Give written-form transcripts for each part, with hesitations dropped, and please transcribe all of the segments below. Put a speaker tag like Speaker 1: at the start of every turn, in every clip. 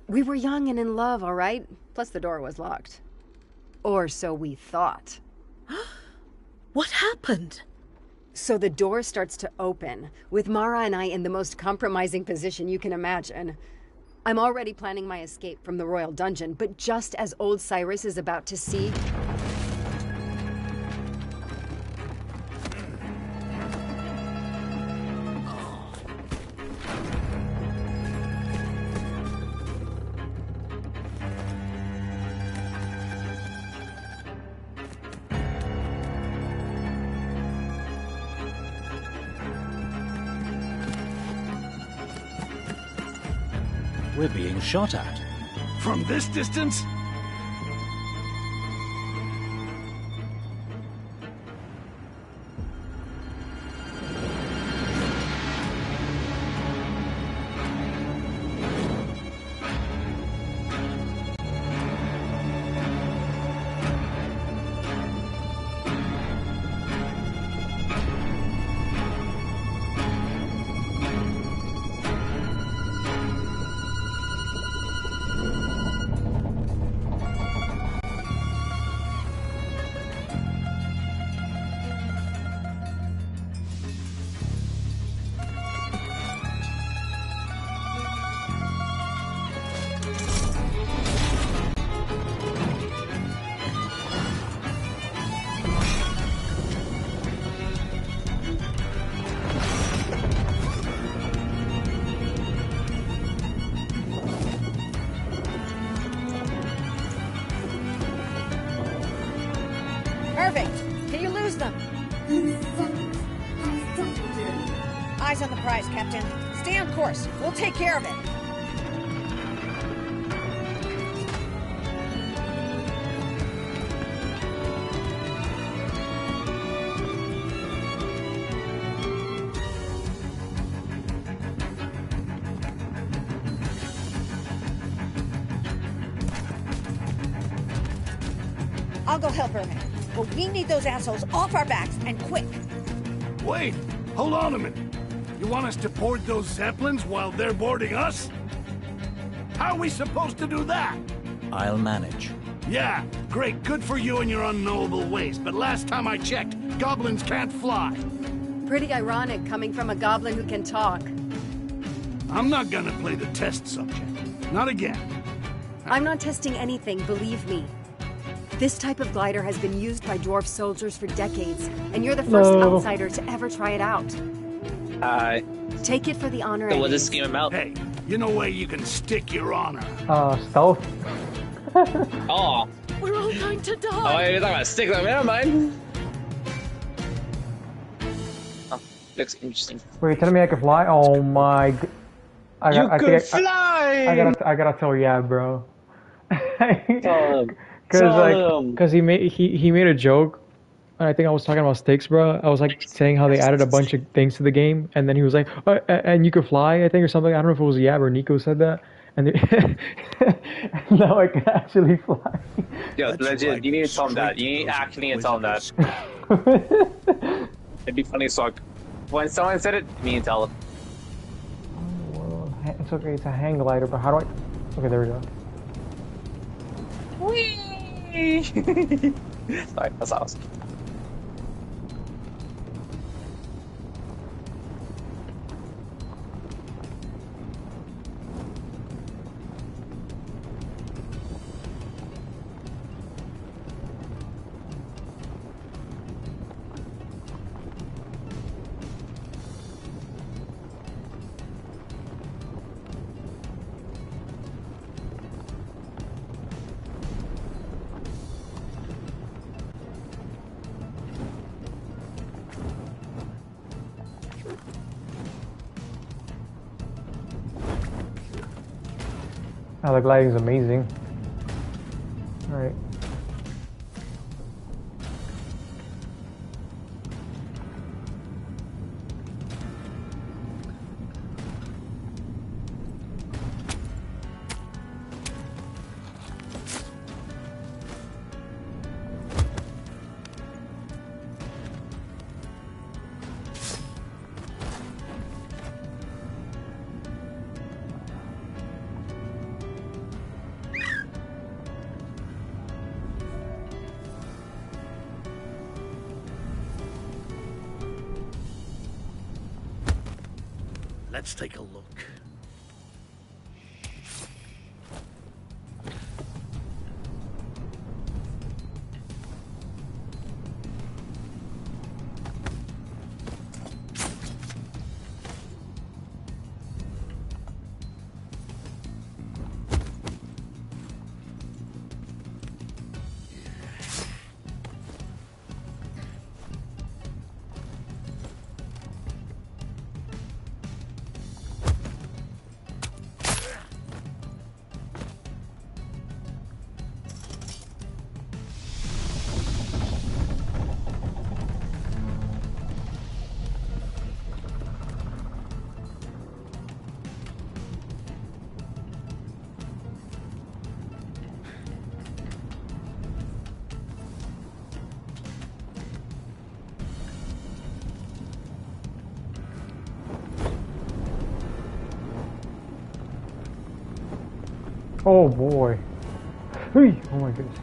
Speaker 1: We were young and in love, all right? Plus the door was locked. Or so we thought.
Speaker 2: What happened?
Speaker 1: So the door starts to open, with Mara and I in the most compromising position you can imagine. I'm already planning my escape from the royal dungeon, but just as old Cyrus is about to see...
Speaker 3: We're being shot at.
Speaker 4: From this distance?
Speaker 5: Perfect. Can you lose them? Eyes on the prize, Captain. Stay on course. We'll take care of it. I'll go help Irving. But we need those assholes off our backs, and quick.
Speaker 4: Wait, hold on a minute. You want us to board those Zeppelins while they're boarding us? How are we supposed to do that?
Speaker 3: I'll manage.
Speaker 4: Yeah, great, good for you and your unknowable ways, but last time I checked, goblins can't fly.
Speaker 1: Pretty ironic coming from a goblin who can talk.
Speaker 4: I'm not gonna play the test subject. Not again.
Speaker 1: I'm not testing anything, believe me. This type of glider has been used by dwarf soldiers for decades, and you're the first outsider to ever try it out. Take it for the honor.
Speaker 6: So what does scheme him out?
Speaker 4: Hey, you know where you can stick your honor.
Speaker 7: Stealth.
Speaker 6: Oh.
Speaker 2: We're all going to die.
Speaker 6: Oh, you're talking about stick them. Never mind. Oh, looks interesting.
Speaker 7: Wait, you're telling me I can fly? Oh my!
Speaker 6: You could fly.
Speaker 7: I gotta tell you, yeah, bro.
Speaker 6: Cause
Speaker 7: Cause he made a joke, and I think I was talking about Styx, bro. I was like saying how they added a bunch of things to the game, and then he was like, and you could fly, I think, or something. I don't know if it was Yab or Nico said that, and now I can actually fly.
Speaker 6: Yo, legit, you need to tell him that. You actually need to tell him that. It'd be funny as fuck. When someone said it, me and tell him.
Speaker 7: Oh, well, it's okay, it's a hang glider, but how do I? Okay, there we go.
Speaker 6: Whee! Sorry, that's awesome.
Speaker 7: Oh, the gliding is amazing. All right.
Speaker 4: Let's take a look.
Speaker 7: Oh boy. Hey, oh my goodness.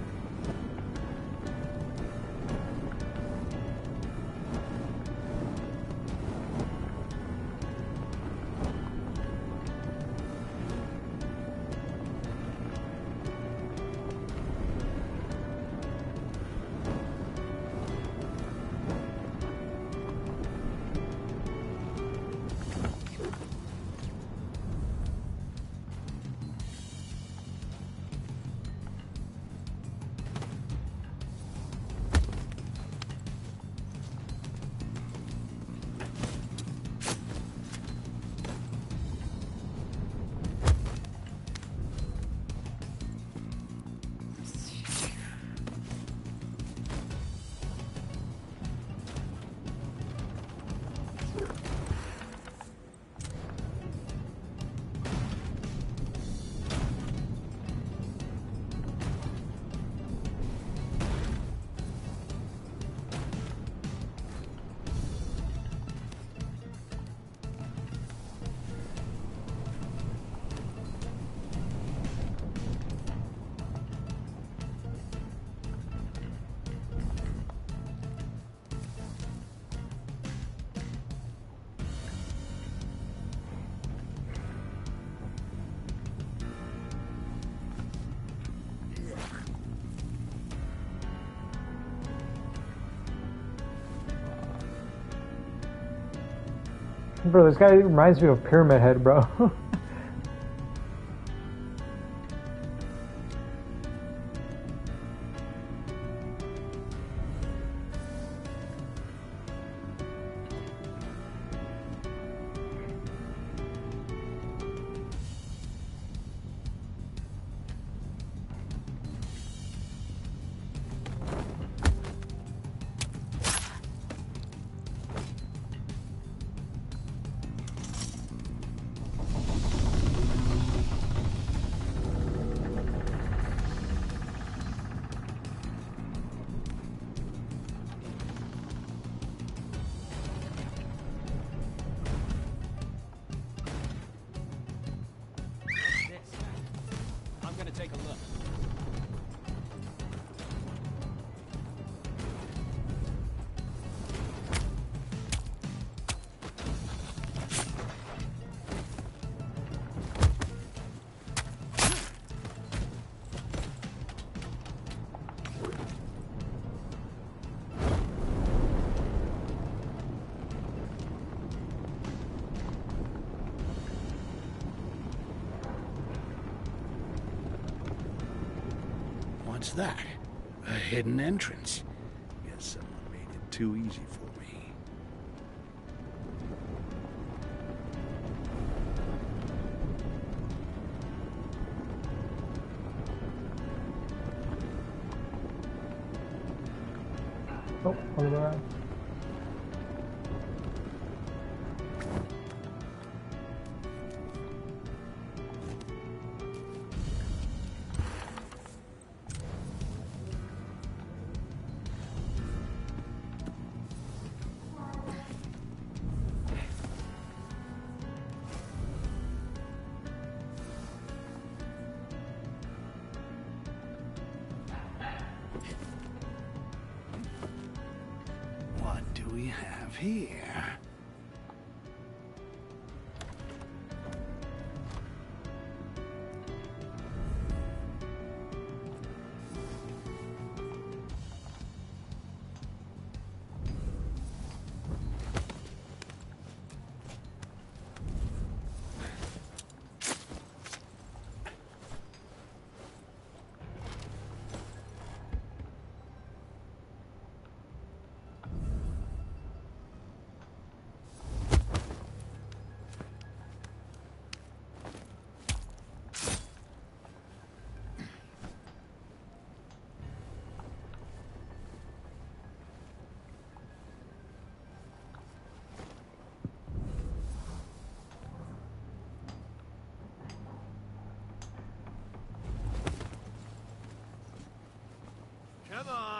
Speaker 7: Bro, this guy reminds me of Pyramid Head, bro.
Speaker 3: Take a look.
Speaker 4: What's that? A hidden entrance. Guess someone made it too easy for me.
Speaker 7: Oh, all the way around.
Speaker 4: What do we have here?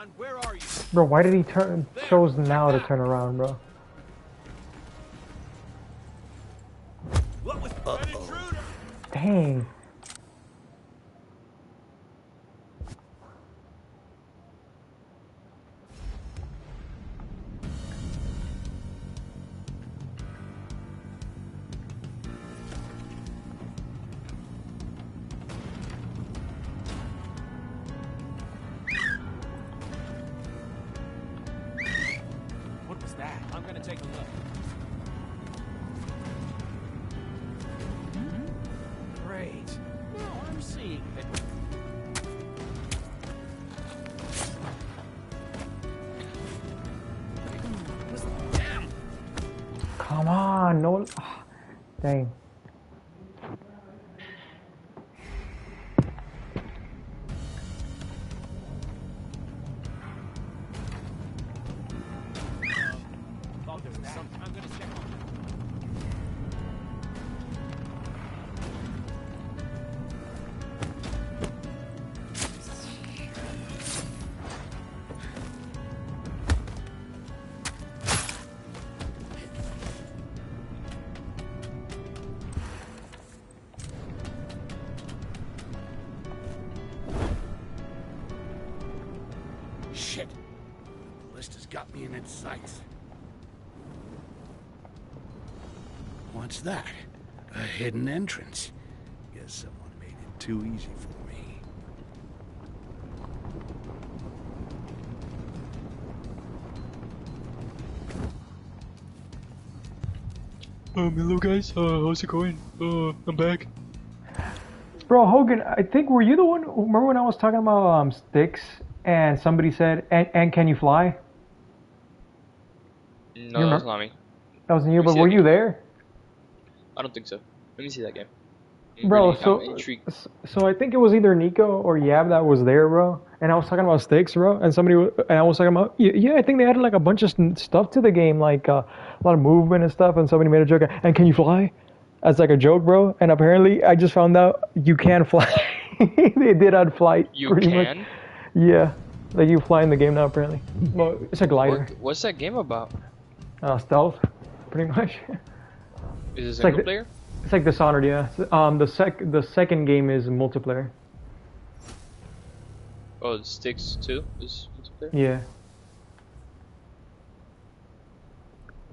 Speaker 8: on, where are you?
Speaker 7: Bro, why did he chose now to turn around, bro?
Speaker 8: What was an intruder?
Speaker 7: Dang.
Speaker 8: What was that? I'm gonna take a look. Great. Now I'm seeing it. Damn.
Speaker 7: Come on, no. Dang.
Speaker 8: I'm gonna check on
Speaker 4: Shit. Ballista's got me in its sights. What's that? A hidden entrance. Guess someone made it too easy for me.
Speaker 9: Hello guys, how's it going? I'm back.
Speaker 7: Bro, Hogan, I think, were you the one, remember when I was talking about Styx and somebody said, and can you fly?
Speaker 10: No, that was not me.
Speaker 7: That wasn't you, but were you there?
Speaker 10: I don't think so. Let me see that game.
Speaker 7: Bro,
Speaker 10: Really,
Speaker 7: so
Speaker 10: I'm intrigued.
Speaker 7: so I think it was either Nico or Yab that was there, bro. And I was talking about Styx, bro. And I was talking about, yeah, I think they added like a bunch of stuff to the game, like a lot of movement and stuff. And somebody made a joke, and can you fly? As like a joke, bro. And apparently, I just found out you can fly. They did add flight.
Speaker 10: You
Speaker 7: pretty
Speaker 10: can?
Speaker 7: much. Yeah, like you fly in the game now, apparently. Well, it's a glider.
Speaker 10: What's that game about?
Speaker 7: Stealth, pretty much.
Speaker 10: Is it single player?
Speaker 7: It's like Dishonored, yeah. The second game is multiplayer.
Speaker 10: Oh, Styx 2 is multiplayer?
Speaker 7: Yeah.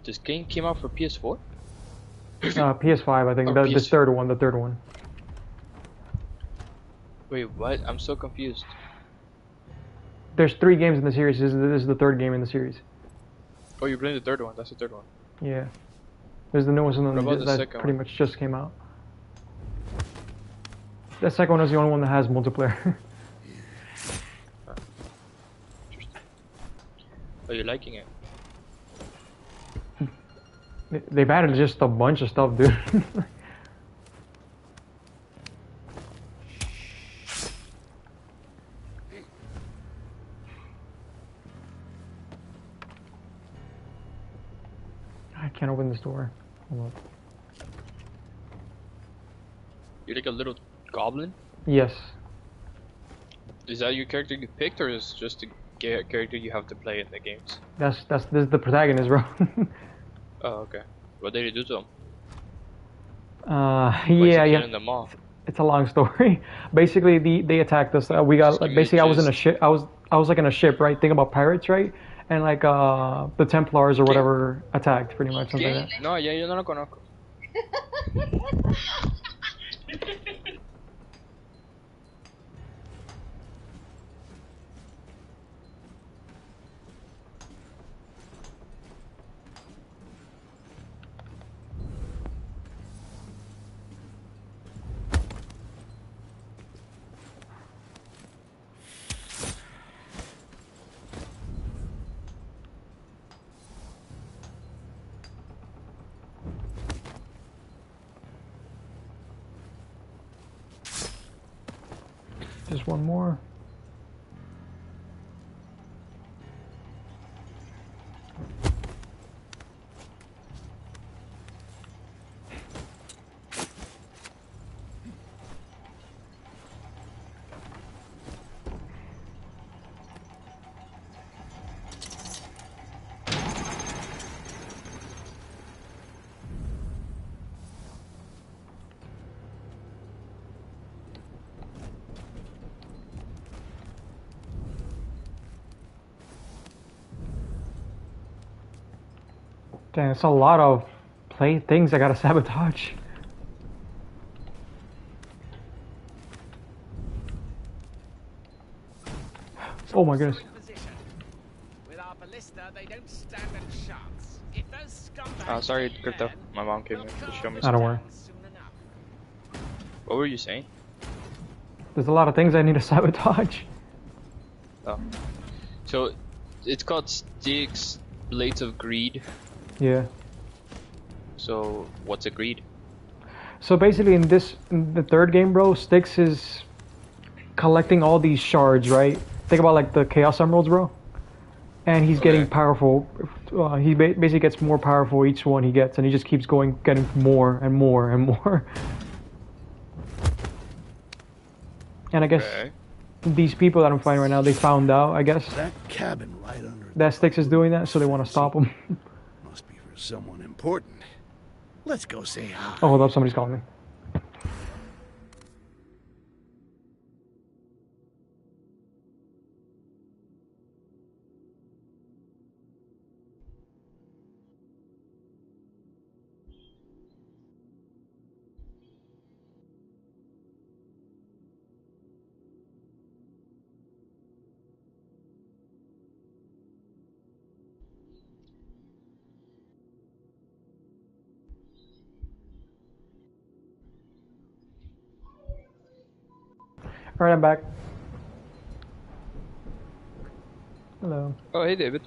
Speaker 10: This game came out for PS4?
Speaker 7: PS5, I think. The third one.
Speaker 10: Wait, what? I'm so confused.
Speaker 7: There's 3 games in the series. This is the third game in the series.
Speaker 10: Oh, you're playing the third one. That's the third one.
Speaker 7: Yeah. There's the newest one that pretty much just came out. The second one is the only one that has multiplayer.
Speaker 10: Interesting. Are you liking it?
Speaker 7: They've added just a bunch of stuff, dude. I can't open this door. Hold on.
Speaker 10: You're like a little goblin?
Speaker 7: Yes.
Speaker 10: Is that your character you picked, or is it just a character you have to play in the games?
Speaker 7: This is the protagonist, bro.
Speaker 10: Oh, okay. What did you do to him?
Speaker 7: Yeah.
Speaker 10: Them off?
Speaker 7: It's a long story. Basically, they attacked us. We got like, basically I was in a ship. I was like in a ship, right? Think about pirates, right? And like the Templars or whatever attacked, pretty much something like that.
Speaker 10: No, yeah, yo no lo conozco.
Speaker 7: Just one more. Dang, it's a lot of things I gotta sabotage. Oh my goodness.
Speaker 10: Sorry, Crypto. My mom came in to show me
Speaker 7: I don't worry.
Speaker 10: What were you saying?
Speaker 7: There's a lot of things I need to sabotage.
Speaker 10: Oh. So, it's called Styx Blades of Greed.
Speaker 7: Yeah.
Speaker 10: So, what's a greed?
Speaker 7: So basically in the third game, bro, Styx is collecting all these shards, right? Think about like the Chaos Emeralds, bro. And he's getting powerful. He basically gets more powerful each one he gets, and he just keeps getting more and more and more. And I guess these people that I'm fighting right now, they found out, I guess,
Speaker 4: that cabin right under
Speaker 7: that Styx is doing that, so they want to stop him.
Speaker 4: Must be for someone important. Let's go say hi.
Speaker 7: Oh, hold up, somebody's calling me. Alright, I'm back. Hello.
Speaker 10: Oh, hey, David.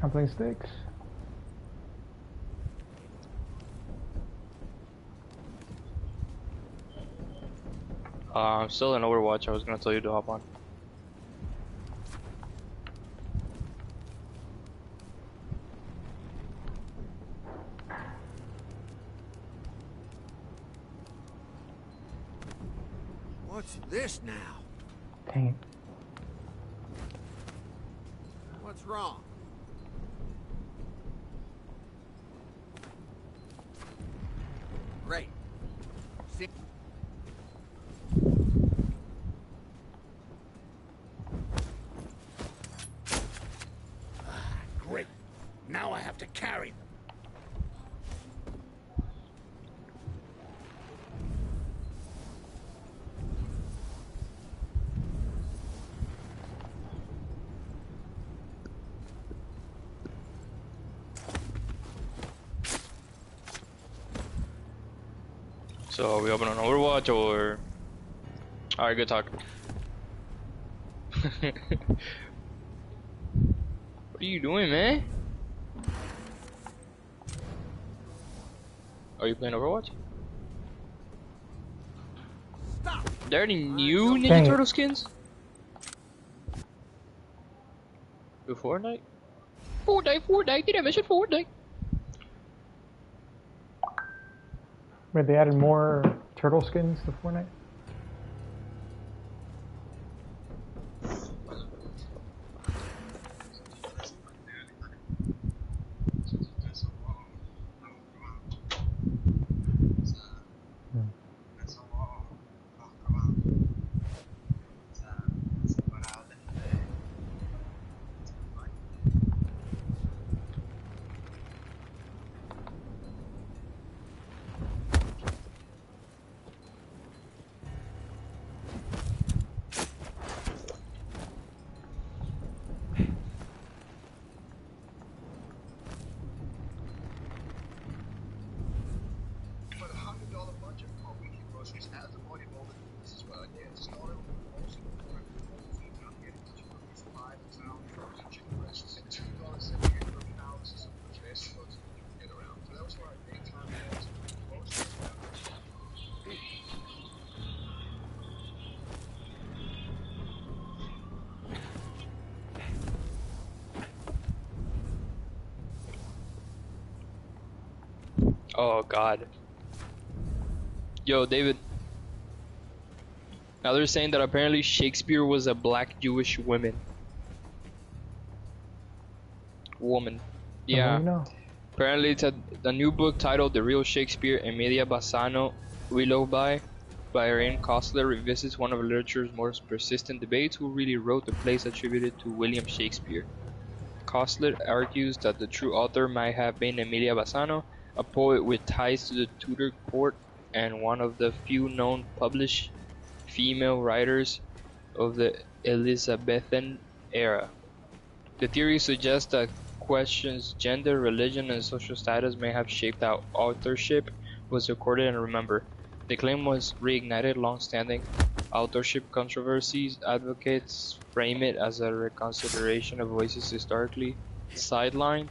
Speaker 7: I'm playing Styx.
Speaker 10: I'm still in Overwatch. I was gonna tell you to hop on.
Speaker 4: What's this now?
Speaker 7: Dang it.
Speaker 4: What's wrong? Great. Great. Now I have to carry them.
Speaker 10: So, are we open on Overwatch or? Alright, good talk. What are you doing, man? Are you playing Overwatch?
Speaker 4: Stop.
Speaker 10: There any new Ninja Turtle skins? Do Fortnite? Fortnite, did I mention Fortnite?
Speaker 7: Wait, they added more turtle skins to Fortnite?
Speaker 10: Oh God. Yo, David. Now they're saying that apparently Shakespeare was a black Jewish woman. Yeah.
Speaker 7: No.
Speaker 10: Apparently it's a new book titled The Real Shakespeare, Emilia Bassano Willoughby by Irene Kostler revisits one of literature's most persistent debates: who really wrote the plays attributed to William Shakespeare. Kostler argues that the true author might have been Emilia Bassano, a poet with ties to the Tudor court and one of the few known published female writers of the Elizabethan era. The theory suggests that questions gender, religion, and social status may have shaped how authorship was recorded and remembered. The claim was reignited long-standing authorship controversies. Advocates frame it as a reconsideration of voices historically sidelined,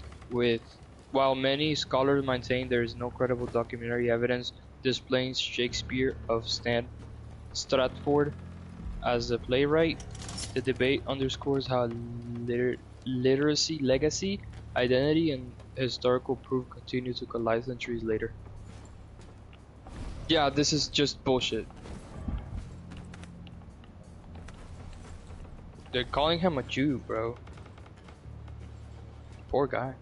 Speaker 10: while many scholars maintain there is no credible documentary evidence displaying Shakespeare of Stratford as a playwright. The debate underscores how literacy, legacy, identity, and historical proof continue to collide centuries later. Yeah, this is just bullshit. They're calling him a Jew, bro. Poor guy.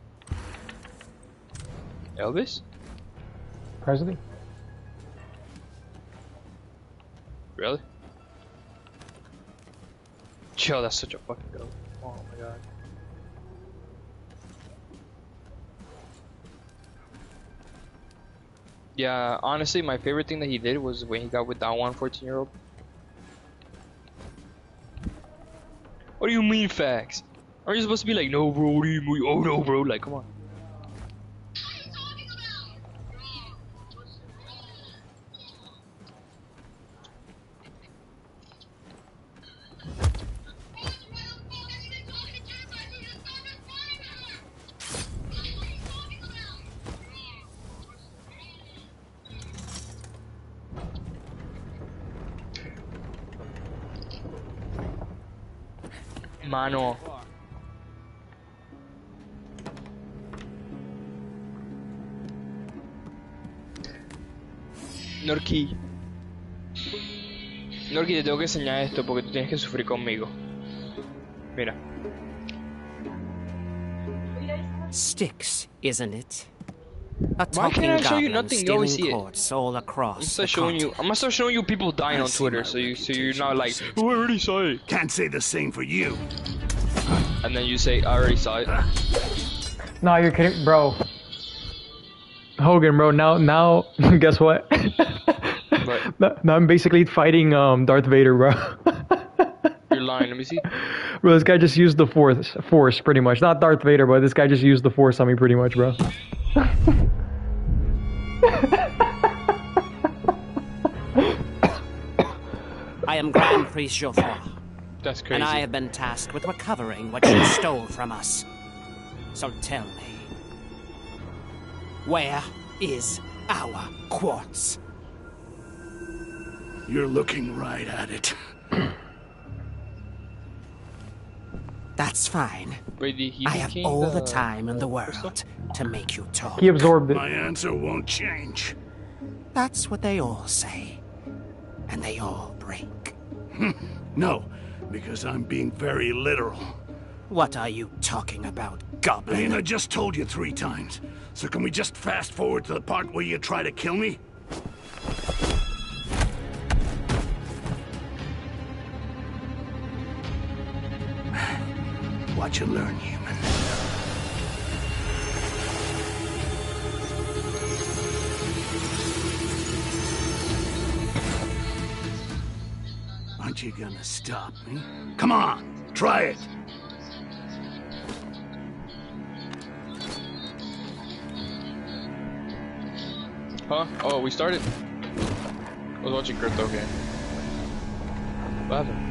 Speaker 10: Elvis?
Speaker 7: Presley?
Speaker 10: Really? Chill, that's such a fucking goat. Oh my god. Yeah, honestly, my favorite thing that he did was when he got with that one 14-year-old. What do you mean facts? Aren't you supposed to be like, no bro, what do you mean? Oh no bro, like come on. Mano. Norki. Norki, te tengo que enseñar esto porque tú tienes que sufrir conmigo. Mira.
Speaker 11: Styx, isn't it? A
Speaker 10: Why
Speaker 11: talking
Speaker 10: can't I show you
Speaker 11: goblin
Speaker 10: nothing? You always see
Speaker 11: stealing
Speaker 10: it.
Speaker 11: courts all across
Speaker 10: I'm gonna start showing you people dying on Twitter, so you're not like, oh, I already saw it.
Speaker 4: Can't say the same for you.
Speaker 10: And then you say, I already saw it.
Speaker 7: Nah, you're kidding, bro. Hogan, bro. Now, guess what? Now I'm basically fighting Darth Vader, bro.
Speaker 10: You're lying. Let me see.
Speaker 7: Bro, this guy just used the force, pretty much. Not Darth Vader, but this guy just used the force on me, pretty much, bro.
Speaker 11: I am Grand Priest Geoffroy.
Speaker 10: That's crazy.
Speaker 11: And I have been tasked with recovering what you stole from us. So tell me, where is our quartz?
Speaker 4: You're looking right at it.
Speaker 11: That's fine.
Speaker 10: Wait,
Speaker 11: I have all the time in the world to make you talk.
Speaker 7: He absorbed it.
Speaker 4: My answer won't change.
Speaker 11: That's what they all say. And they all break.
Speaker 4: No, because I'm being very literal.
Speaker 11: What are you talking about, goblin?
Speaker 4: I mean, I just told you 3 times. So can we just fast forward to the part where you try to kill me? Watch and learn, human. Aren't you gonna stop me? Come on, try it.
Speaker 10: Huh? Oh, we started? I was watching Crypto game. What happened?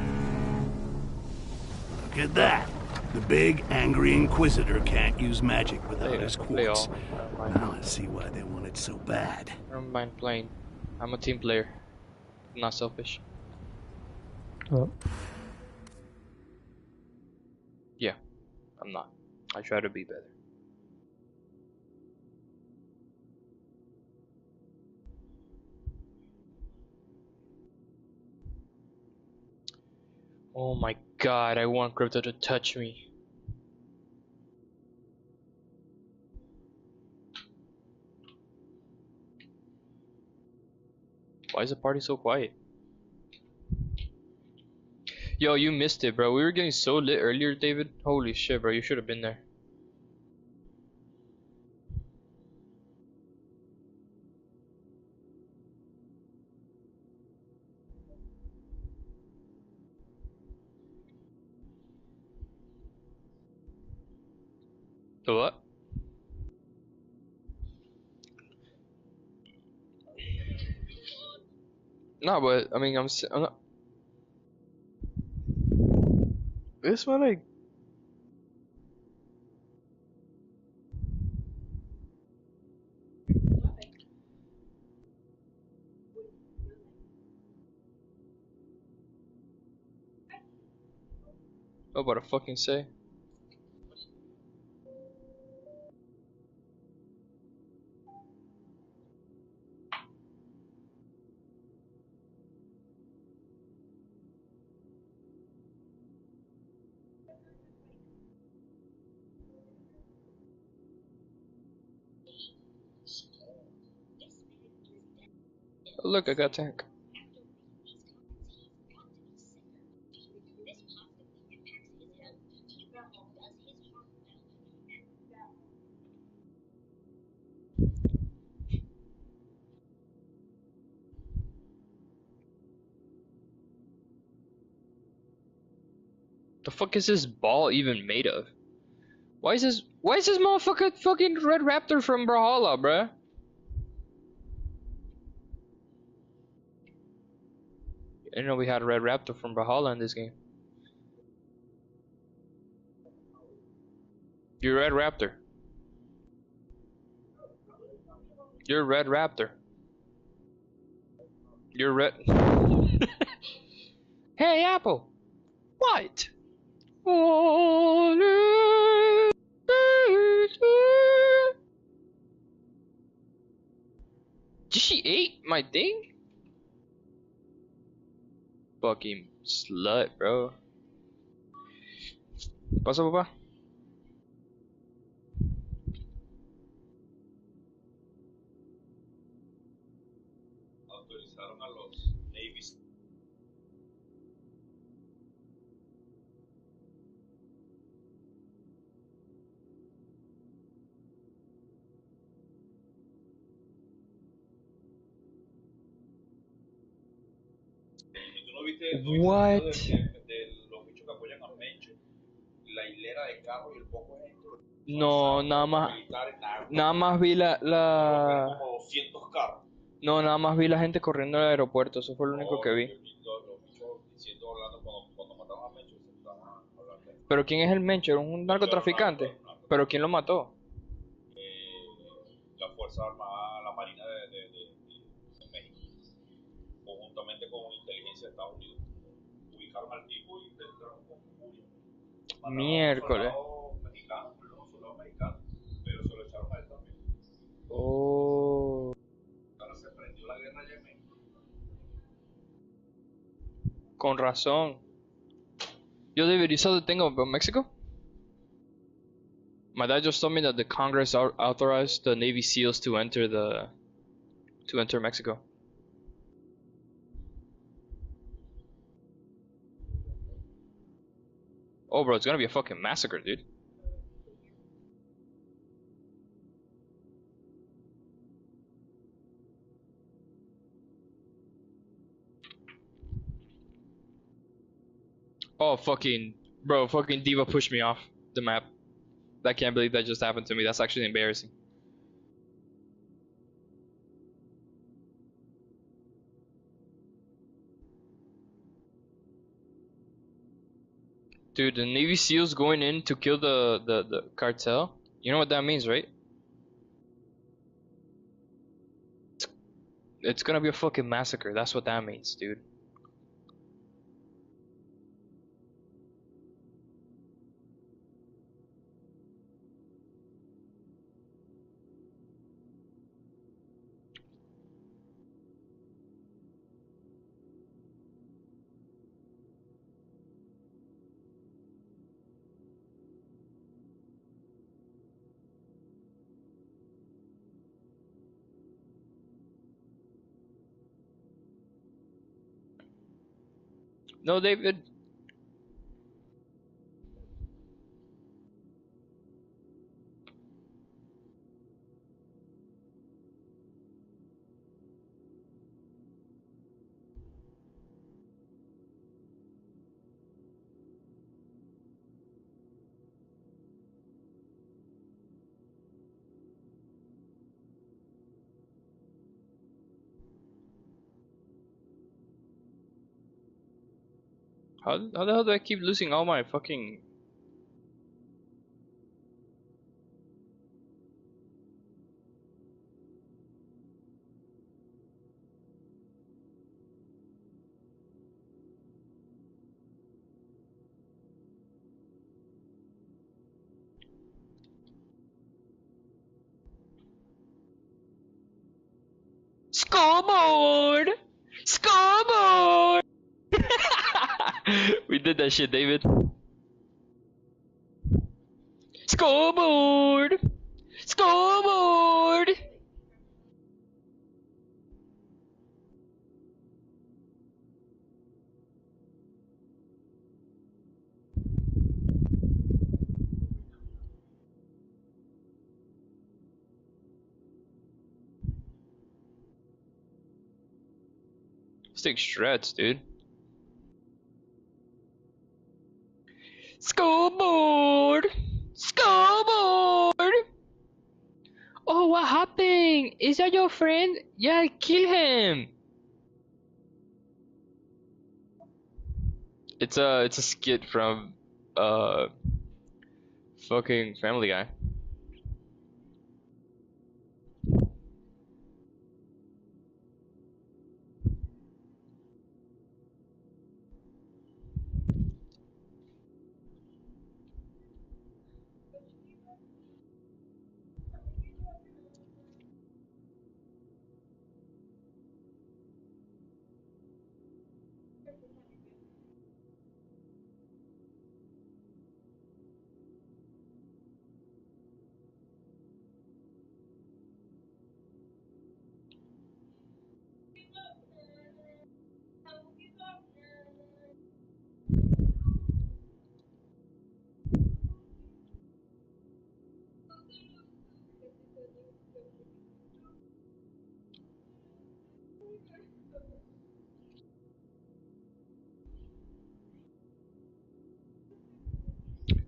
Speaker 4: Look at that. The big, angry Inquisitor can't use magic without his quartz. Now I see why they want it so bad.
Speaker 10: I don't mind playing. I'm a team player. I'm not selfish.
Speaker 7: Oh.
Speaker 10: Yeah, I'm not. I try to be better. Oh my god, I want Crypto to touch me. Why is the party so quiet? Yo, you missed it, bro. We were getting so lit earlier, David. Holy shit, bro. You should have been there. The what? No, but I mean, I'm not. This one, like. What about to fucking say? Oh, look, I got tank. The fuck is this ball even made of? Why is this motherfucker fucking Red Raptor from Brawlhalla, bruh? I didn't know we had a Red Raptor from Brawlhalla in this game. You're Red Raptor. You're Red Raptor. You're Red. Hey, Apple. What? Did she ate my thing? Fucking slut, bro. Pasa, papá.
Speaker 12: Autorizaron a los Navy.
Speaker 10: What?
Speaker 12: De los bichos que apoyan a Mencho, la hilera de carros y el poco de gente.
Speaker 10: No, nada más vi
Speaker 12: Como 200 carros.
Speaker 10: No, nada más vi la gente corriendo al aeropuerto, eso fue lo único que vi.
Speaker 12: Los bichos diciendo, hablando cuando mataron a Mencho, se estaban hablando.
Speaker 10: ¿Pero quién es el Mencho? ¿Era un narcotraficante? ¿Pero quién lo mató?
Speaker 12: La Fuerza Armada, la Marina de México, conjuntamente con inteligencia de Estados Unidos, ubicaron al tipo y entraron con furia.
Speaker 10: Miércoles.
Speaker 12: Soldados mexicanos, pero se lo echaron a él también.
Speaker 10: Oh.
Speaker 12: Ahora se prendió la guerra allá en México.
Speaker 10: Con razón. Yo debería saber tengo about Mexico. My dad just told me that the Congress authorized the Navy SEALs to enter Mexico. Oh, bro, it's gonna be a fucking massacre, dude. Oh, fucking Diva pushed me off the map. I can't believe that just happened to me. That's actually embarrassing. Dude, the Navy SEALs going in to kill the cartel. You know what that means, right? It's gonna be a fucking massacre. That's what that means, dude. No, David. How the hell do I keep losing all my fucking... Scoreboard! Scoreboard! We did that shit, David. Scoreboard! Scoreboard! Styx shreds, dude. Scoreboard! Scoreboard! Oh, what happened? Is that your friend? Yeah, kill him! It's a skit from fucking Family Guy.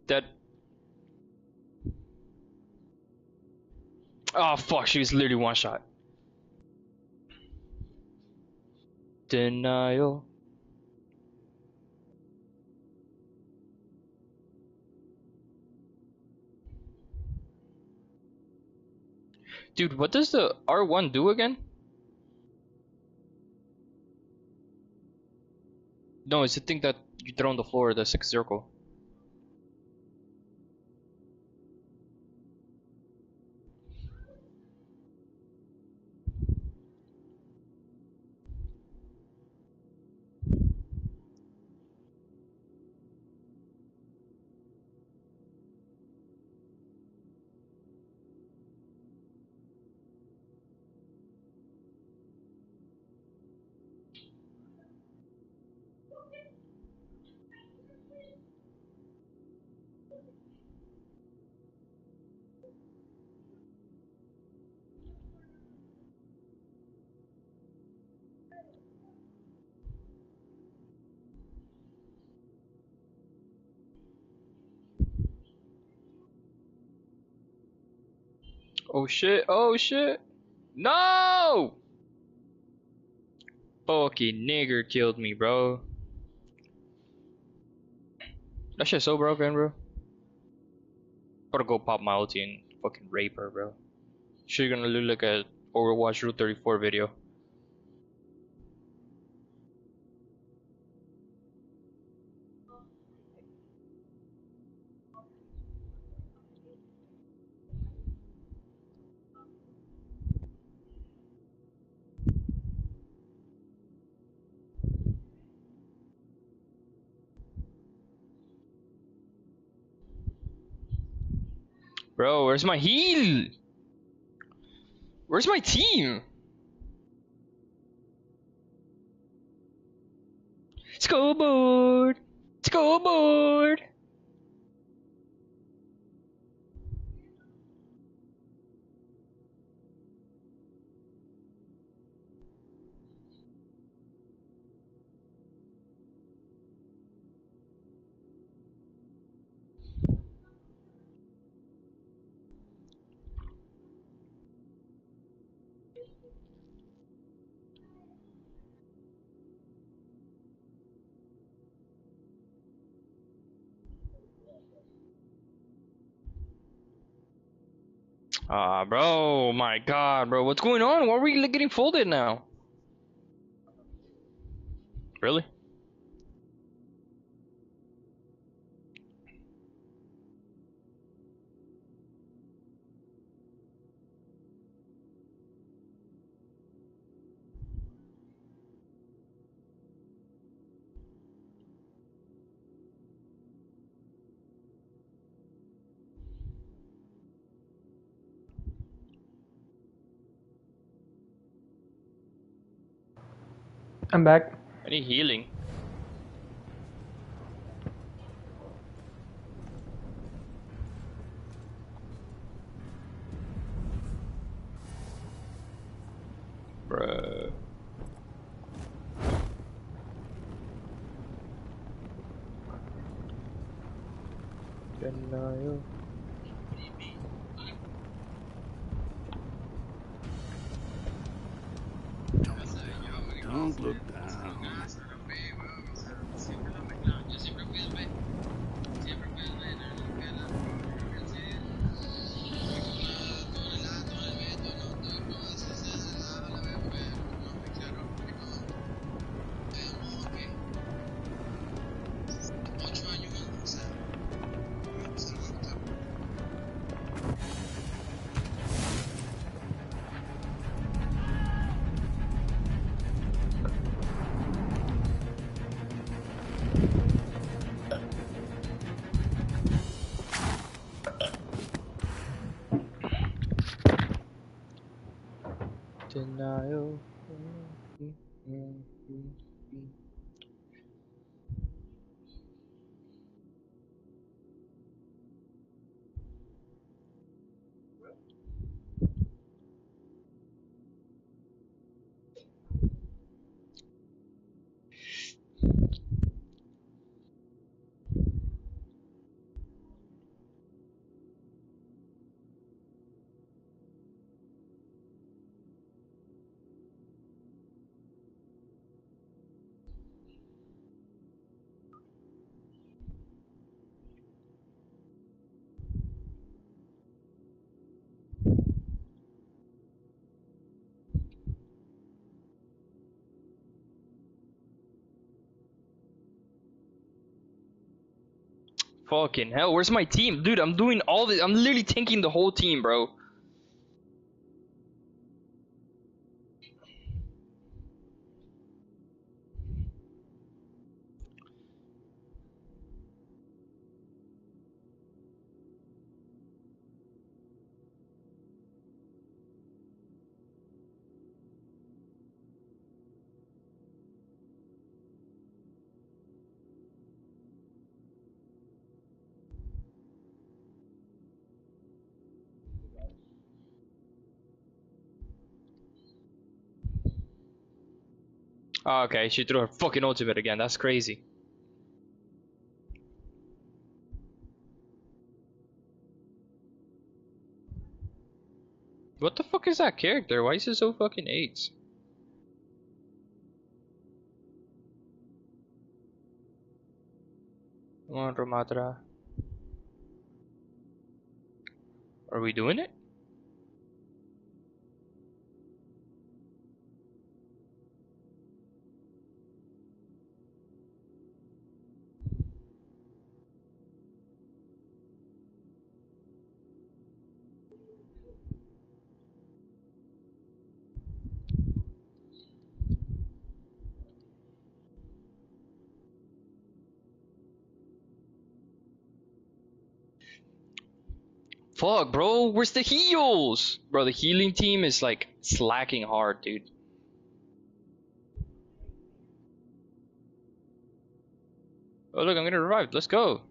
Speaker 10: That... Oh fuck, she was literally one shot. Denial. Dude, what does the R1 do again? No, it's the thing that you throw on the floor, the 6 circle. Oh shit, oh shit. No! Fucking nigger killed me, bro. That shit's so broken, bro. Gotta go pop my ulti and fucking rape her, bro. She's gonna look like a Overwatch Route 34 video. Bro, where's my heal? Where's my team? Scoreboard! Scoreboard! Ah, bro, my god, bro, what's going on? Why are we getting folded now? Really?
Speaker 7: I'm back.
Speaker 10: I need healing. Bruh. Denial.
Speaker 4: Don't look down.
Speaker 10: Denial. Fucking hell, where's my team? Dude, I'm doing all this. I'm literally tanking the whole team, bro. Oh, okay, she threw her fucking ultimate again. That's crazy. What the fuck is that character? Why is it so fucking AIDS? Come on, Ramatra. Are we doing it? Fuck, bro, where's the heals? Bro, the healing team is like slacking hard, dude. Oh look, I'm getting revived. Let's go.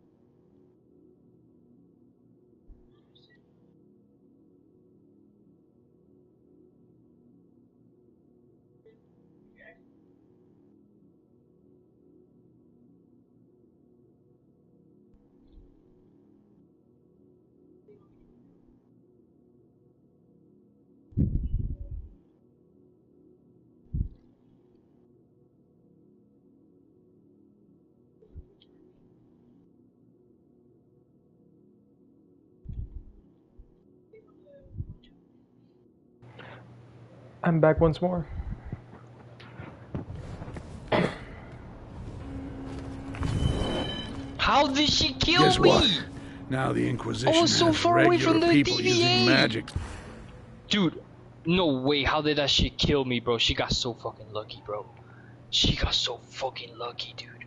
Speaker 7: I'm back once more.
Speaker 10: How did she kill
Speaker 4: Guess
Speaker 10: me?
Speaker 4: what? Now the Inquisition
Speaker 10: I was so
Speaker 4: has
Speaker 10: far away from
Speaker 4: regular
Speaker 10: the
Speaker 4: people
Speaker 10: TVA.
Speaker 4: using magic.
Speaker 10: Dude, no way. How did that shit kill me, bro? She got so fucking lucky, bro. She got so fucking lucky, dude.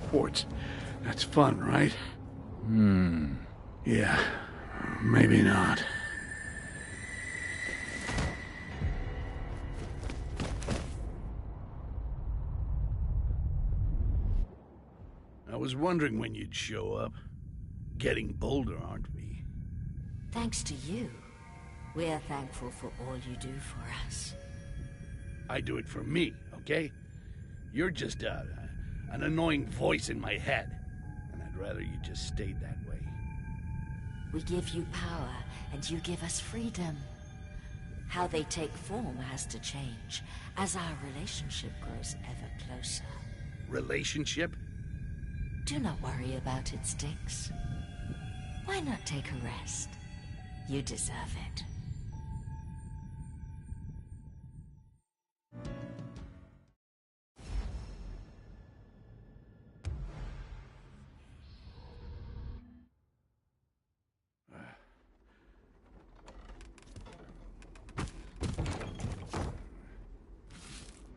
Speaker 4: Quartz. That's fun, right? Yeah. Maybe not. I was wondering when you'd show up. Getting bolder, aren't we?
Speaker 13: Thanks to you. We're thankful for all you do for us.
Speaker 4: I do it for me, okay? You're just an annoying voice in my head. And I'd rather you just stayed that way.
Speaker 13: We give you power, and you give us freedom. How they take form has to change, as our relationship grows ever closer.
Speaker 4: Relationship?
Speaker 13: Do not worry about it, Styx. Why not take a rest? You deserve it.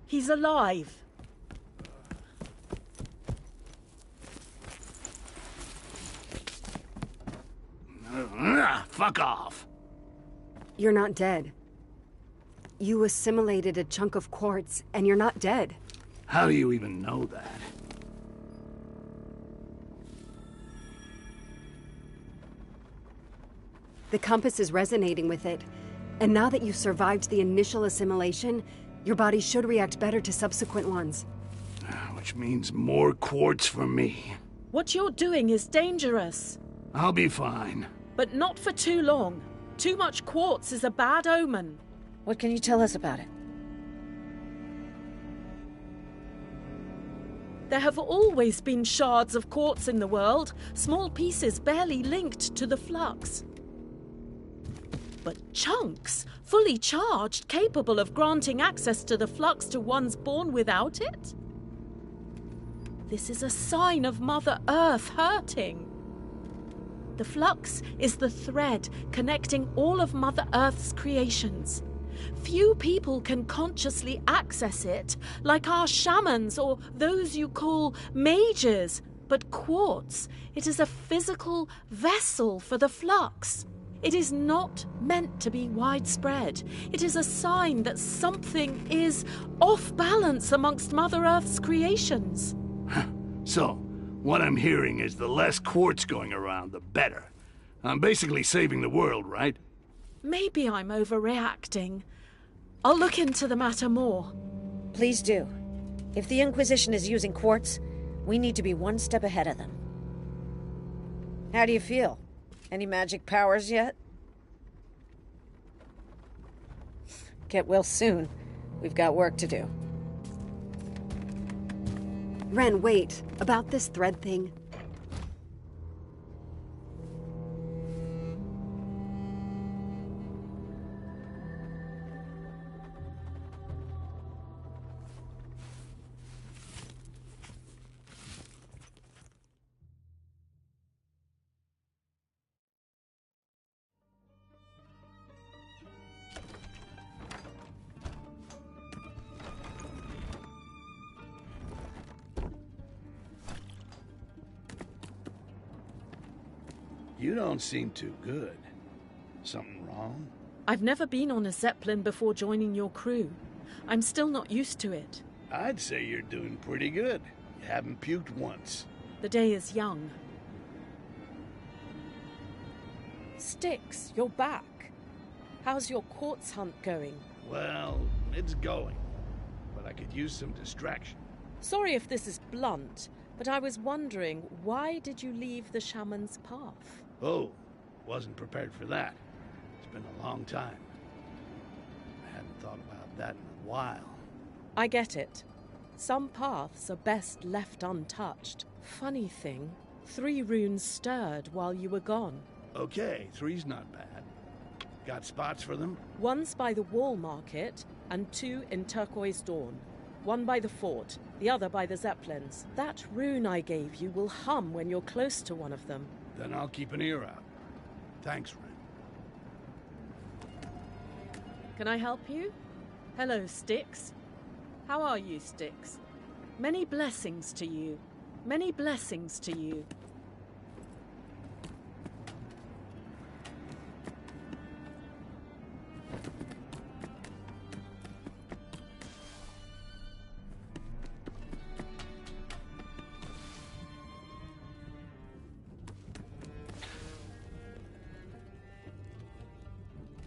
Speaker 2: He's alive.
Speaker 4: Fuck off.
Speaker 1: You're not dead. You assimilated a chunk of quartz, and you're not dead.
Speaker 4: How do you even know that?
Speaker 1: The compass is resonating with it. And now that you've survived the initial assimilation, your body should react better to subsequent ones.
Speaker 4: Which means more quartz for me.
Speaker 2: What you're doing is dangerous.
Speaker 4: I'll be fine.
Speaker 2: But not for too long. Too much quartz is a bad omen.
Speaker 5: What can you tell us about it?
Speaker 2: There have always been shards of quartz in the world, small pieces barely linked to the flux. But chunks, fully charged, capable of granting access to the flux to ones born without it? This is a sign of Mother Earth hurting. The flux is the thread connecting all of Mother Earth's creations. Few people can consciously access it, like our shamans or those you call mages. But quartz, it is a physical vessel for the flux. It is not meant to be widespread. It is a sign that something is off balance amongst Mother Earth's creations.
Speaker 4: So, what I'm hearing is the less quartz going around, the better. I'm basically saving the world, right?
Speaker 2: Maybe I'm overreacting. I'll look into the matter more.
Speaker 5: Please do. If the Inquisition is using quartz, we need to be one step ahead of them. How do you feel? Any magic powers yet? Get well soon. We've got work to do.
Speaker 1: Ren, wait. About this thread thing.
Speaker 4: You don't seem too good. Something wrong?
Speaker 2: I've never been on a Zeppelin before joining your crew. I'm still not used to it.
Speaker 4: I'd say you're doing pretty good. You haven't puked once.
Speaker 2: The day is young. Styx, you're back. How's your quartz hunt going?
Speaker 4: Well, it's going. But I could use some distraction.
Speaker 2: Sorry if this is blunt, but I was wondering, why did you leave the shaman's path?
Speaker 4: Oh, wasn't prepared for that. It's been a long time. I hadn't thought about that in a while.
Speaker 2: I get it. Some paths are best left untouched. Funny thing, 3 runes stirred while you were gone.
Speaker 4: Okay, 3's not bad. Got spots for them?
Speaker 2: One's by the wall market, and 2 in Turquoise Dawn. One by the fort, the other by the Zeppelins. That rune I gave you will hum when you're close to one of them.
Speaker 4: Then I'll keep an ear out. Thanks, Ren.
Speaker 2: Can I help you? Hello, Styx. How are you, Styx? Many blessings to you. Many blessings to you.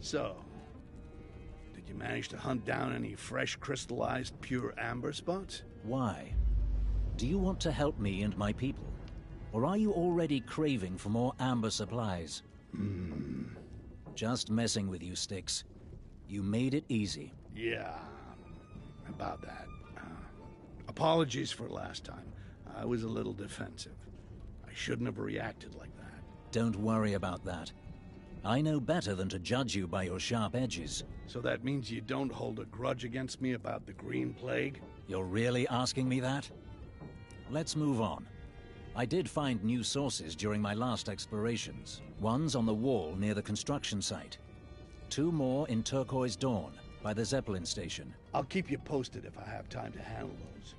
Speaker 4: So, did you manage to hunt down any fresh crystallized pure amber spots?
Speaker 3: Why? Do you want to help me and my people? Or are you already craving for more amber supplies? Just messing with you, Styx. You made it easy.
Speaker 4: Yeah, about that. Apologies for last time. I was a little defensive. I shouldn't have reacted like that.
Speaker 3: Don't worry about that. I know better than to judge you by your sharp edges.
Speaker 4: So that means you don't hold a grudge against me about the Green Plague?
Speaker 3: You're really asking me that? Let's move on. I did find new sources during my last explorations. One's on the wall near the construction site. 2 more in Turquoise Dawn, by the Zeppelin station.
Speaker 4: I'll keep you posted if I have time to handle those.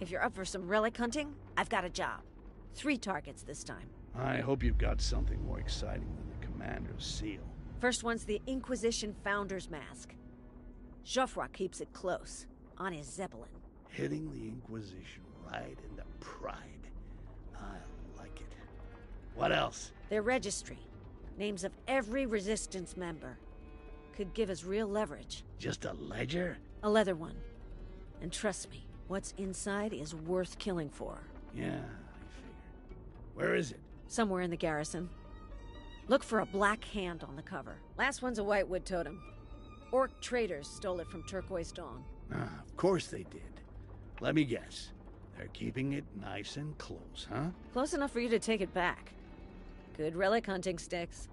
Speaker 5: If you're up for some relic hunting, I've got a job. 3 targets this time.
Speaker 4: I hope you've got something more exciting than the Commander's seal.
Speaker 5: First one's the Inquisition Founder's Mask. Geoffroy keeps it close, on his Zeppelin.
Speaker 4: Hitting the Inquisition right in the pride. I like it. What else?
Speaker 5: Their registry. Names of every Resistance member. Could give us real leverage.
Speaker 4: Just a ledger?
Speaker 5: A leather one. And trust me, what's inside is worth killing for.
Speaker 4: Yeah, I figured. Where is it?
Speaker 5: Somewhere in the garrison. Look for a black hand on the cover. Last one's a white wood totem. Orc traders stole it from Turquoise Dawn.
Speaker 4: Ah, of course they did. Let me guess. They're keeping it nice and close, huh?
Speaker 5: Close enough for you to take it back. Good relic hunting, Styx.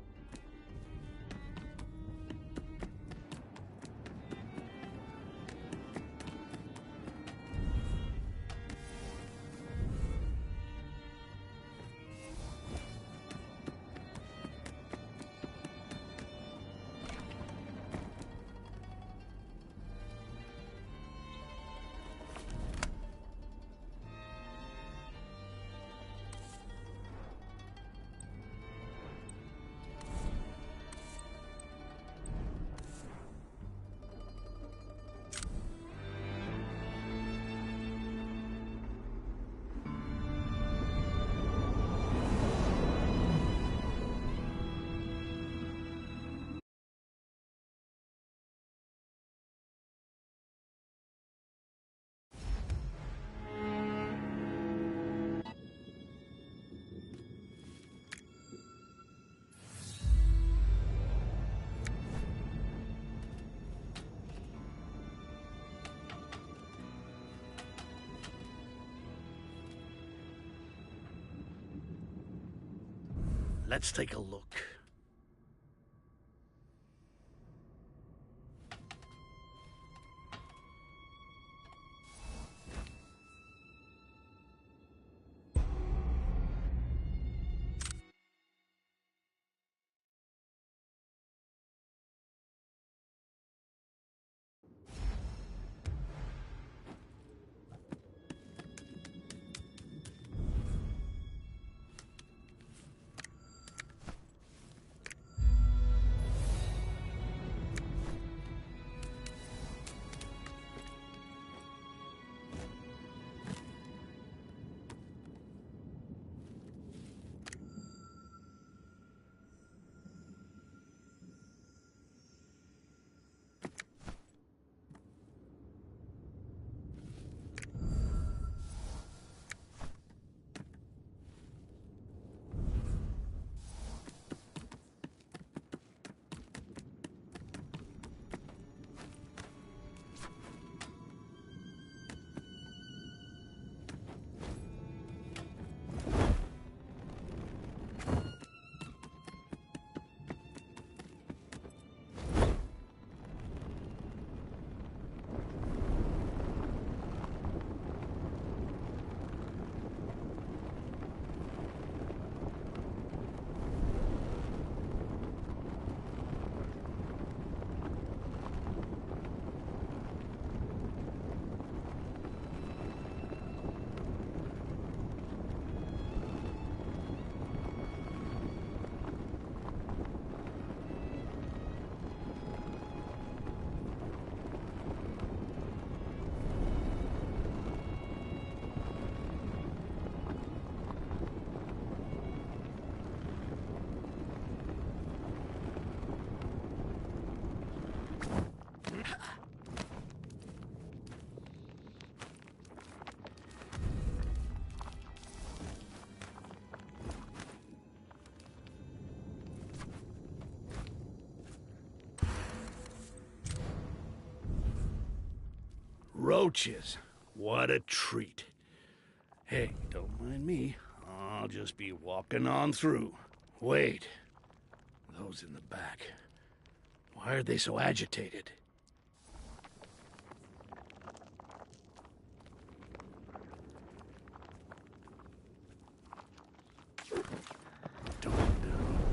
Speaker 4: Let's take a look. Roaches. What a treat. Hey, don't mind me. I'll just be walking on through. Wait. Those in the back. Why are they so agitated?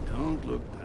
Speaker 4: Don't look down.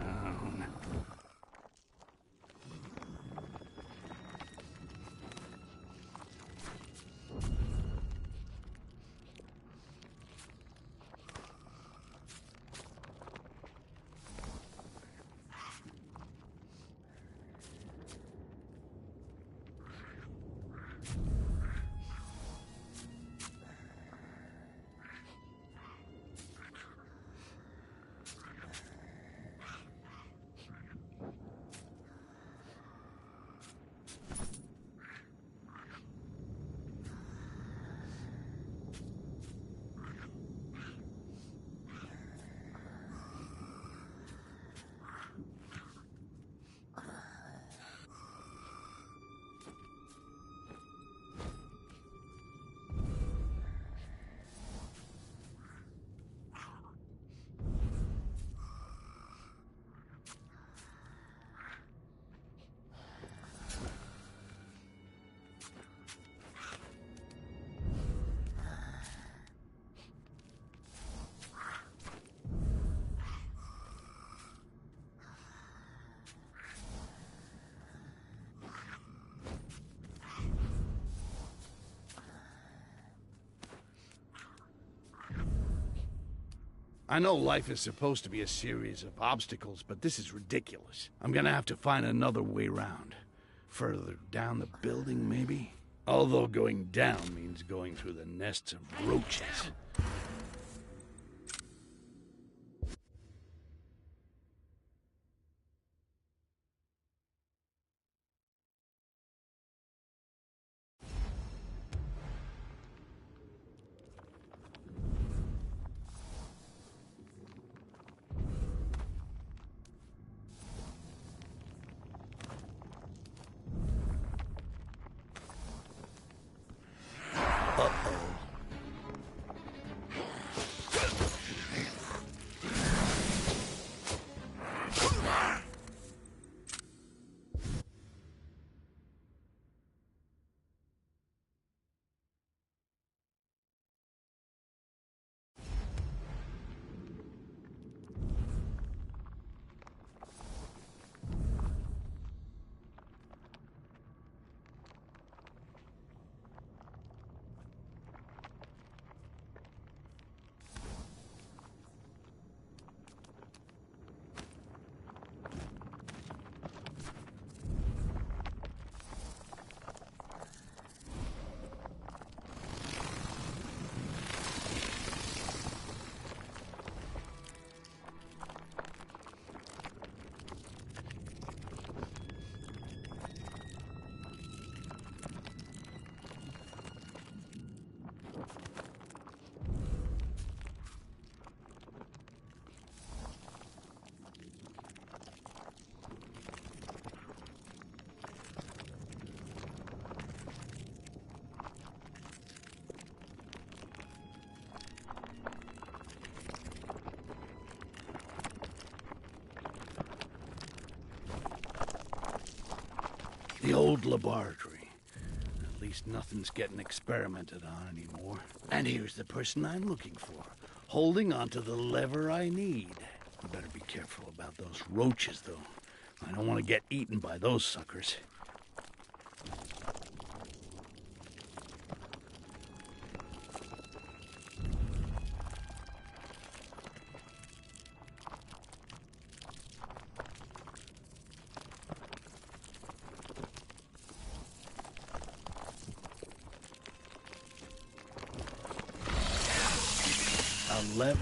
Speaker 4: I know life is supposed to be a series of obstacles, but this is ridiculous. I'm gonna have to find another way round. Further down the building, maybe? Although going down means going through the nests of roaches. The old laboratory. At least nothing's getting experimented on anymore. And here's the person I'm looking for, holding onto the lever I need. I better be careful about those roaches, though. I don't want to get eaten by those suckers. A lever.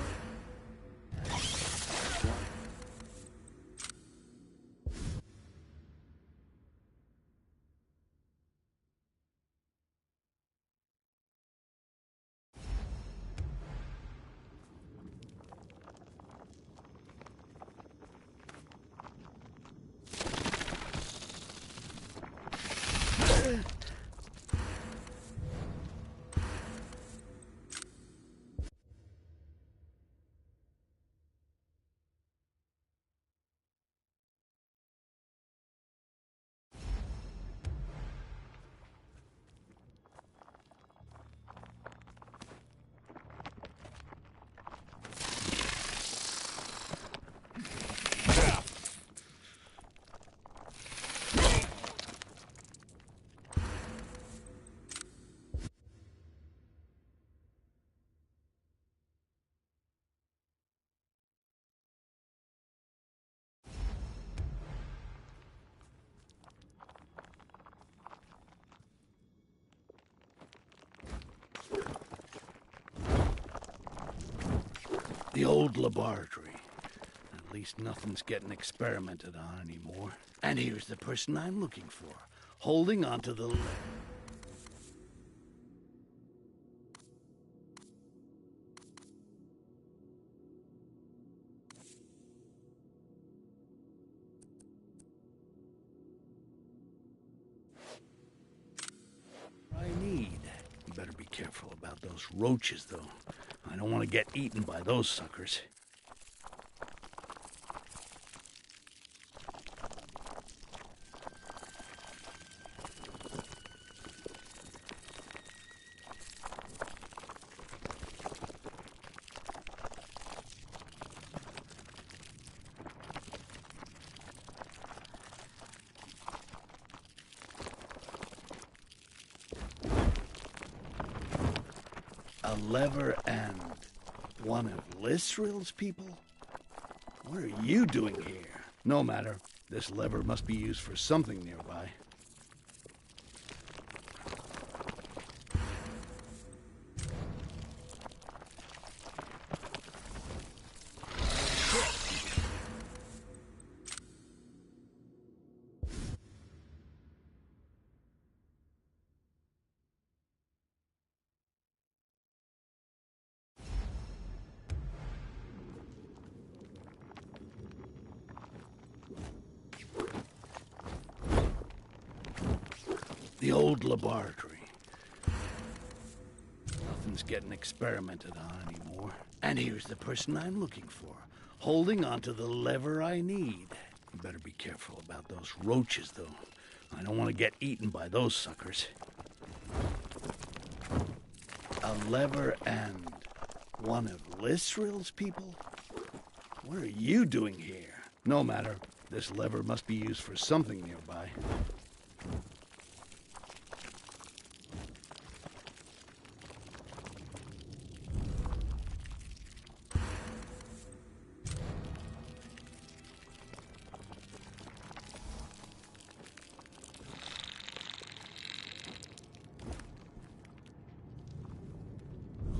Speaker 4: The old laboratory. At least nothing's getting experimented on anymore. And here's the person I'm looking for, holding onto the lever. I need. You better be careful about those roaches, though. I don't want to get eaten by those suckers. A lever and One of Lisril's people? What are you doing here? No matter. This lever must be used for something nearby. The old laboratory. Nothing's getting experimented on anymore. And here's the person I'm looking for, holding onto the lever I need. You better be careful about those roaches, though. I don't want to get eaten by those suckers. A lever and one of Lisril's people? What are you doing here? No matter. This lever must be used for something nearby.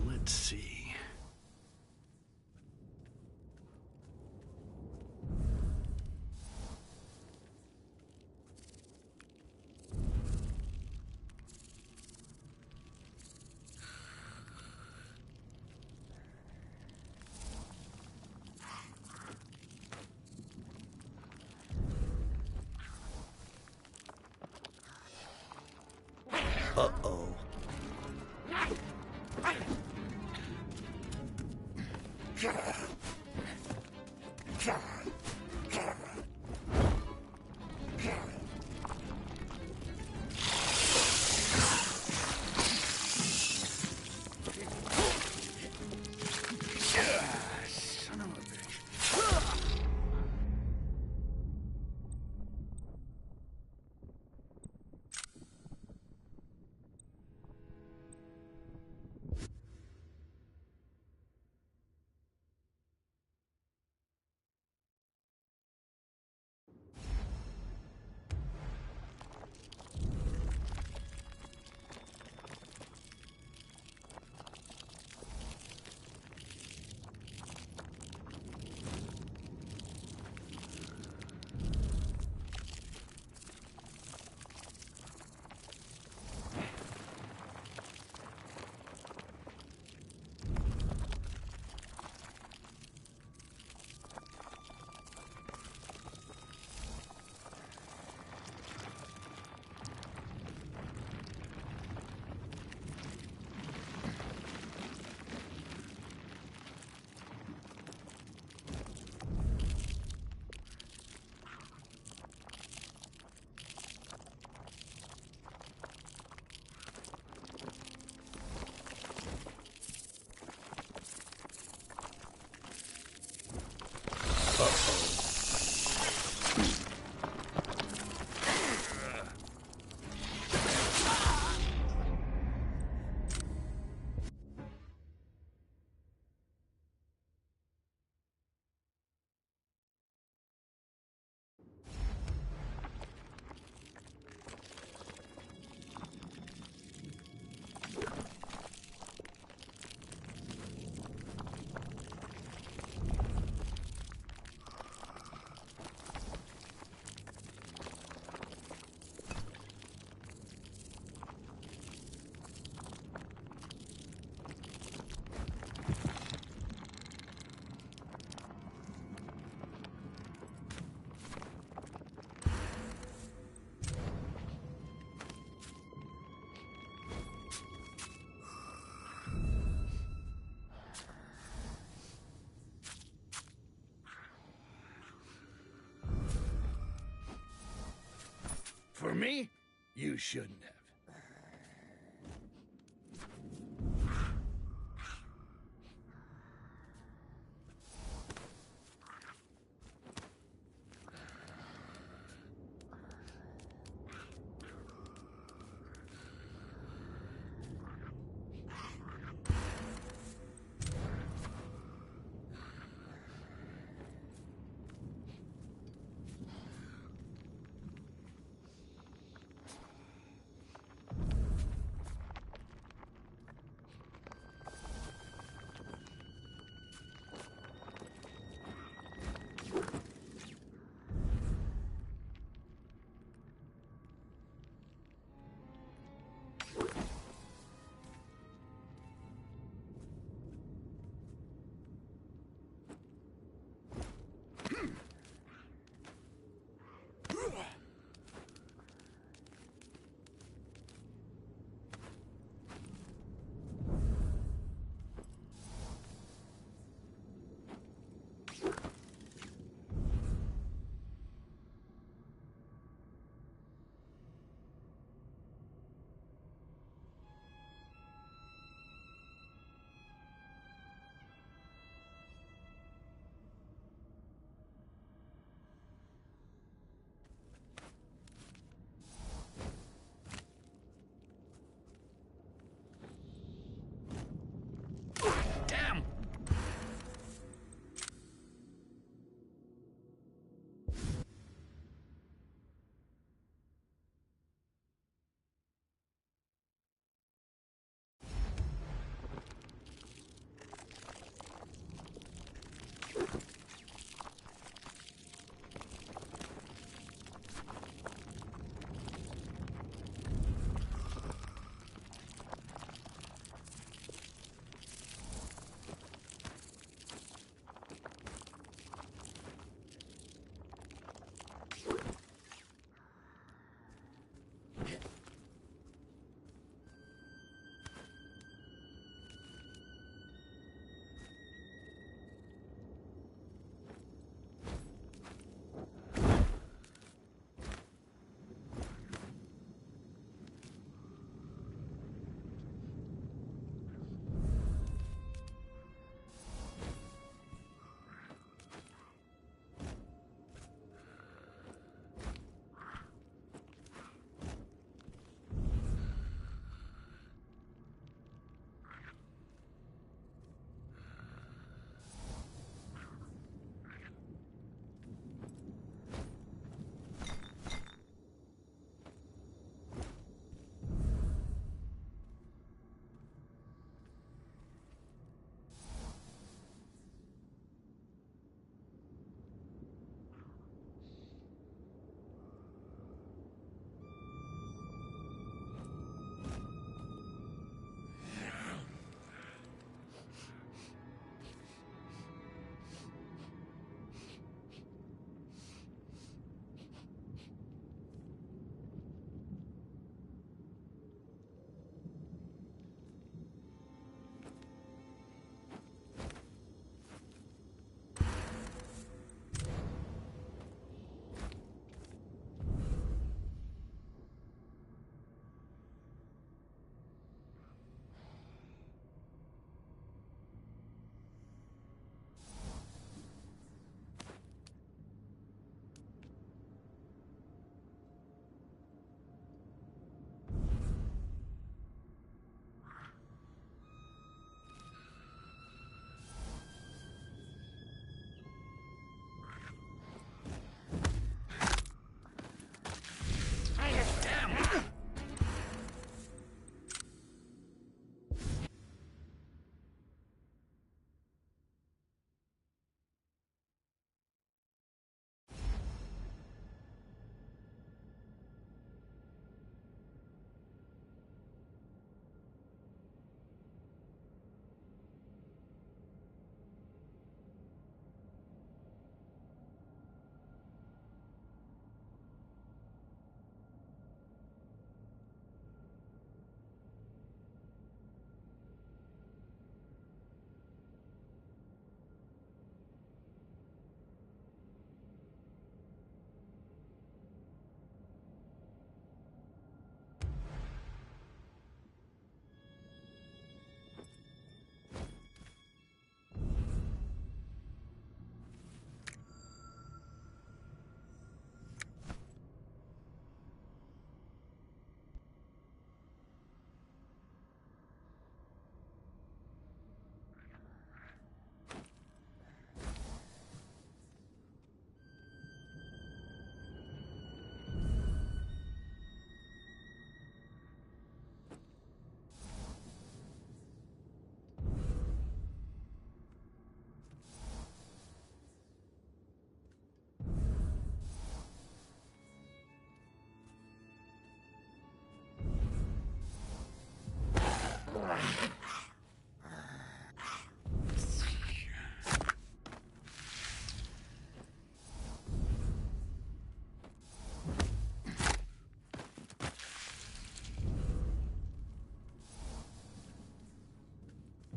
Speaker 4: Let's see. Uh-oh. Son of a bitch. For me? You shouldn't have.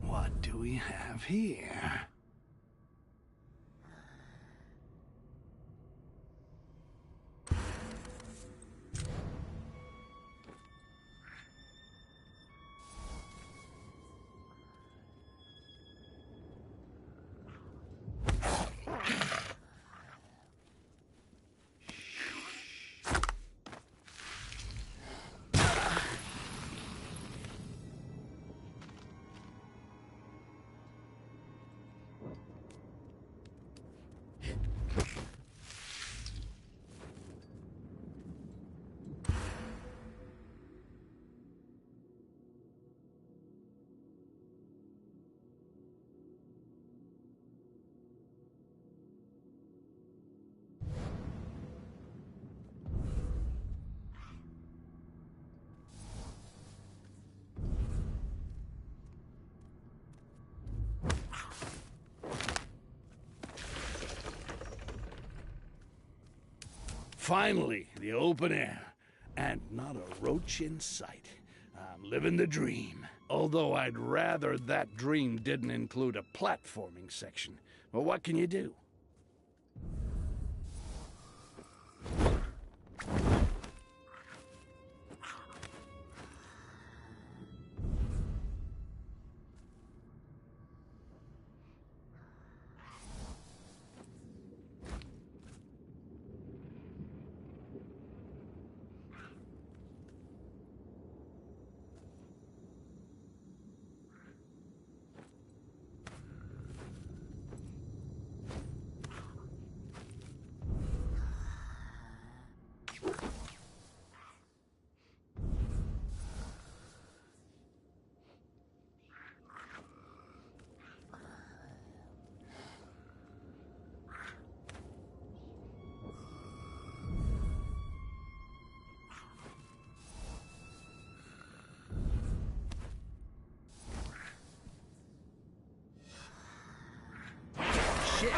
Speaker 4: What do we have here? Finally, the open air, and not a roach in sight. I'm living the dream. Although I'd rather that dream didn't include a platforming section. But what can you do? Shit!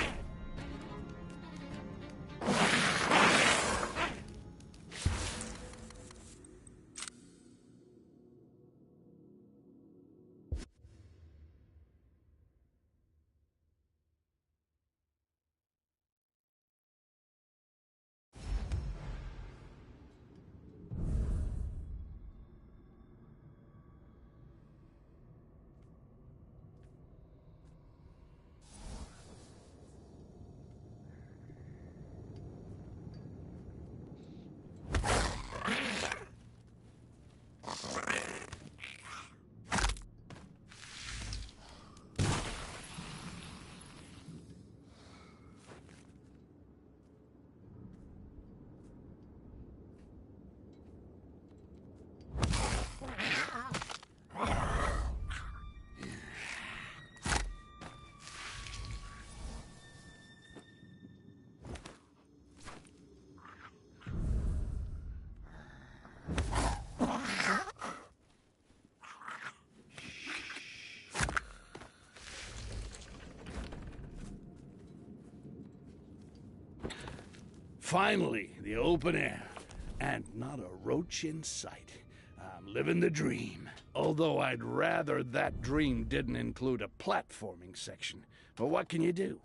Speaker 4: Finally, the open air, and not a roach in sight. I'm living the dream. Although I'd rather that dream didn't include a platforming section. But what can you do?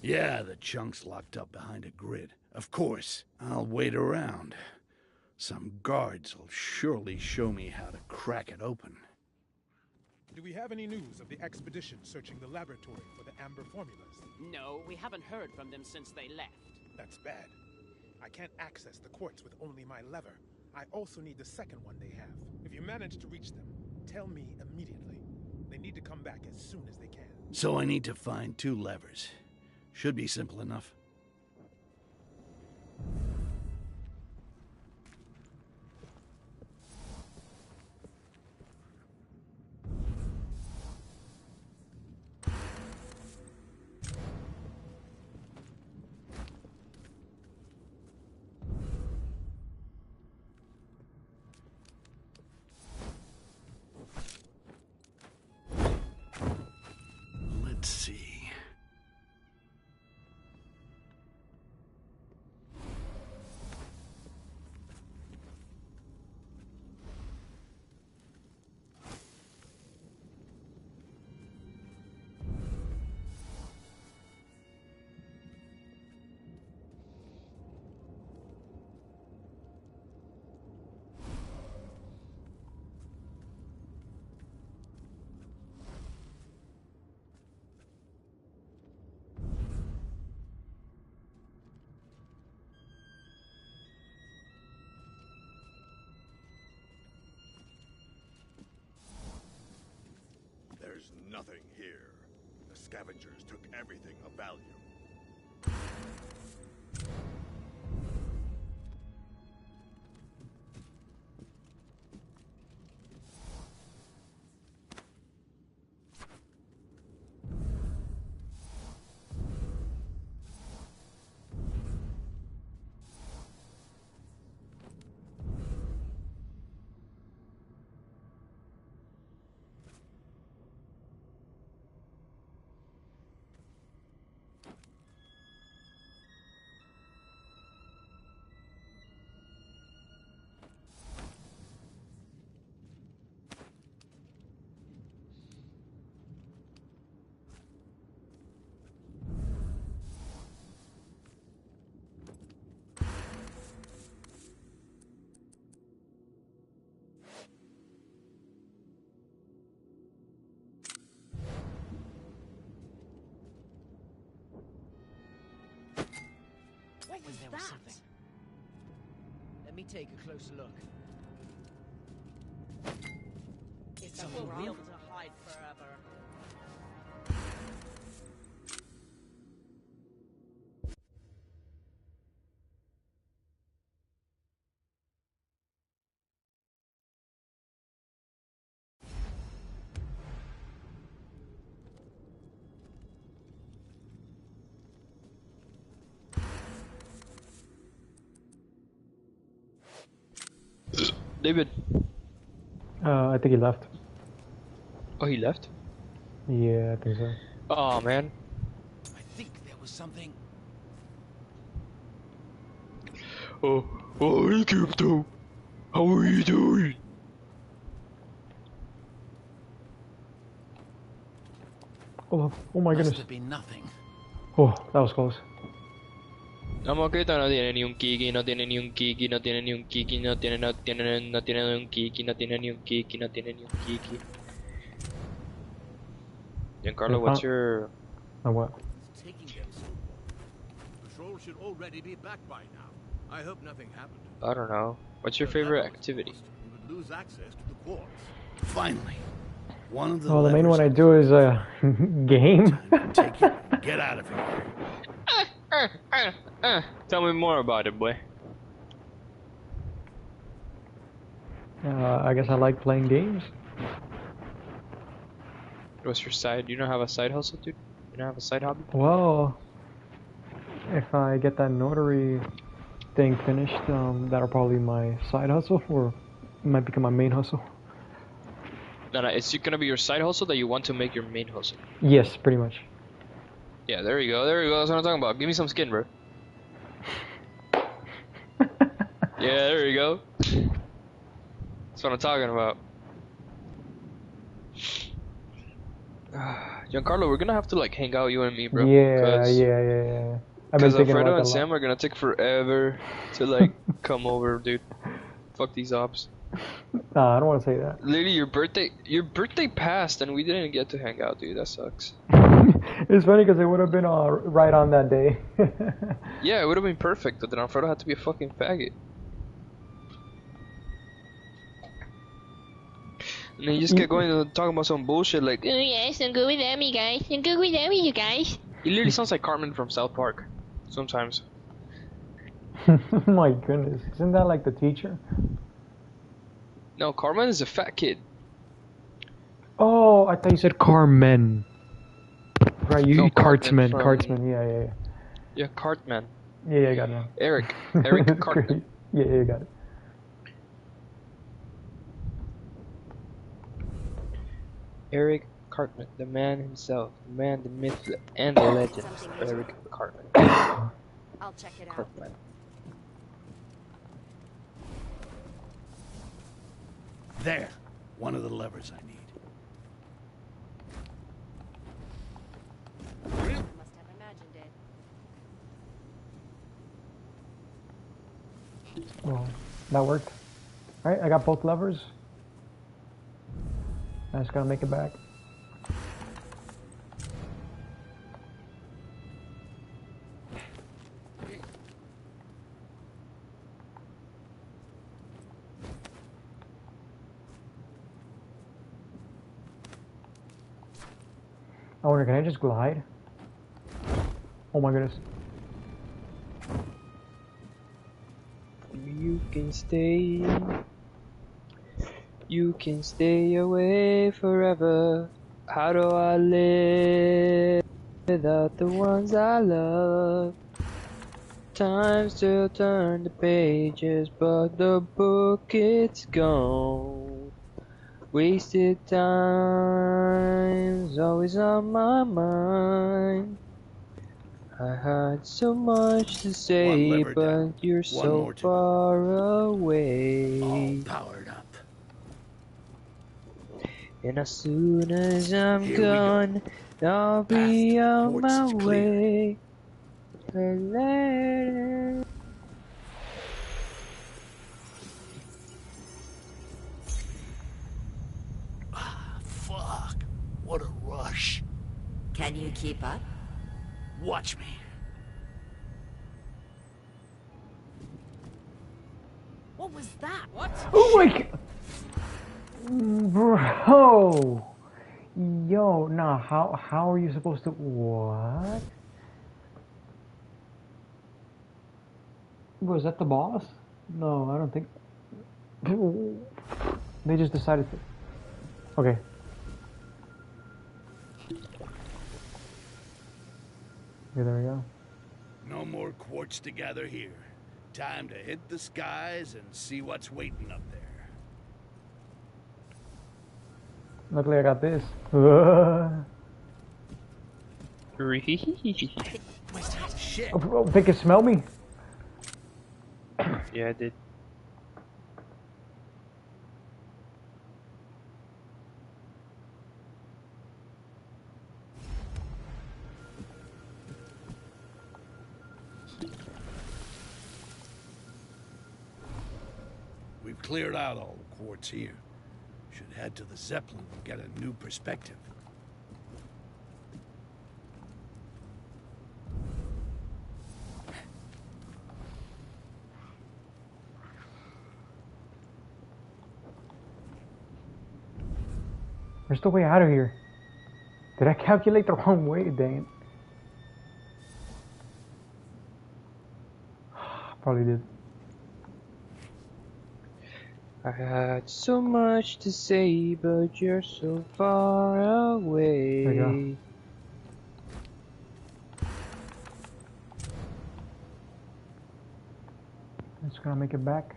Speaker 4: Yeah, the chunk's locked up behind a grid. Of course. I'll wait around. Some guards will surely show me how to crack it open.
Speaker 14: Do we have any news of the expedition searching the laboratory for the amber formulas?
Speaker 11: No, we haven't heard from them since they left.
Speaker 14: That's bad. I can't access the quartz with only my lever. I also need the second one they have. If you manage to reach them, tell me immediately. They need to come back as soon as they can.
Speaker 4: So I need to find 2 levers. Should be simple enough. Let's see.
Speaker 15: There's nothing here. The scavengers took everything of value.
Speaker 11: What was that? Something. Let me take a closer look. It's a real to hide forever.
Speaker 10: David.
Speaker 7: I think he left.
Speaker 10: Oh, he left?
Speaker 7: Yeah, I think so.
Speaker 10: Oh, man.
Speaker 11: I think there was something.
Speaker 10: Oh, hey, Crypto. How are you doing?
Speaker 7: Oh my goodness.
Speaker 11: Must have been nothing.
Speaker 7: Oh, that was close.
Speaker 10: Moqueta no tiene ni un Kiki, no tiene ni un Kiki, no tiene ni un Kiki, no tiene ni un Kiki, no tiene ni un Kiki, no tiene ni un Kiki. Giancarlo, what's your...
Speaker 7: what?
Speaker 8: Taking them so long. Patrol should already be back by now. I hope nothing happened.
Speaker 10: I don't know. What's your favorite activity?
Speaker 8: We would lose access to the quartz.
Speaker 4: Finally. One of the
Speaker 7: Well, the main one I do is game.
Speaker 4: Take it. Get out of here.
Speaker 10: Tell me more about it, boy.
Speaker 7: I guess I like playing games.
Speaker 10: What's your side? You don't have a side hustle, dude? You don't have a side hobby?
Speaker 7: Well, if I get that notary thing finished, that'll probably be my side hustle, or it might become my main hustle.
Speaker 10: No, it's gonna be your side hustle that you want to make your main hustle.
Speaker 7: Yes, pretty much.
Speaker 10: Yeah, there you go, that's what I'm talking about. Give me some skin, bro. Yeah, there you go. That's what I'm talking about. Giancarlo, we're gonna have to like hang out, you and me, bro.
Speaker 7: Yeah. I've been
Speaker 10: Because
Speaker 7: thinking
Speaker 10: Alfredo
Speaker 7: about that a
Speaker 10: and
Speaker 7: lot.
Speaker 10: Sam are gonna take forever to like come over, dude. Fuck these ops.
Speaker 7: Nah, I don't want to say that.
Speaker 10: Literally, your birthday passed and we didn't get to hang out, dude. That sucks.
Speaker 7: It's funny because it would have been right on that day.
Speaker 10: Yeah, it would have been perfect, but then Alfredo had to be a fucking faggot. And then you just kept going and talking about some bullshit like, oh yes, don't go without me, guys. Don't go without me, you guys. He literally sounds like Cartman from South Park. Sometimes.
Speaker 7: My goodness, isn't that like the teacher?
Speaker 10: No, Cartman is a fat kid.
Speaker 7: Oh, I thought you said Carmen. Right, you
Speaker 10: No,
Speaker 7: Cartman,
Speaker 10: from...
Speaker 7: Cartman, yeah.
Speaker 10: Yeah, Cartman.
Speaker 7: Yeah, I got it now.
Speaker 10: Eric Cartman.
Speaker 7: Yeah, got it.
Speaker 10: Eric Cartman, the man himself, the man, the myth, and the legend. Eric Cartman.
Speaker 1: I'll check it out.
Speaker 10: Cartman.
Speaker 4: There. One of the levers I need.
Speaker 1: I must have imagined it.
Speaker 7: Well, that worked. Alright, I got both levers. I just gotta make it back. I wonder, can I just glide? Oh my goodness.
Speaker 10: You can stay. You can stay away forever. How do I live without the ones I love? Time still turn the pages, but the book it's gone. Wasted time's always on my mind. I had so much to say, but you're so far away.
Speaker 4: All powered up.
Speaker 10: And as soon as I'm gone, I'll be on my way.
Speaker 4: Fuck. What a rush.
Speaker 13: Can you keep up?
Speaker 4: Watch me.
Speaker 2: What was that? What?
Speaker 7: Oh my god! Bro! Yo, nah, how are you supposed to... What? Was that the boss? No, I don't think... They just decided to... Okay. Okay, there we go.
Speaker 4: No more quartz to gather here. Time to hit the skies and see what's waiting up there.
Speaker 7: Luckily I got this.
Speaker 4: Shit.
Speaker 7: Oh, they can smell me?
Speaker 10: Yeah, I did.
Speaker 4: We've cleared out all the quartz here. Should head to the Zeppelin and get a new perspective.
Speaker 7: Where's the way out of here? Did I calculate the wrong way, dang it. Probably did.
Speaker 10: I had so much to say, but you're so far away.
Speaker 7: There you go. Just gonna make it back.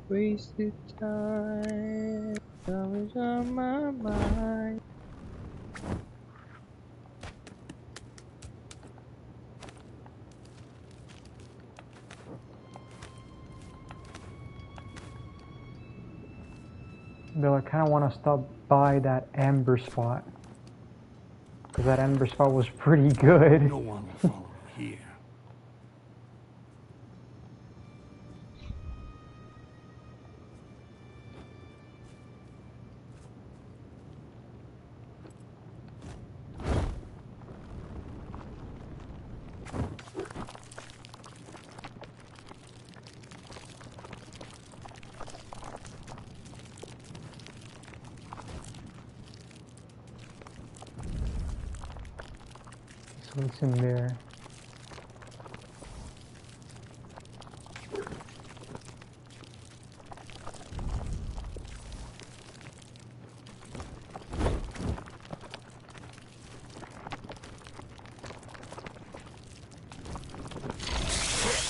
Speaker 10: Wasted time, always on my mind.
Speaker 7: Bill, I kind of want to stop by that amber spot. Because that amber spot was pretty good.
Speaker 4: No one will follow here.
Speaker 7: What's in there?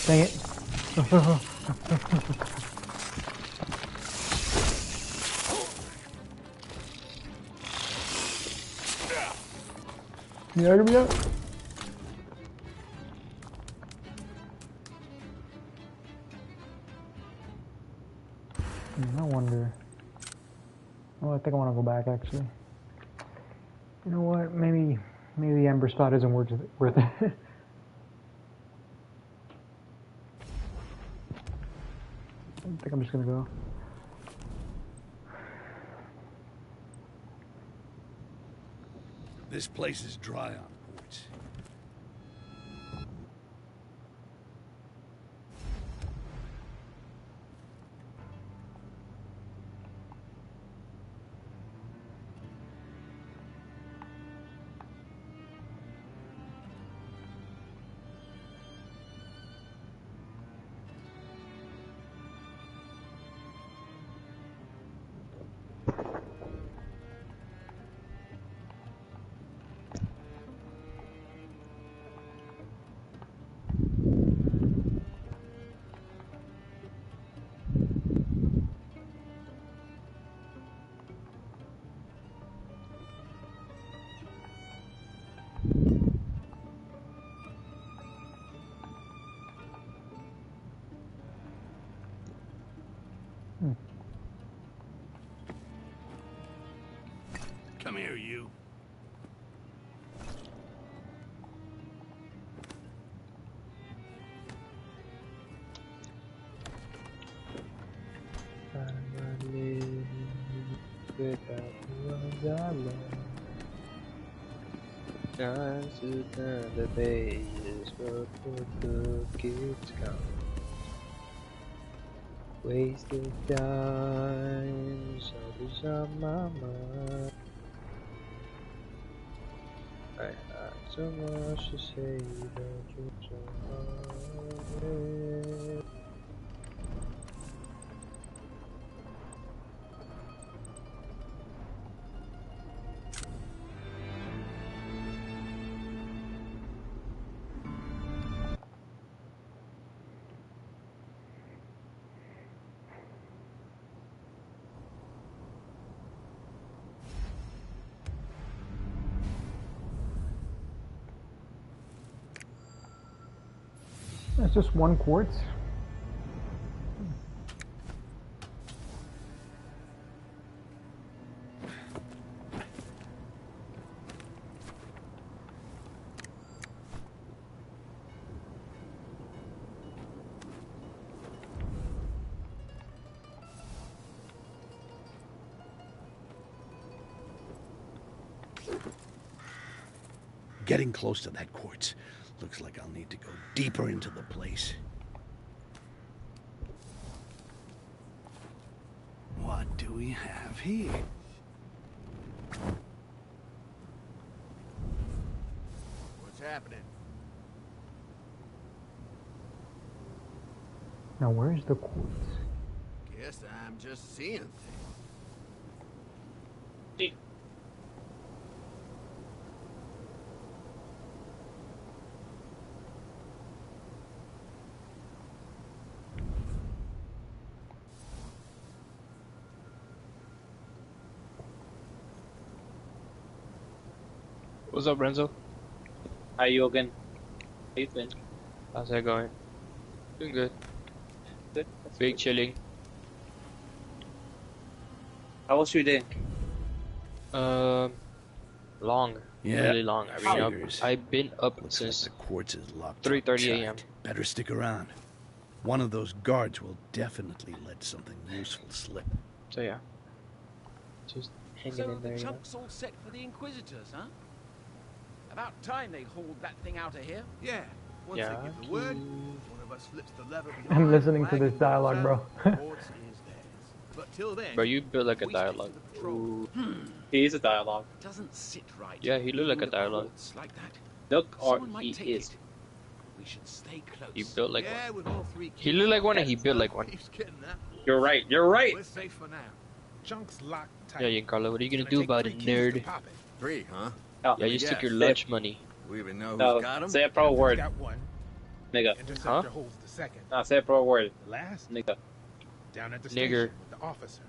Speaker 7: Dang it. Yeah, give me up. I wonder. Oh, I think I want to go back actually. You know what? Maybe the Ember spot isn't worth it. I think I'm just gonna go.
Speaker 4: This place is dry on quartz. Come here, you.
Speaker 10: The bay is what the kids count. Wasted time, something's on my mind. I had so much to say, don't you know?
Speaker 7: It's just one quartz.
Speaker 4: Getting close to that quartz. Looks like I'll need to go deeper into the place. What do we have here?
Speaker 8: What's happening?
Speaker 7: Now where's the quartz?
Speaker 8: Guess I'm just seeing things.
Speaker 10: What's up, Renzo?
Speaker 6: Hi, Yogan. How you doing?
Speaker 10: How's that going? Doing good.
Speaker 6: Good.
Speaker 10: Big chilling.
Speaker 6: How was your day?
Speaker 10: Long.
Speaker 4: Yeah.
Speaker 10: Really long. I mean, I've been up
Speaker 4: Looks
Speaker 10: since
Speaker 4: like the quartz is locked
Speaker 10: 3:30 a.m.
Speaker 4: Better stick around. One of those guards will definitely let something useful slip.
Speaker 10: So yeah, just hanging in there.
Speaker 11: The chunks all set for the Inquisitors, huh? About time they hauled that thing out of here.
Speaker 8: Yeah. Once they give the word, one of us flips the lever behind.
Speaker 7: I'm listening to this dialogue, bro.
Speaker 8: But till then,
Speaker 10: bro, you built like a dialogue.
Speaker 6: He is a dialogue.
Speaker 11: Doesn't sit right.
Speaker 10: Yeah, he looked like a dialogue.
Speaker 11: Like that.
Speaker 6: Look, or he is.
Speaker 11: We should stay close.
Speaker 10: He built like
Speaker 8: yeah,
Speaker 10: one.
Speaker 8: with all three
Speaker 10: He looked like one and he built like one.
Speaker 6: You're right. You're right.
Speaker 8: We're safe for now.
Speaker 14: Junk's locked tight.
Speaker 10: Yeah, Giancarlo, what are you gonna do about it, nerd?
Speaker 15: 3, huh?
Speaker 6: Oh,
Speaker 10: yeah, you took your lunch money.
Speaker 15: We even know who's
Speaker 6: no,
Speaker 15: got him?
Speaker 6: say a pro word.
Speaker 14: Got one.
Speaker 6: Nigga.
Speaker 10: Huh?
Speaker 14: Holds the second.
Speaker 6: No, say a pro word.
Speaker 14: The last?
Speaker 6: Nigga.
Speaker 14: Down at the
Speaker 10: Nigger.
Speaker 14: station with the officer.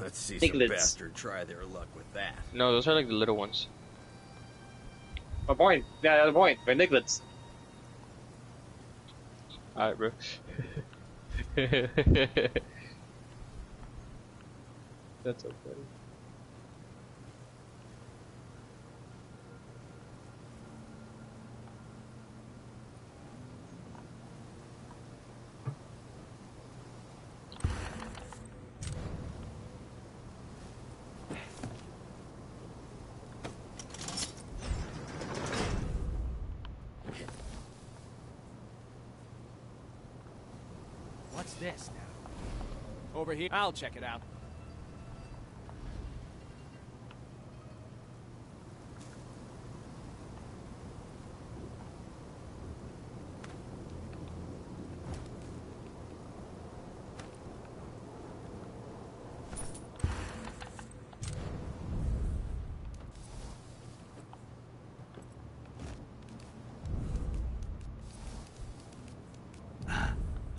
Speaker 15: Let's see
Speaker 6: Niglets.
Speaker 15: some bastard try their luck with that.
Speaker 10: No, those are like the little ones.
Speaker 6: My point. Yeah, the point. They're Niglets.
Speaker 10: Alright, bro. That's so funny.
Speaker 11: What's this now? Over here. I'll check it out.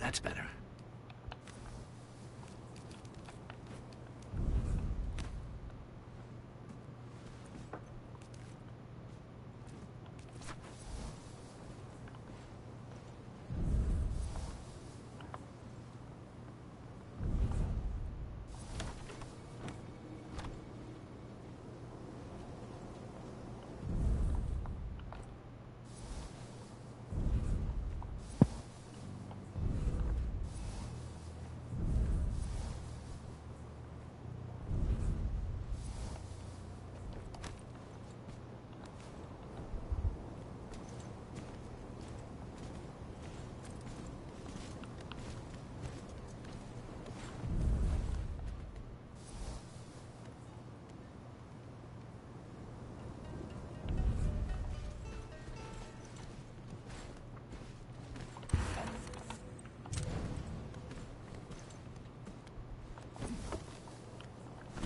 Speaker 4: That's better.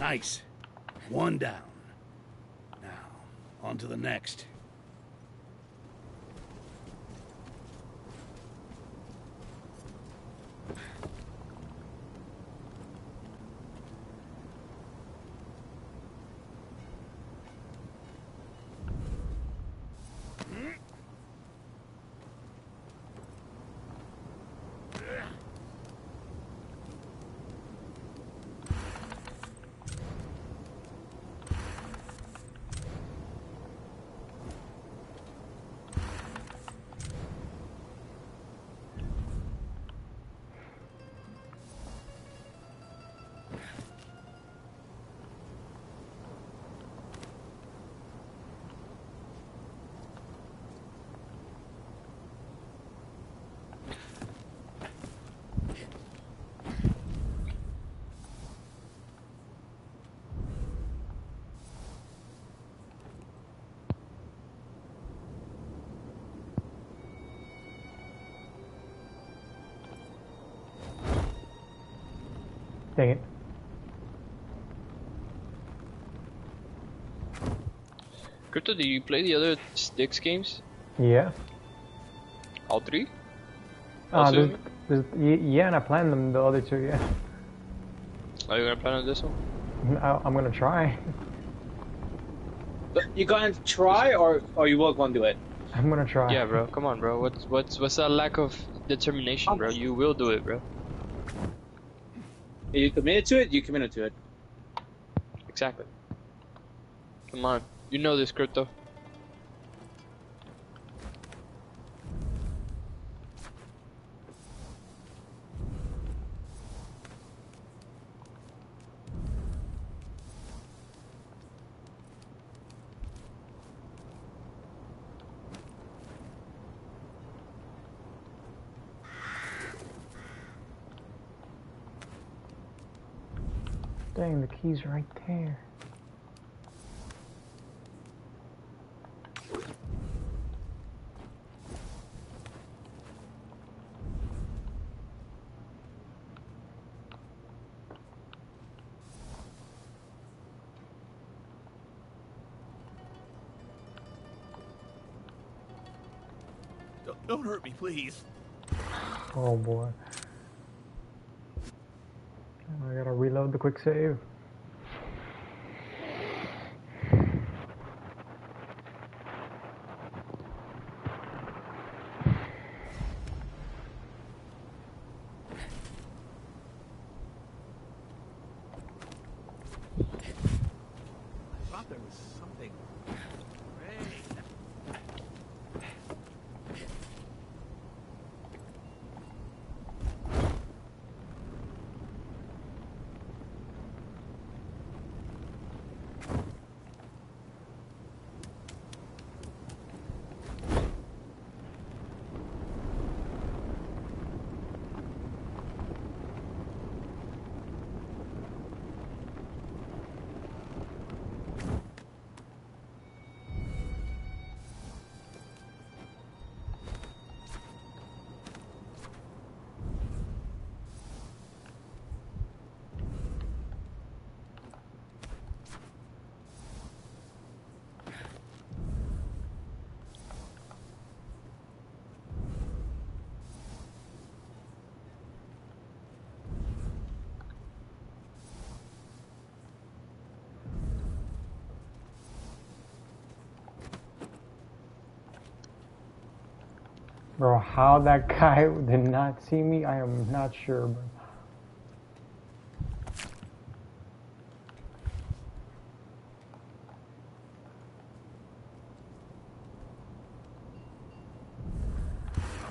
Speaker 4: Nice. One down. Now, on to the next.
Speaker 7: Dang it.
Speaker 10: Crypto, do you play the other Styx games?
Speaker 7: Yeah.
Speaker 10: All three? All two of them?
Speaker 7: Yeah, and I planned them, the other two, yeah.
Speaker 10: Are you gonna plan on this one?
Speaker 7: I'm gonna try.
Speaker 6: You gonna try, or you will gonna do it?
Speaker 7: I'm gonna try.
Speaker 10: Yeah, bro. Come on, bro. What's that lack of determination, bro? You will do it, bro.
Speaker 6: You committed to it. You committed to it.
Speaker 10: Exactly. Come on. You know this, Crypto.
Speaker 7: Dang, the key's right there.
Speaker 8: Don't hurt me, please.
Speaker 7: Oh boy. I gotta reload the quick save.
Speaker 8: I thought there was something.
Speaker 7: Bro, how that guy did not see me, I am not sure, bro.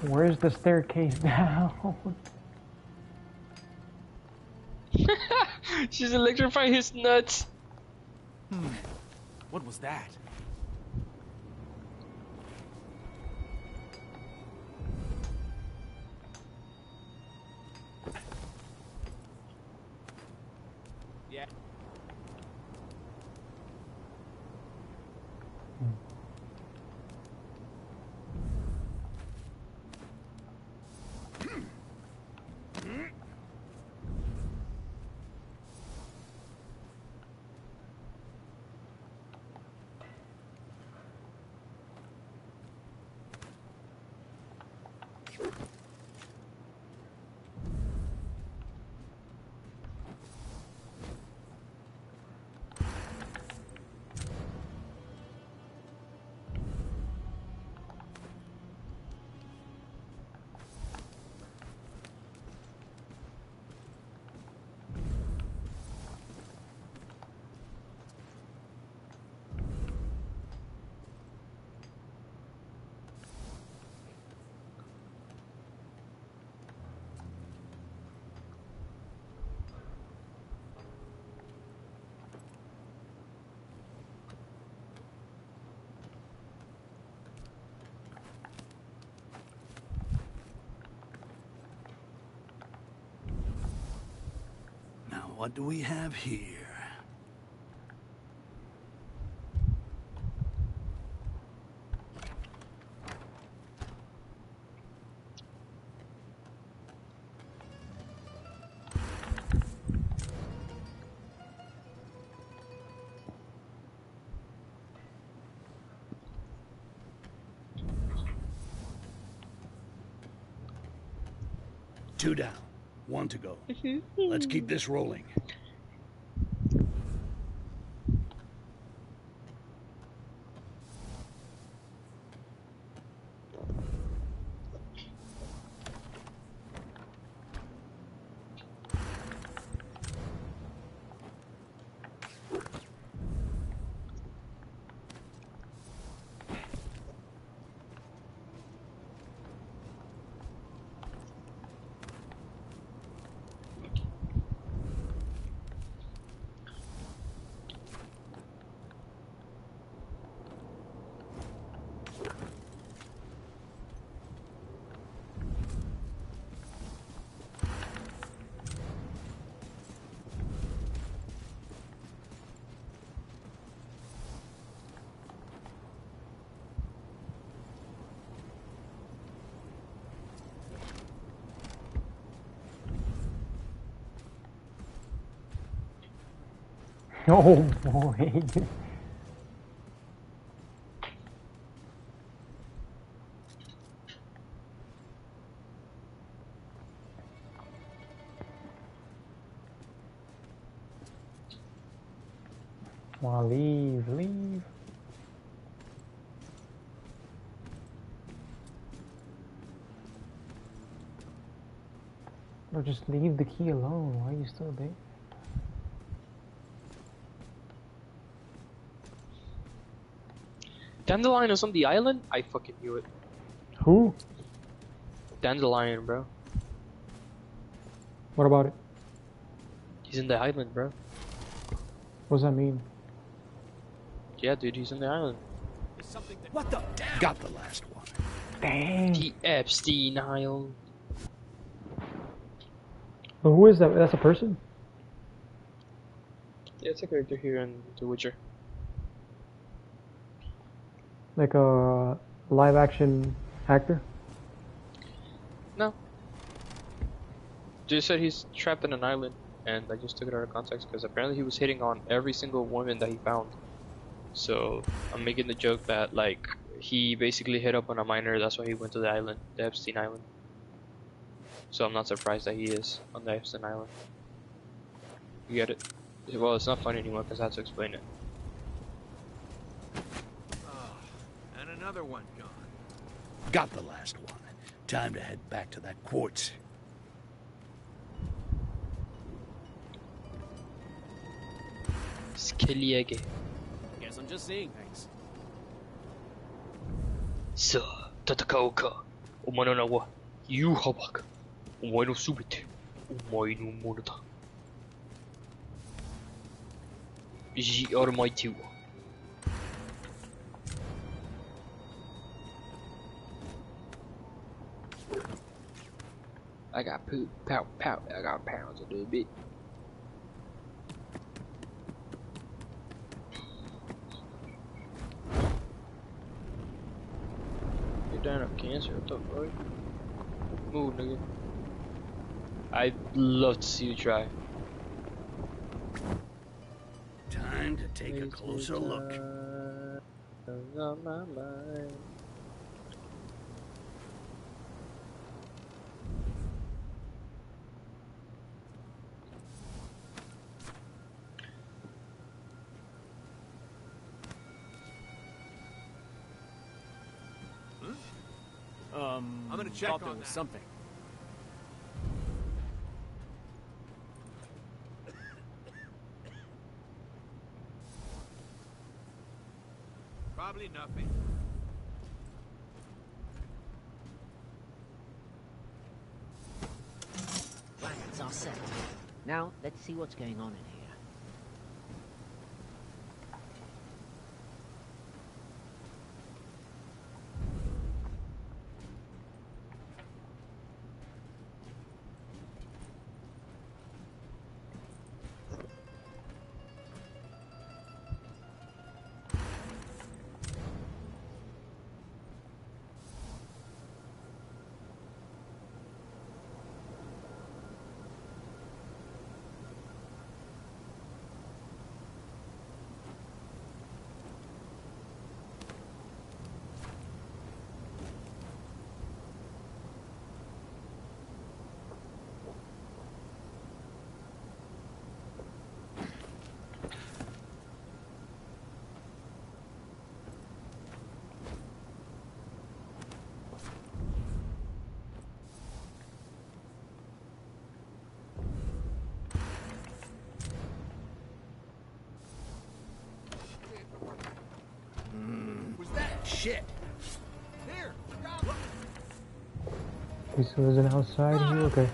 Speaker 7: Where's the staircase now?
Speaker 10: She's electrifying his nuts.
Speaker 11: What was that? Yeah.
Speaker 4: Now, what do we have here? Two down, one to go. Let's keep this rolling.
Speaker 7: Oh boy. Come on, leave. Bro, just leave the key alone. Why are you still there?
Speaker 10: Dandelion is on the island? I fucking knew it.
Speaker 7: Who?
Speaker 10: Dandelion, bro.
Speaker 7: What about it?
Speaker 10: He's in the island, bro.
Speaker 7: What does that mean?
Speaker 10: Yeah, dude, he's in the island.
Speaker 4: What the? Got the last one.
Speaker 7: Dang.
Speaker 10: The Epstein Island.
Speaker 7: But who is that? That's a person?
Speaker 10: Yeah, it's a character here in The Witcher.
Speaker 7: Like a live action actor?
Speaker 10: No. Just said he's trapped in an island, and I just took it out of context because apparently he was hitting on every single woman that he found. So I'm making the joke that like he basically hit up on a minor, that's why he went to the island, the Epstein Island. So I'm not surprised that he is on the Epstein Island. You get it? Well, it's not funny anymore because I had to explain it.
Speaker 11: And another one gone.
Speaker 4: Got the last one. Time to head back to that quartz.
Speaker 10: Skeliege.
Speaker 11: Guess I'm just seeing things.
Speaker 10: さあ、戦おうか。お前の名はユーハバか。お前のすべて、お前のものだ。The Almighty One. I got poop, pout, pout. I got pounds a little bit. You're dying of cancer, what the fuck? Move, nigga. I'd love to see you try.
Speaker 4: Time to take a closer look.
Speaker 10: On my mind.
Speaker 11: I'm gonna check on that. Something. Probably nothing.
Speaker 5: Wagons are set. Now, let's see what's going on in here.
Speaker 4: Shit.
Speaker 11: Here,
Speaker 7: Okay, so there's an outside here? Okay.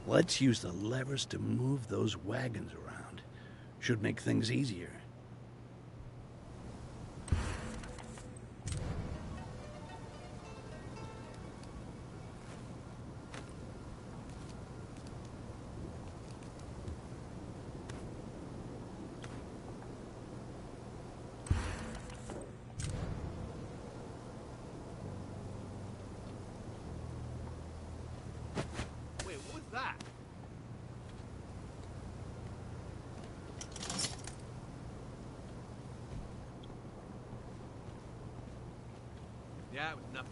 Speaker 4: Let's use the levers to move those wagons around. Should make things easier.
Speaker 8: Yeah, it was nothing.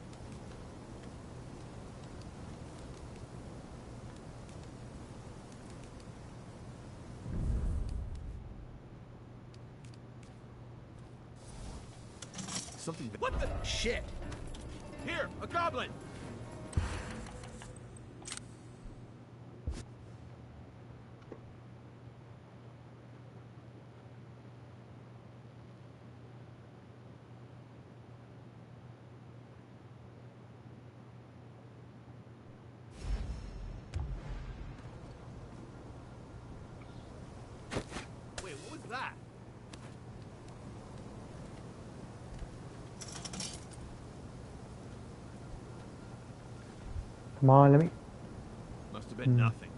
Speaker 8: Something. What the shit? Here, a goblin. Wait, what was that?
Speaker 7: Come on, let me.
Speaker 8: Must have been nothing.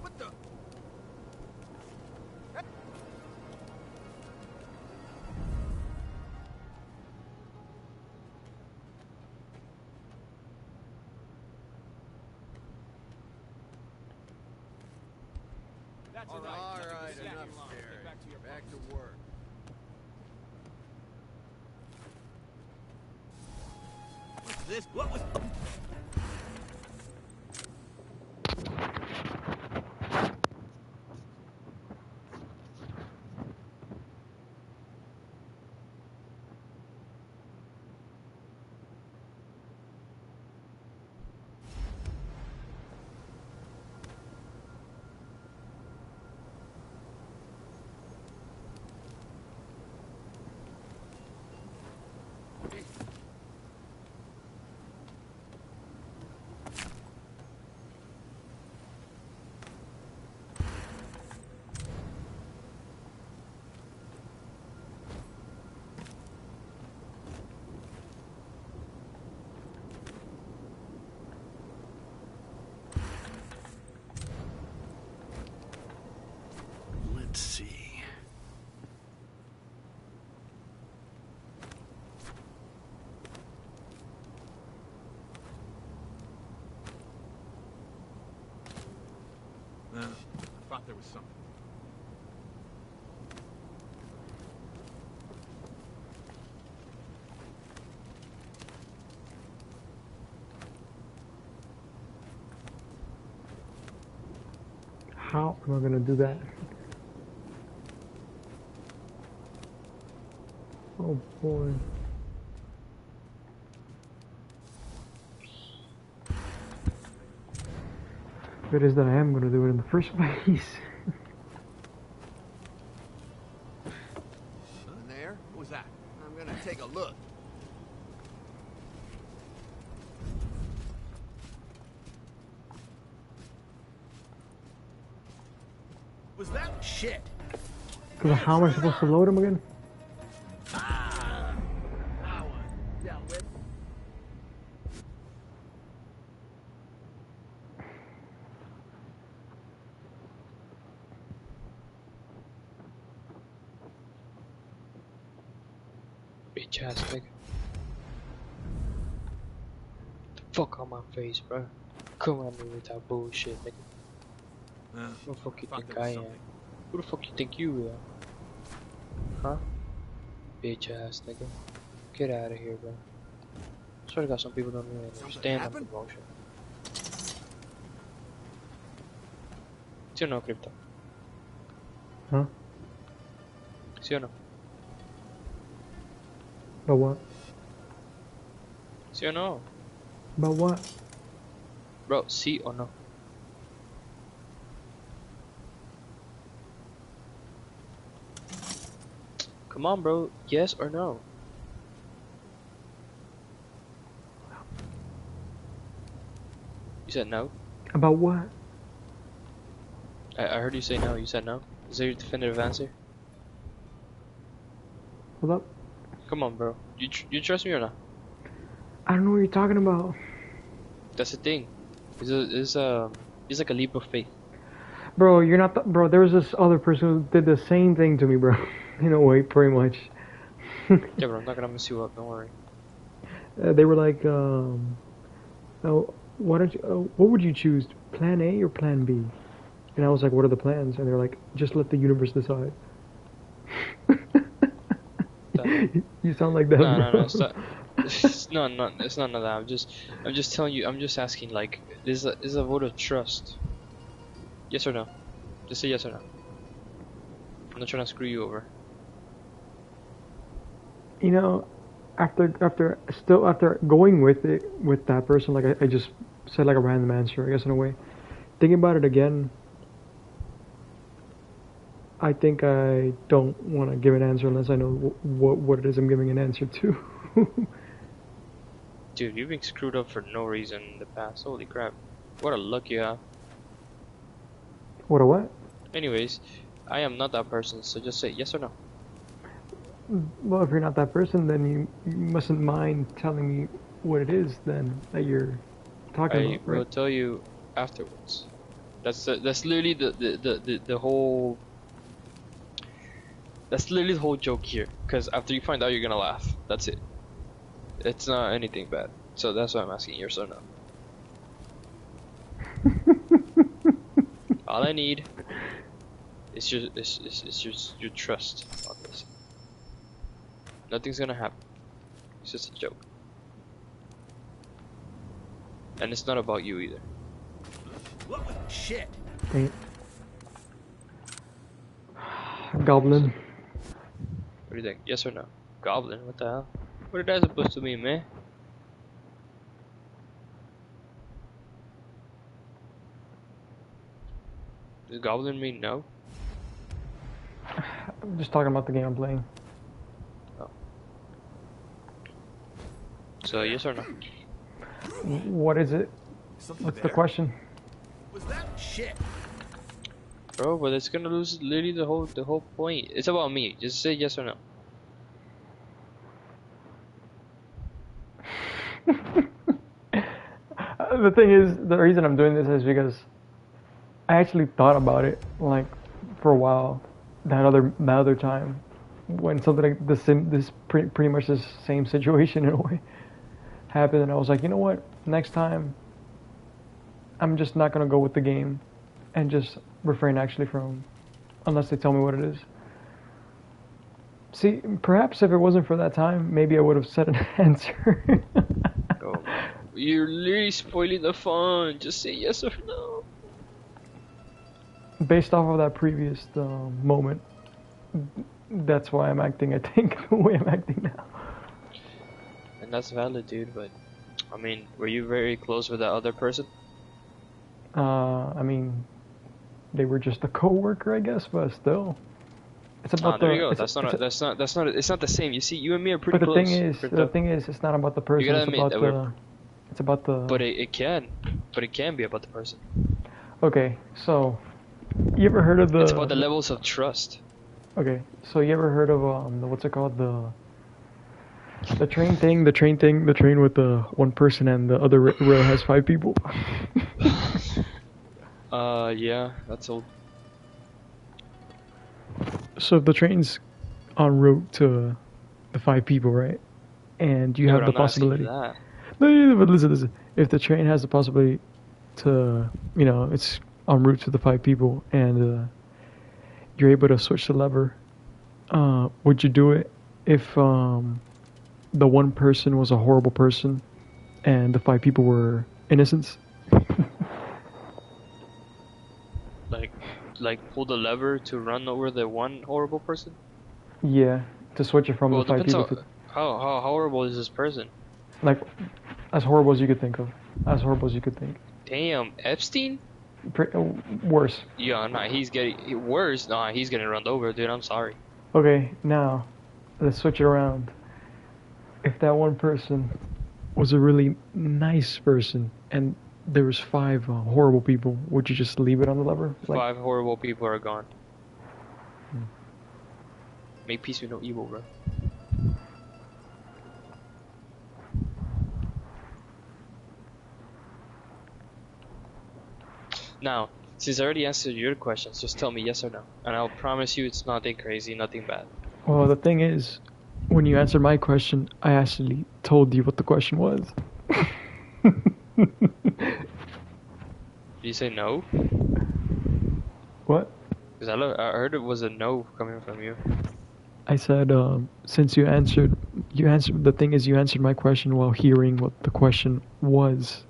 Speaker 8: What the? All right, enough staring. Back to work. What's this? What was? Let's see. I thought there was something.
Speaker 7: How am I gonna do that? Oh boy. If it is that I am gonna do it in the first place.
Speaker 8: In there? What was that? I'm gonna take a look. Was that shit?
Speaker 7: Cause how am I supposed to load him again?
Speaker 10: Bitch ass nigga. The fuck on my face, bro. Come at me with that bullshit, nigga. Who the fuck you think I am? Who the fuck you think you are? Huh? Bitch ass nigga. Get out of here, bro. I swear to God, some people don't really understand that promotion. ¿Sí o no, Crypto?
Speaker 7: Huh?
Speaker 10: ¿Sí o no?
Speaker 7: About what?
Speaker 10: ¿Sí o no?
Speaker 7: About what?
Speaker 10: Bro, ¿sí o no? Come on, bro. Yes or no? You said no?
Speaker 7: About what?
Speaker 10: I heard you say no. You said no? Is that your definitive answer?
Speaker 7: Hold up.
Speaker 10: Come on, bro. You trust me or not?
Speaker 7: I don't know what you're talking about.
Speaker 10: That's the thing. It's like a leap of faith.
Speaker 7: Bro, you're not bro, there was this other person who did the same thing to me, bro. In a way, pretty much.
Speaker 10: Yeah, bro, I'm not gonna mess you up, don't worry.
Speaker 7: They were like, oh, why don't you, what would you choose, plan A or plan B? And I was like, what are the plans? And they're like, just let the universe decide. You sound like that,
Speaker 10: No,
Speaker 7: bro.
Speaker 10: no, it's not. It's none of that. I'm just telling you. I'm just asking. Like, is a vote of trust? Yes or no? Just say yes or no. I'm not trying to screw you over.
Speaker 7: You know, after going with it with that person, like I just said like a random answer, I guess in a way. Thinking about it again, I think I don't want to give an answer unless I know what it is I'm giving an answer to.
Speaker 10: Dude, you've been screwed up for no reason in the past. Holy crap. What a luck you have.
Speaker 7: What a what?
Speaker 10: Anyways, I am not that person, so just say yes or no.
Speaker 7: Well, if you're not that person, then you mustn't mind telling me what it is then that you're talking about, right?
Speaker 10: I will tell you afterwards. That's literally the whole. That's literally the whole joke here. Because after you find out, you're gonna laugh. That's it. It's not anything bad. So that's why I'm asking yes or no. All I need is your trust on this. Nothing's gonna happen. It's just a joke. And it's not about you either.
Speaker 11: What the shit?
Speaker 7: Right. Goblin.
Speaker 10: What do you think? Yes or no? Goblin? What the hell? What are that supposed to mean, man? Does goblin mean no?
Speaker 7: I'm just talking about the game I'm playing.
Speaker 10: Oh. So yes or no?
Speaker 7: What is it? What's the question?
Speaker 11: Was that shit?
Speaker 10: Bro, but it's gonna lose literally the whole point. It's about me. Just say yes or no.
Speaker 7: The thing is, the reason I'm doing this is because I actually thought about it like for a while. That other time when something like this pretty much the same situation in a way happened, and I was like, you know what? Next time, I'm just not gonna go with the game, and just refrain actually from, unless they tell me what it is. See, perhaps if it wasn't for that time, maybe I would have said an answer.
Speaker 10: Oh, you're literally spoiling the fun. Just say yes or no.
Speaker 7: Based off of that previous moment, that's why I'm acting, I think, the way I'm acting now.
Speaker 10: And that's valid, dude, but I mean, were you very close with that other person?
Speaker 7: I mean, they were just a co-worker, I guess, but still. It's about
Speaker 10: there you go. It's not the same. You see, you and me are pretty close.
Speaker 7: But the thing is, it's not about the person. It's about the.
Speaker 10: But it can be about the person.
Speaker 7: Okay, so you ever heard of the?
Speaker 10: It's about the levels of trust.
Speaker 7: Okay, so you ever heard of what's it called, the train thing, the train with the one person and the other rail has 5 people.
Speaker 10: Yeah, that's old.
Speaker 7: So if the train's en route to the 5 people, right? And you have the possibility. No, but listen. If the train has the possibility to, it's en route to the 5 people, and you're able to switch the lever, would you do it if the one person was a horrible person and the 5 people were innocents?
Speaker 10: Like pull the lever to run over the one horrible person?
Speaker 7: Yeah, to switch it from the 5 people to...
Speaker 10: How horrible is this person?
Speaker 7: Like, as horrible as you could think of. As horrible as you could think.
Speaker 10: Damn, Epstein?
Speaker 7: Worse.
Speaker 10: Yeah, nah, he's getting... Worse? Nah, he's getting run over, dude, I'm sorry.
Speaker 7: Okay, now, let's switch it around. If that one person was a really nice person, and there was 5 horrible people, would you just leave it on the lever?
Speaker 10: 5 horrible people are gone. Make peace with no evil, bro. Now, since I already answered your questions, just tell me yes or no, and I'll promise you it's nothing crazy, nothing bad.
Speaker 7: Well, the thing is, when you answered my question, I actually told you what the question was.
Speaker 10: you say no?
Speaker 7: What?
Speaker 10: Because I heard it was a no coming from you.
Speaker 7: I said, since you answered. The thing is, you answered my question while hearing what the question was.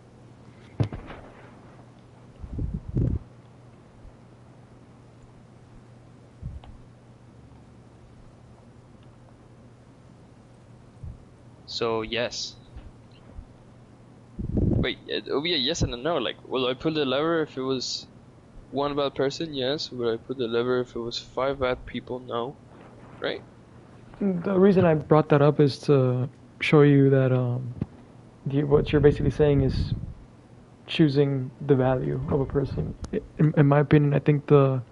Speaker 10: So yes. Wait, it would be a yes and a no. Like, will I pull the lever if it was one bad person? Yes. Will I pull the lever if it was 5 bad people? No. Right?
Speaker 7: The reason I brought that up is to show you that what you're basically saying is choosing the value of a person. In my opinion, I think the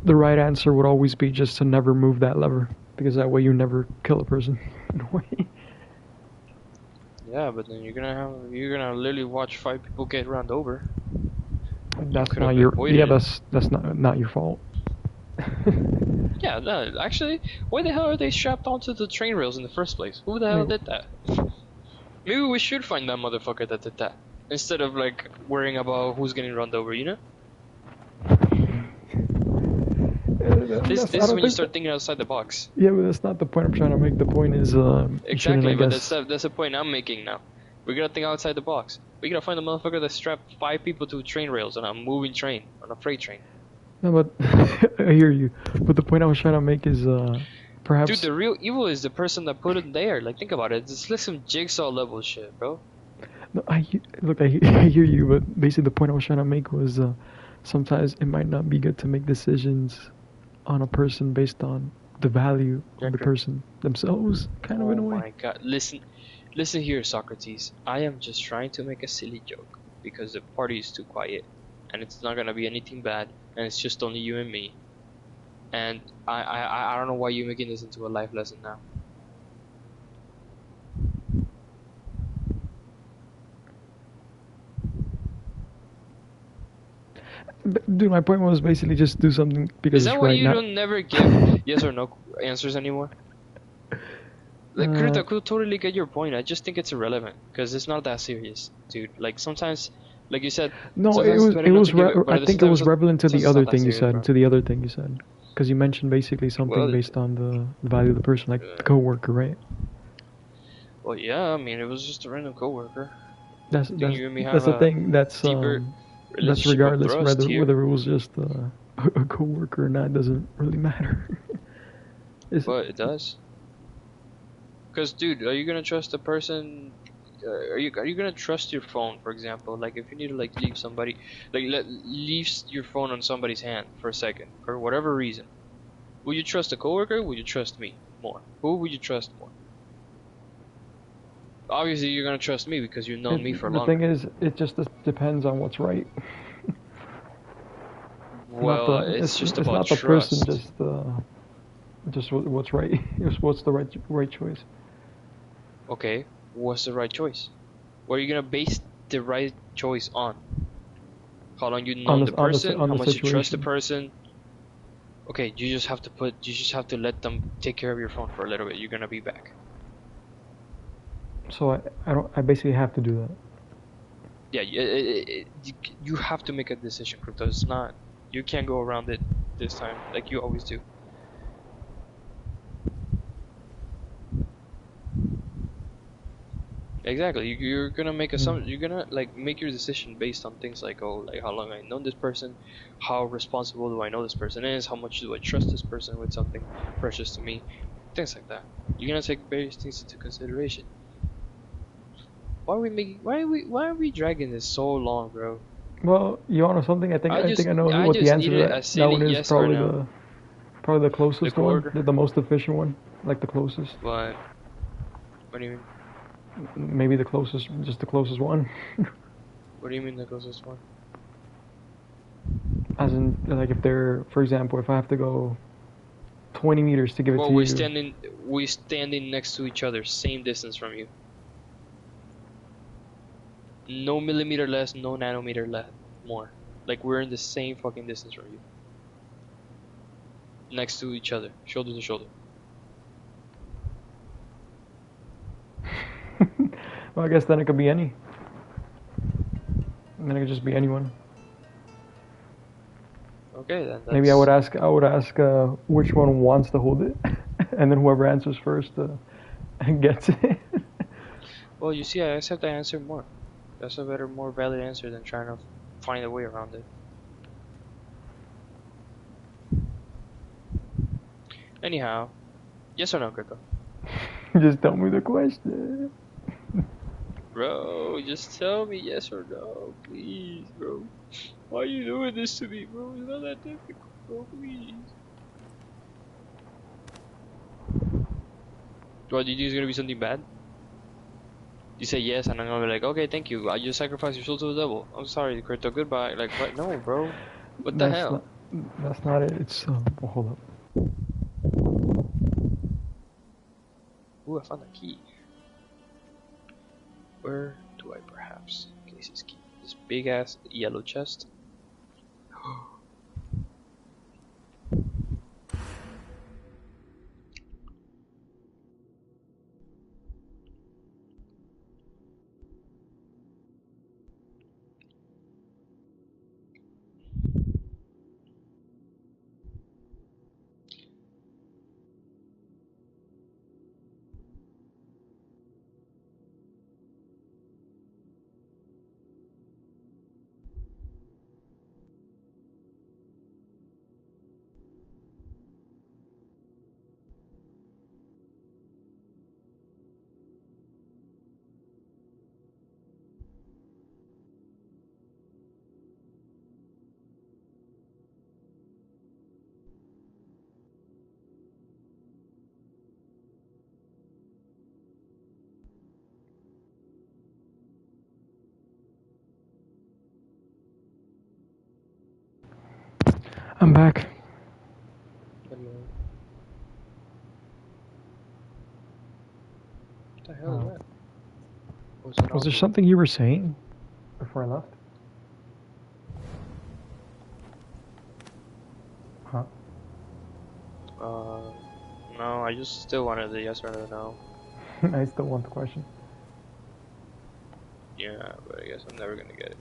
Speaker 7: right answer would always be just to never move that lever, because that way you never kill a person. In a way.
Speaker 10: Yeah, but then you're gonna literally watch 5 people get run over.
Speaker 7: That's not your that's not your fault.
Speaker 10: Yeah, no, actually, why the hell are they strapped onto the train rails in the first place? Who the hell did that? Maybe we should find that motherfucker that did that, instead of like worrying about who's getting run over, you know? This is when you start thinking outside the box.
Speaker 7: Yeah, but that's not the point I'm trying to make. The point is,
Speaker 10: exactly, but that's the point I'm making now. We gotta think outside the box. We gotta find a motherfucker that strapped 5 people to train rails on a moving train, on a freight train.
Speaker 7: No, but I hear you. But the point I was trying to make is, perhaps.
Speaker 10: Dude, the real evil is the person that put it there. Like, think about it. It's like some jigsaw level shit, bro.
Speaker 7: No, I hear you, but basically the point I was trying to make was, sometimes it might not be good to make decisions on a person based on the value of the person themselves, kind of in a way.
Speaker 10: Oh my god, listen here, Socrates. I am just trying to make a silly joke because the party is too quiet, and it's not gonna be anything bad, and it's just only you and me. And I don't know why you're making this into a life lesson now.
Speaker 7: Dude, my point was basically just do something because
Speaker 10: is that
Speaker 7: it's
Speaker 10: why
Speaker 7: right
Speaker 10: you
Speaker 7: now.
Speaker 10: don't never give yes or no answers anymore? Like, Kurt, I could totally get your point. I just think it's irrelevant because it's not that serious, dude. Like sometimes, like you said.
Speaker 7: No, it was. I think it was relevant to the other thing you said. To the other thing you said, because you mentioned basically something based on the value of the person, like the coworker, right?
Speaker 10: Well, yeah. I mean, it was just a random coworker.
Speaker 7: That's the thing. That's regardless whether it was just a coworker or not. Doesn't really matter.
Speaker 10: But it does. Because, dude, are you gonna trust a person? Are you gonna trust your phone, for example? Like, if you need to like leave somebody, like leave your phone on somebody's hand for a second, for whatever reason, would you trust a coworker? Would you trust me more? Who would you trust more? Obviously, you're gonna trust me because you've known me for longer.
Speaker 7: The thing is, it just depends on what's right.
Speaker 10: Well, it's just
Speaker 7: about
Speaker 10: not
Speaker 7: the
Speaker 10: trust.
Speaker 7: person, just what's right. What's the right choice?
Speaker 10: Okay, what's the right choice? What are you gonna base the right choice on? How long you know the person? How much you trust the person? Okay, you just have to let them take care of your phone for a little bit. You're gonna be back.
Speaker 7: So I basically have to do that.
Speaker 10: Yeah, you have to make a decision, Crypto. It's not, you can't go around it this time like you always do. Exactly. You're gonna make you're gonna like make your decision based on things like, oh, like how long I know this person, how responsible do I know this person is, how much do I trust this person with something precious to me, things like that. You're gonna take various things into consideration. Why are we dragging this so long, bro?
Speaker 7: Well, you want to know something? I think I know what the answer to that one is. Yes, probably the closest one, the most efficient one, like the closest.
Speaker 10: What do you mean?
Speaker 7: Maybe the closest, just the closest one.
Speaker 10: What do you mean the closest one?
Speaker 7: As in, like, if they're, for example, if I have to go 20 meters to give it to you.
Speaker 10: We're standing next to each other, same distance from you. No millimeter less, no nanometer less, more. Like, we're in the same fucking distance from you. Next to each other, shoulder to shoulder.
Speaker 7: Well, I guess then it could be any. And then it could just be anyone.
Speaker 10: Okay, then. That's...
Speaker 7: Maybe I would ask which one wants to hold it, and then whoever answers first gets it.
Speaker 10: Well, you see, I accept the answer more. That's a better, more valid answer than trying to find a way around it. Anyhow, yes or no, Kirko?
Speaker 7: Just tell me the question.
Speaker 10: Bro, just tell me yes or no, please, bro. Why are you doing this to me, bro? It's not that difficult, bro, please. What, do you think it's gonna be something bad? You say yes, and I'm gonna be like, okay, thank you. I just sacrificed your soul to the devil. I'm sorry, Crypto. Goodbye. Like, what? No, bro. What the hell?
Speaker 7: That's not it. It's oh, hold up.
Speaker 10: Ooh, I found a key. Where do I perhaps place this key? This big ass yellow chest.
Speaker 7: I'm back.
Speaker 10: What the hell is that?
Speaker 7: Was there something you were saying before I left? Huh?
Speaker 10: No, I just still wanted the yes or no.
Speaker 7: I still want the question.
Speaker 10: Yeah, but I guess I'm never gonna get it.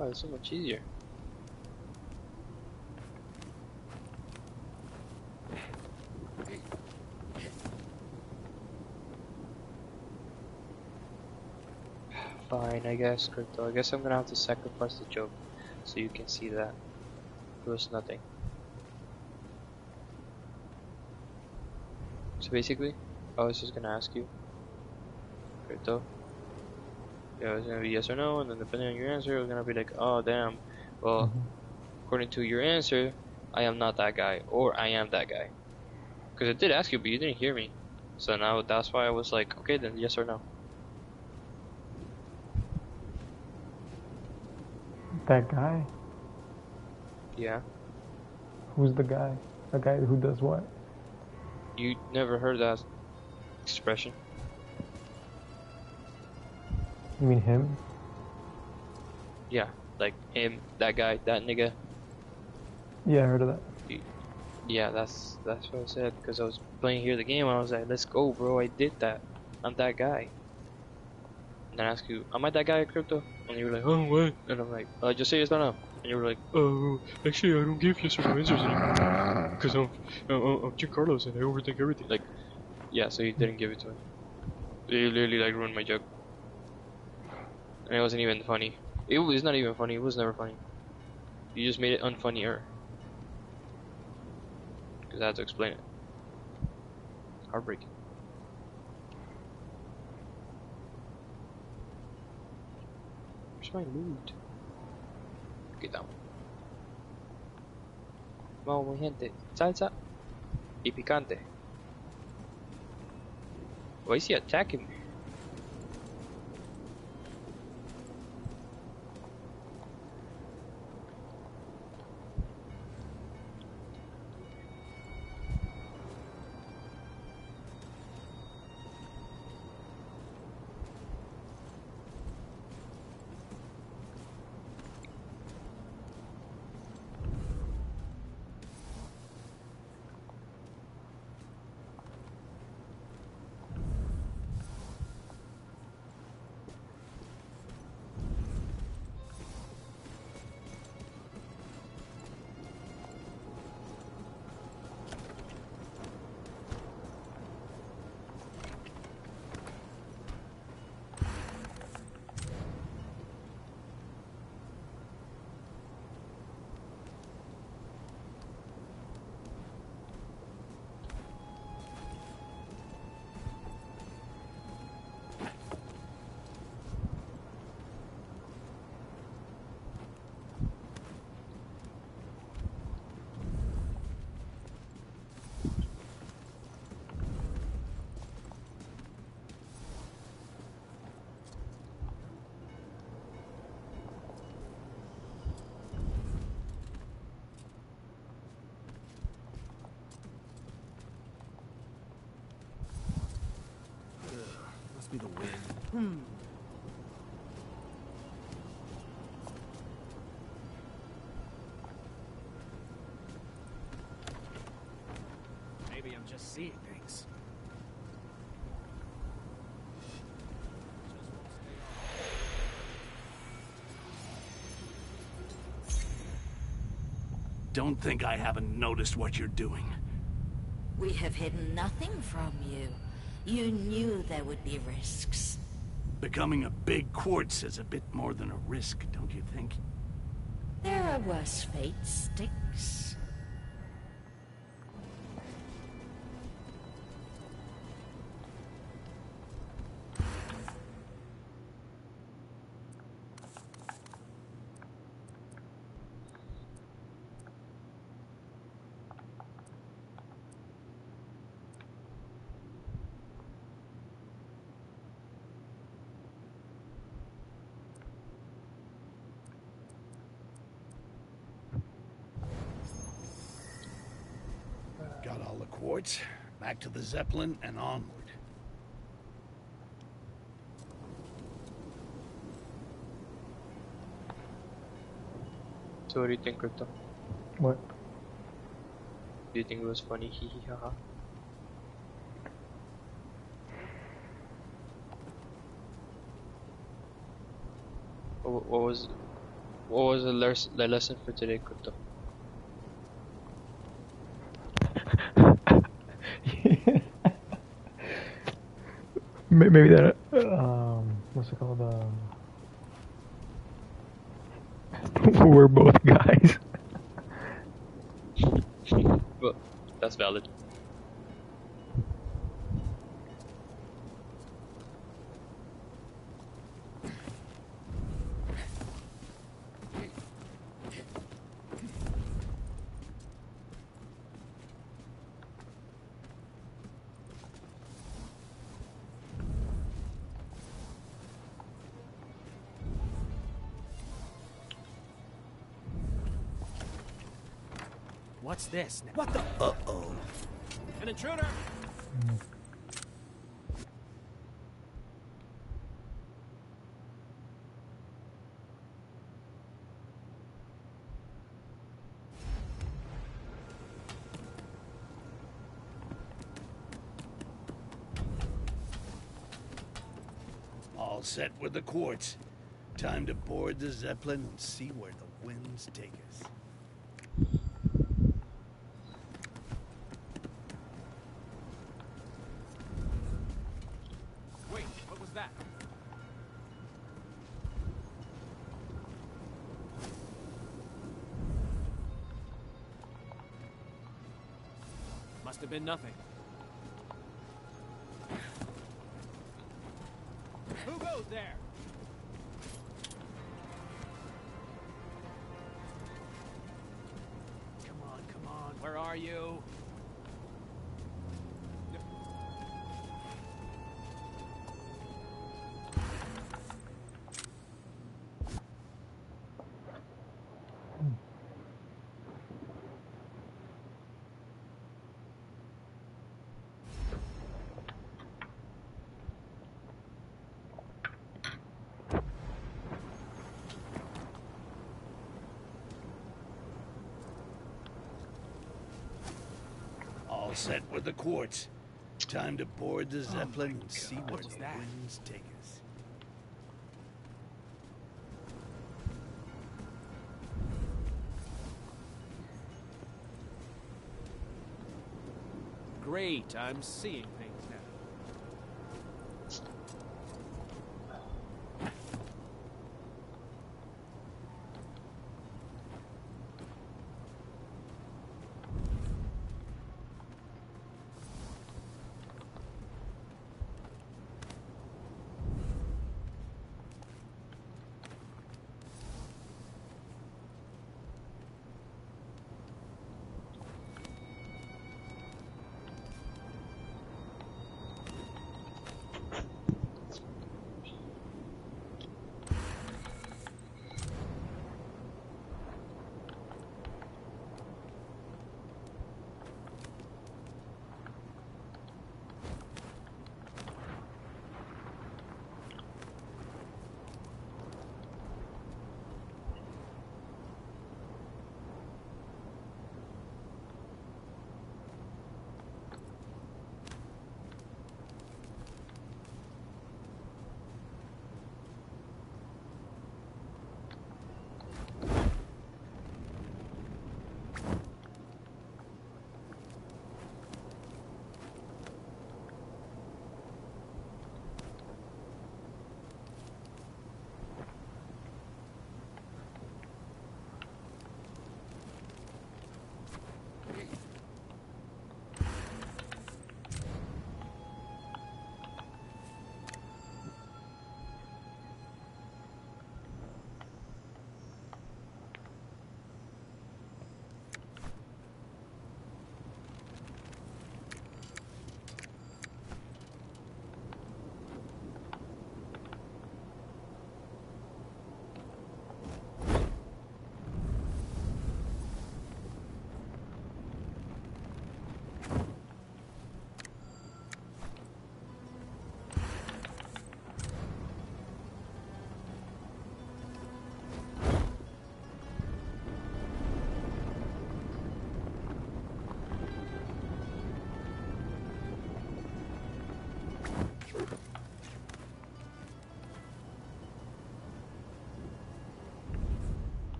Speaker 10: Oh, it's so much easier. Fine, I guess, Crypto. I guess I'm gonna have to sacrifice the joke so you can see that it was nothing. So basically, I was just gonna ask you, Crypto. Yeah, it was gonna be yes or no, and then depending on your answer, it was gonna be like, oh damn, well, according to your answer, I am not that guy, or I am that guy. Because I did ask you, but you didn't hear me. So now that's why I was like, okay, then yes or no.
Speaker 7: That guy?
Speaker 10: Yeah.
Speaker 7: Who's the guy? A guy who does what?
Speaker 10: You never heard that expression?
Speaker 7: You mean him?
Speaker 10: Yeah, like him, that guy, that nigga.
Speaker 7: Yeah, I heard of that.
Speaker 10: Yeah, that's what I said, because I was playing here the game and I was like, let's go, bro, I did that. I'm that guy. And then I ask you, am I that guy at Crypto? And you were like, oh, what? And I'm like, just say yes or no. And you were like,
Speaker 9: oh, actually, I don't give yes or no answers anymore. Because I'm Giancarlos and I overthink everything.
Speaker 10: Like, yeah, so you didn't give it to me. You literally, like, ruined my joke. And it wasn't even funny. It was not even funny, it was never funny. You just made it unfunnier. Because I had to explain it. Heartbreaking. Where's my loot? Get down. Vamos, mi gente. Salsa y picante. Why is he attacking me?
Speaker 11: Must be the wind. Maybe I'm just seeing things.
Speaker 4: Don't think I haven't noticed what you're doing.
Speaker 13: We have hidden nothing from you. You knew there would be risks.
Speaker 4: Becoming a big quartz is a bit more than a risk, don't you think?
Speaker 13: There are worse fates, Styx.
Speaker 4: Got all the quartz, back to the Zeppelin and onward.
Speaker 10: So what do you think, Crypto?
Speaker 7: What?
Speaker 10: Do you think it was funny? Hee hee haha. What was the lesson for today, Crypto?
Speaker 7: Maybe that, what's it called, we're both guys.
Speaker 10: Well, that's valid.
Speaker 11: What's this? What the? Uh-oh. An intruder!
Speaker 4: All set with the quartz. Time to board the Zeppelin and see where the winds take us.
Speaker 11: Wait, what was that? Must have been nothing. Who goes there? Come on, where are you?
Speaker 4: All set with the quartz. Time to board the Zeppelin and see where the winds take us.
Speaker 11: Great, I'm seeing things now.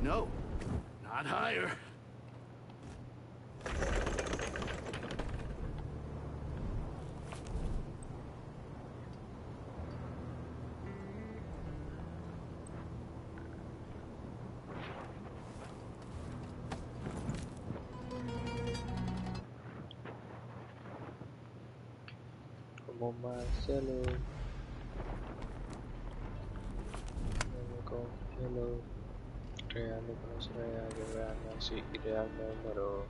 Speaker 4: No, not higher.
Speaker 10: Como Marcelo, con hielo, real no conoce real, yo real nazi y real me muero.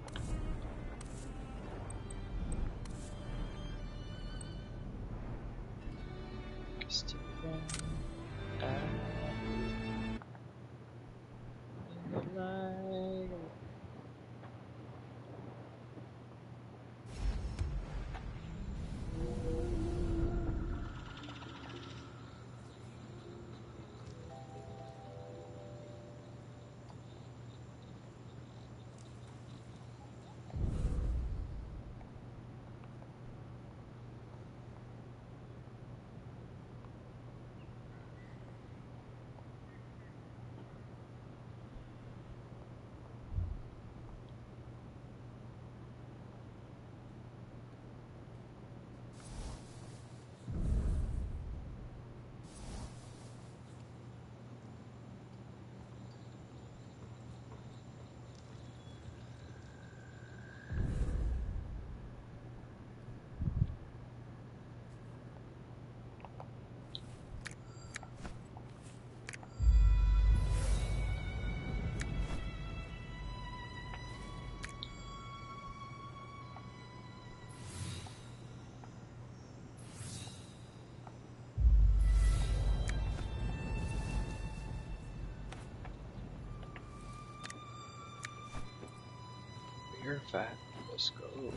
Speaker 10: You're fat. Let's go.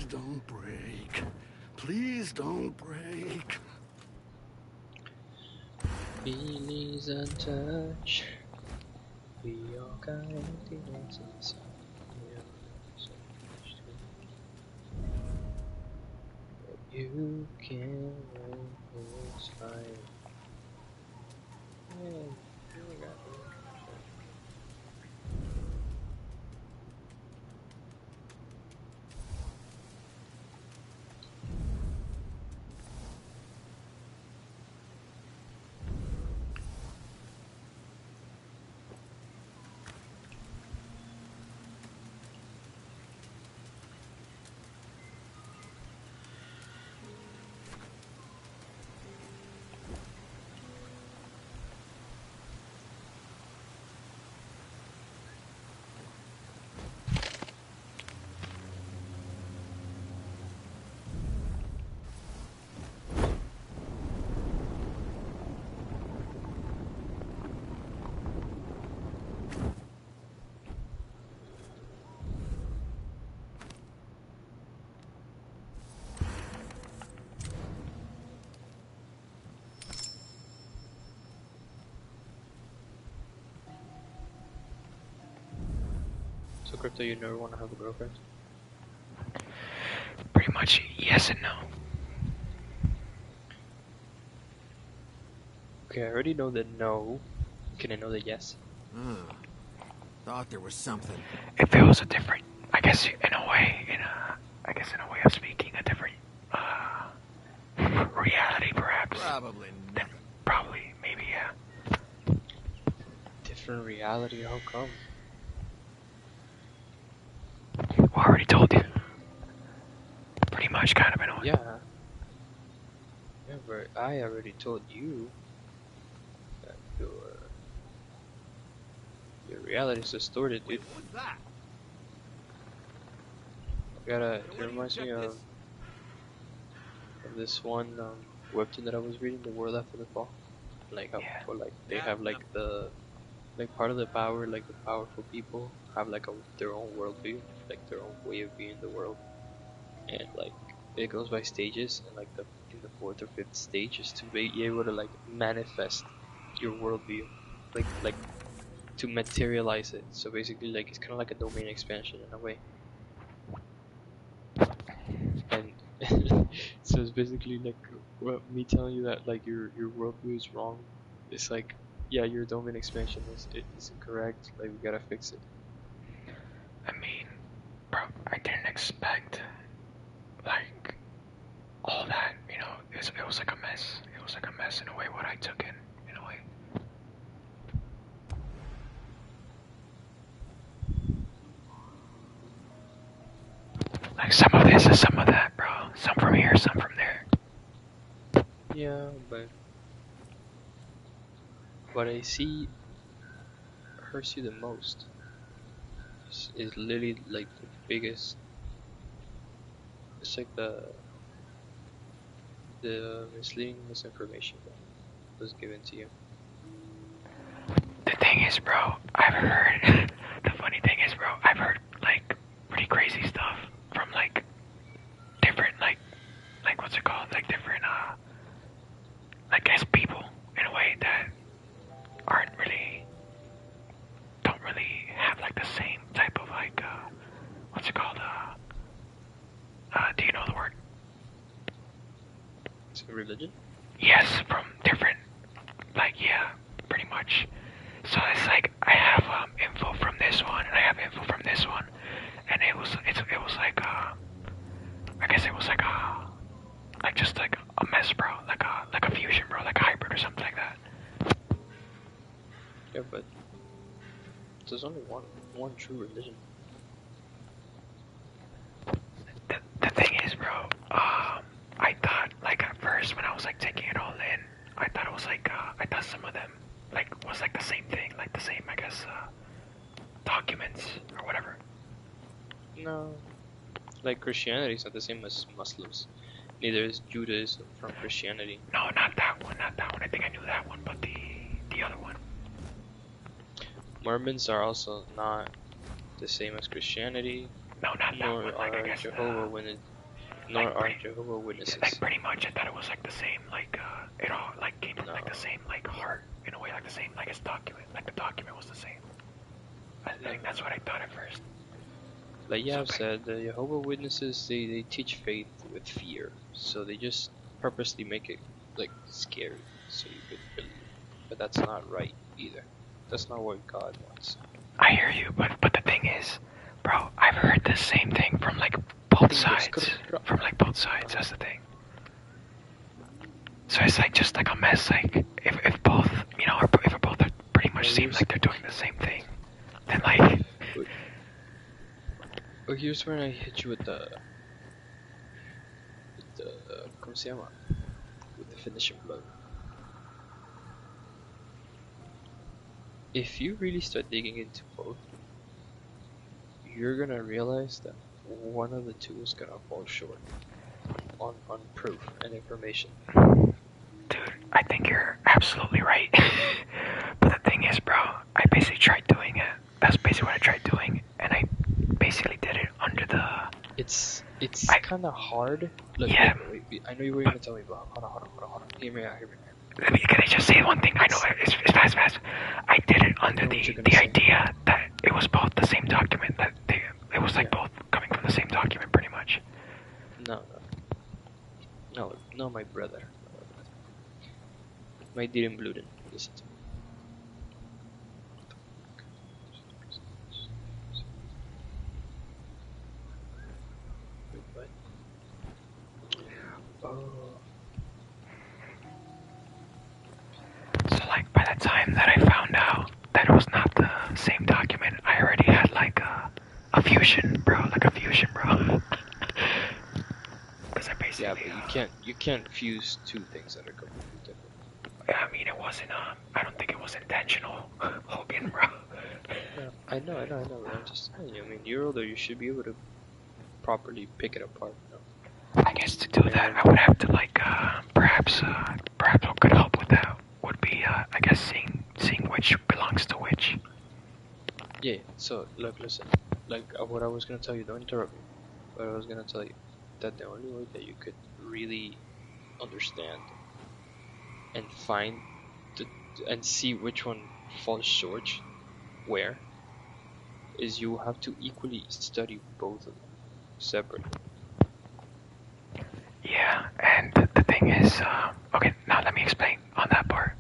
Speaker 4: Don't break. Please don't break.
Speaker 10: Feelings untouched. We all got emptiness inside. We all got so much to but you can always find. Man, you got me. So, Crypto, you never want to have a girlfriend?
Speaker 7: Pretty much yes and no.
Speaker 10: Okay, I already know the no. Can I know the yes?
Speaker 11: Thought there was something.
Speaker 7: It feels a different, I guess in a way of speaking, a different reality perhaps.
Speaker 11: Probably not.
Speaker 7: Probably, maybe, yeah.
Speaker 10: Different reality, how come?
Speaker 7: Well, I already told you. Pretty much, kind of, in a way.
Speaker 10: Yeah. Yeah, but I already told you that you're Reality's distorted, dude.
Speaker 8: What's that?
Speaker 10: It reminds me of this one webtoon that I was reading, The World After the Fall. Like how they have like the part of the power, like the powerful people have like their own worldview, like their own way of viewing the world, and like it goes by stages, and like in the 4th or 5th stage is to be able to like manifest your worldview, like to materialize it. So basically, like it's kind of like a domain expansion in a way. And so it's basically like me telling you that like your worldview is wrong. It's like, yeah, your domain expansion is incorrect. Like we gotta fix it.
Speaker 7: I mean, bro, I didn't expect like all that. You know, it was like a mess. It was like a mess in a way. What I took in a way. Like some of this is some of that, bro. Some from here, some from there.
Speaker 10: Yeah, but what I see hurts you the most is literally like the biggest. It's like the misleading misinformation that was given to you.
Speaker 7: The thing is, bro, I've heard. The funny thing is, bro, I've heard like pretty crazy stuff from like different like what's it called? Like different I guess people in a way that don't really have like the same type of like what's it called? Do you know the word?
Speaker 10: It's a religion?
Speaker 7: Yes, from different yeah, pretty much. So it's like I have info from this one and I have info from this one, and it was like I guess it was like just like a mess, bro, like a fusion, bro, like a hybrid or something like that.
Speaker 10: Yeah, but there's only one true religion.
Speaker 7: The thing is, bro, I thought like at first when I was like taking it all in, I thought it was like I thought some of them like was like the same thing, like the same, I guess, documents or whatever.
Speaker 10: No, like Christianity is not the same as Muslims. Neither is Judaism from Christianity.
Speaker 7: No, not that one. I think I knew that one, but the other one.
Speaker 10: Mormons are also not the same as Christianity.
Speaker 7: No, not that one. Like, I guess,
Speaker 10: Jehovah Witnesses.
Speaker 7: Like pretty much, I thought it was like the same. Like it all like came from like the same like heart in a way, like the same like its document. Like the document was the same. I think that's what I thought at first.
Speaker 10: Like Yav said, the Jehovah Witnesses they teach faith with fear, so they just purposely make it like scary so you could believe. But that's not right either. That's not what God wants.
Speaker 7: I hear you, but the thing is, bro, I've heard the same thing from like both sides. From like both sides, that's the thing. So it's like just like a mess. Like if both, you know, if both are pretty much seem like they're doing the same thing, then like.
Speaker 10: Well, here's where I hit you with the ¿cómo se llama? With the finishing blow. If you really start digging into both, you're gonna realize that one of the two is gonna fall short on proof and information.
Speaker 7: Dude, I think you're absolutely right. But the thing is, bro, I basically tried doing it. That's basically what I tried doing, and I basically did it under the.
Speaker 10: It's kind of hard. Look,
Speaker 7: yeah.
Speaker 10: Wait, I know you were gonna tell me, but hold on. Hear me out.
Speaker 7: Can I just say one thing? I know it's fast. I did it under the idea that it was both the same document. That it was like both coming from the same document, pretty much.
Speaker 10: No, my brother. My dear Bluden, listen to me.
Speaker 7: So like by the time that I found out that it was not the same document, I already had like a fusion, bro. Because I basically
Speaker 10: but you can't fuse two things that are completely different.
Speaker 7: I mean, it wasn't. I don't think it was intentional, Hogan, bro.
Speaker 10: Yeah. I know, but I'm just telling you. I mean, you're older. You should be able to properly pick it apart.
Speaker 7: I guess to do that, I would have to like perhaps what could help with that would be I guess seeing which belongs to which.
Speaker 10: Yeah. So look, listen. Like what I was gonna tell you. Don't interrupt me. But I was gonna tell you that the only way that you could really understand and find and see which one falls short where is you have to equally study both of them separately.
Speaker 7: Yeah, and the thing is, okay, now let me explain on that part.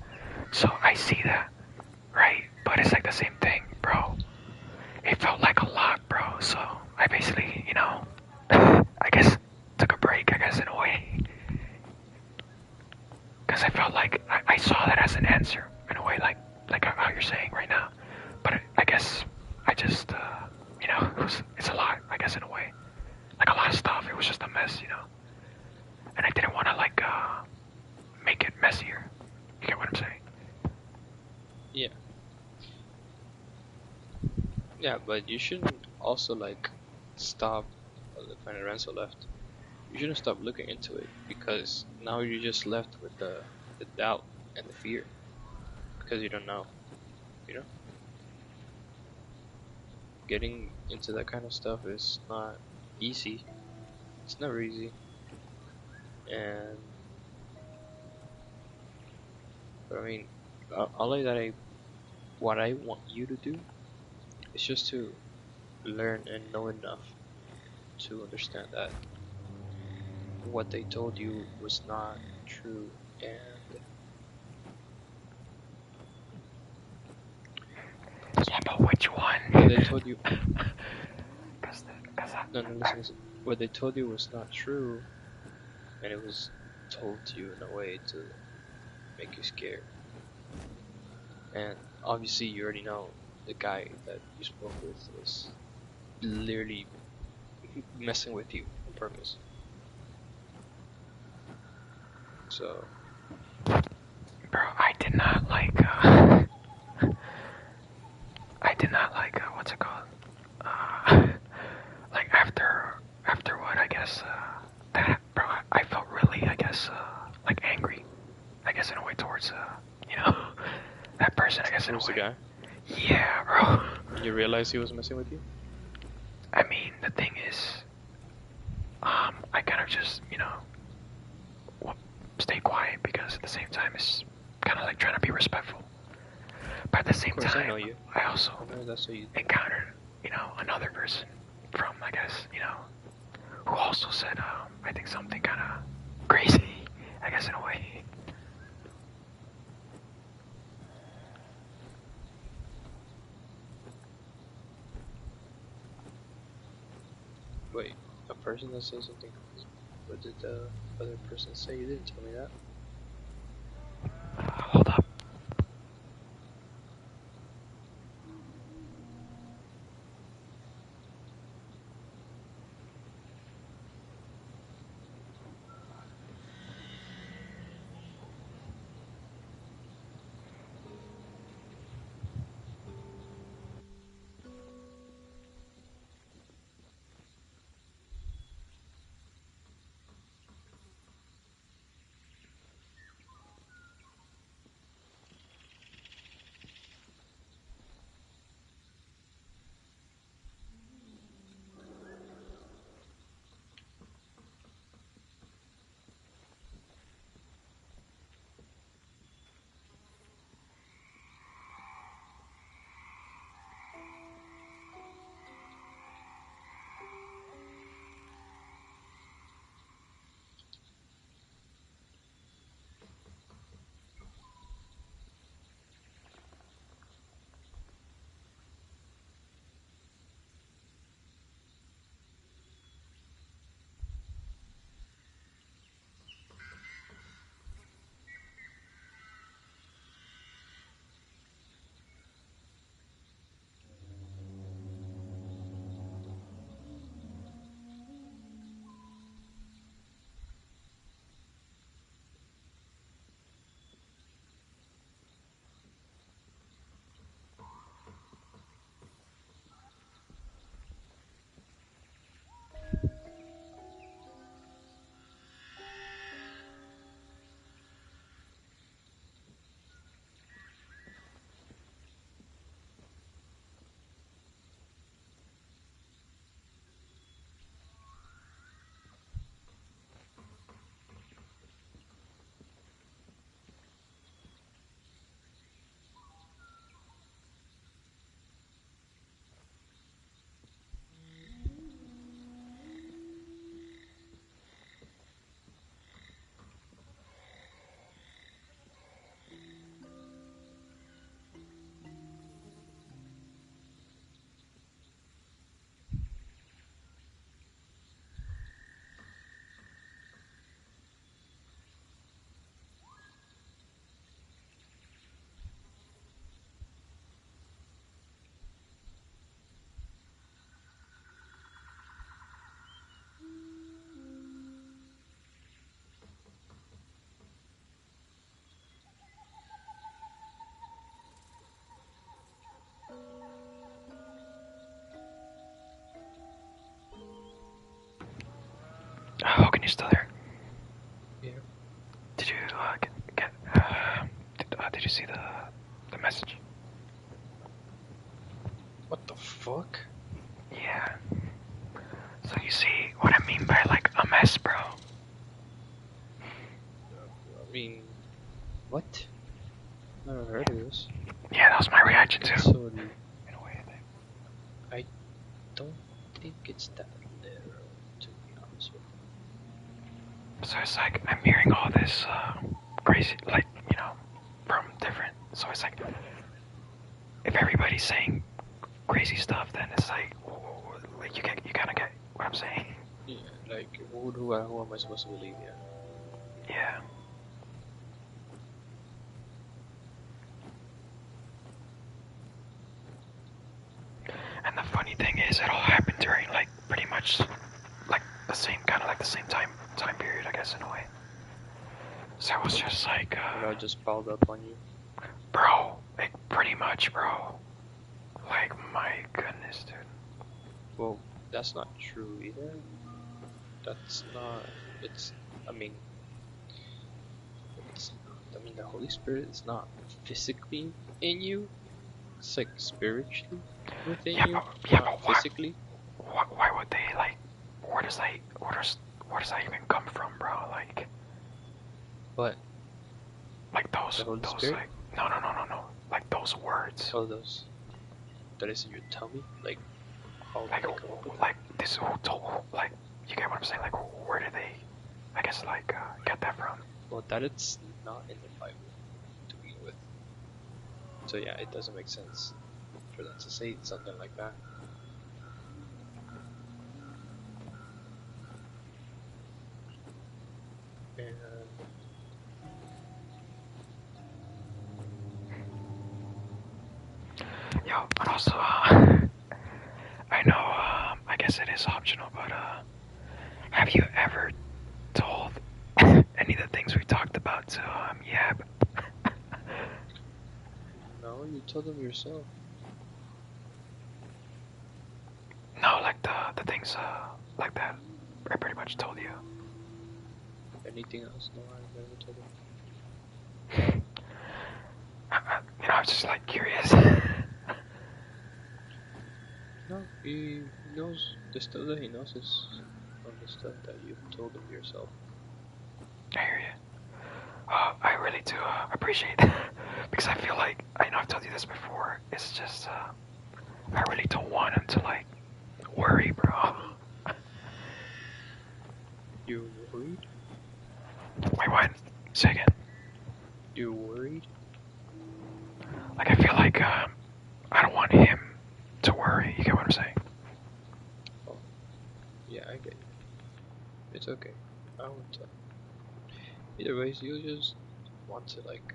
Speaker 7: So I see that, right? But it's like the same thing, bro. It felt like a lot, bro. So I basically, I guess took a break, I guess, in a way. Because I felt like I saw that as an answer, in a way, like how you're saying right now. But I guess I just, it's a lot, I guess, in a way. Like a lot of stuff, it was just a mess, And I didn't want to, like, make it messier. You get what I'm saying?
Speaker 10: Yeah. Yeah, but you shouldn't also, like, stop. When Lorenzo left, you shouldn't stop looking into it because now you're just left with the doubt and the fear because you don't know, you know? Getting into that kind of stuff is not easy. It's never easy. And but I mean, what I want you to do is just to learn and know enough to understand that what they told you was not true, and
Speaker 7: yeah, but which one?
Speaker 10: What they told you. No, listen. What they told you was not true, and it was told to you in a way to make you scared. And obviously, you already know the guy that you spoke with was literally messing with you on purpose. So,
Speaker 7: bro, I did not like, what's it called? Like after what, I guess, that, bro, I felt really, I guess, like angry, I guess, in a way towards, that person, I guess, in a way.
Speaker 10: the guy?
Speaker 7: Yeah, bro.
Speaker 10: You realize he was messing with you?
Speaker 7: I mean, the thing is, I kind of just, stay quiet because at the same time it's kind of like trying to be respectful. But at the same time,
Speaker 10: I know you.
Speaker 7: I also
Speaker 10: that's what you
Speaker 7: encountered, another person from, I guess, who also said, I think something kind of crazy, I guess, in a way.
Speaker 10: Wait, a person that said something. What did the other person say? You didn't tell me that.
Speaker 7: Hold up. Logan, you still there?
Speaker 10: Yeah.
Speaker 7: Did you did you see the message?
Speaker 10: What the fuck?
Speaker 7: Yeah. So you see what I mean by like a mess, bro?
Speaker 10: I mean, what? Never heard of this.
Speaker 7: Yeah, that was my reaction too.
Speaker 10: So,
Speaker 7: In a way,
Speaker 10: I don't think it's that literal, to be honest with you.
Speaker 7: so it's like I'm hearing all this crazy, like, you know, from different. So it's like if everybody's saying crazy stuff, then it's like you kind of get what I'm saying.
Speaker 10: Yeah, like who am I supposed to believe? Yeah.
Speaker 7: Yeah. And the funny thing is, it all happened during like pretty much like the same time period, I guess, in a way. So it was just like
Speaker 10: I just piled up on you,
Speaker 7: bro. Like pretty much, bro. Like my goodness, dude.
Speaker 10: Well, that's not true either. That's not. It's. I mean. It's. I mean, the Holy Spirit is not physically in you. It's like spiritually within you, not physically.
Speaker 7: Why would they like? Where does that even come from, bro? Like.
Speaker 10: What?
Speaker 7: Like those
Speaker 10: Spirit?
Speaker 7: like no. Like those words.
Speaker 10: Oh, those. That is in your tummy, like. How
Speaker 7: like
Speaker 10: did they come up with
Speaker 7: like this who told like you get what I'm saying? Like where did they? I guess like get that from?
Speaker 10: Well, that it's not in the Bible to begin with. So yeah, it doesn't make sense for them to say something like that. And
Speaker 7: yo, and also I know I guess it is optional, but have you ever told any of the things we talked about to Yab?
Speaker 10: no, you told them yourself.
Speaker 7: No, like the things like that. I pretty much told you.
Speaker 10: Anything else? No, I've never told them.
Speaker 7: You know, I was just like curious.
Speaker 10: No, he knows the stuff that he knows is from the stuff that you've told him yourself.
Speaker 7: I hear you. I really do appreciate it because I feel like I know I've told you this before. It's just I really don't want him to like worry, bro.
Speaker 10: You worried?
Speaker 7: Wait, what? Say again.
Speaker 10: You worried?
Speaker 7: Like I feel like I don't want him to worry. You get what I'm saying?
Speaker 10: Oh, yeah, I get you. It's okay. I won't tell. Either ways, you just want to like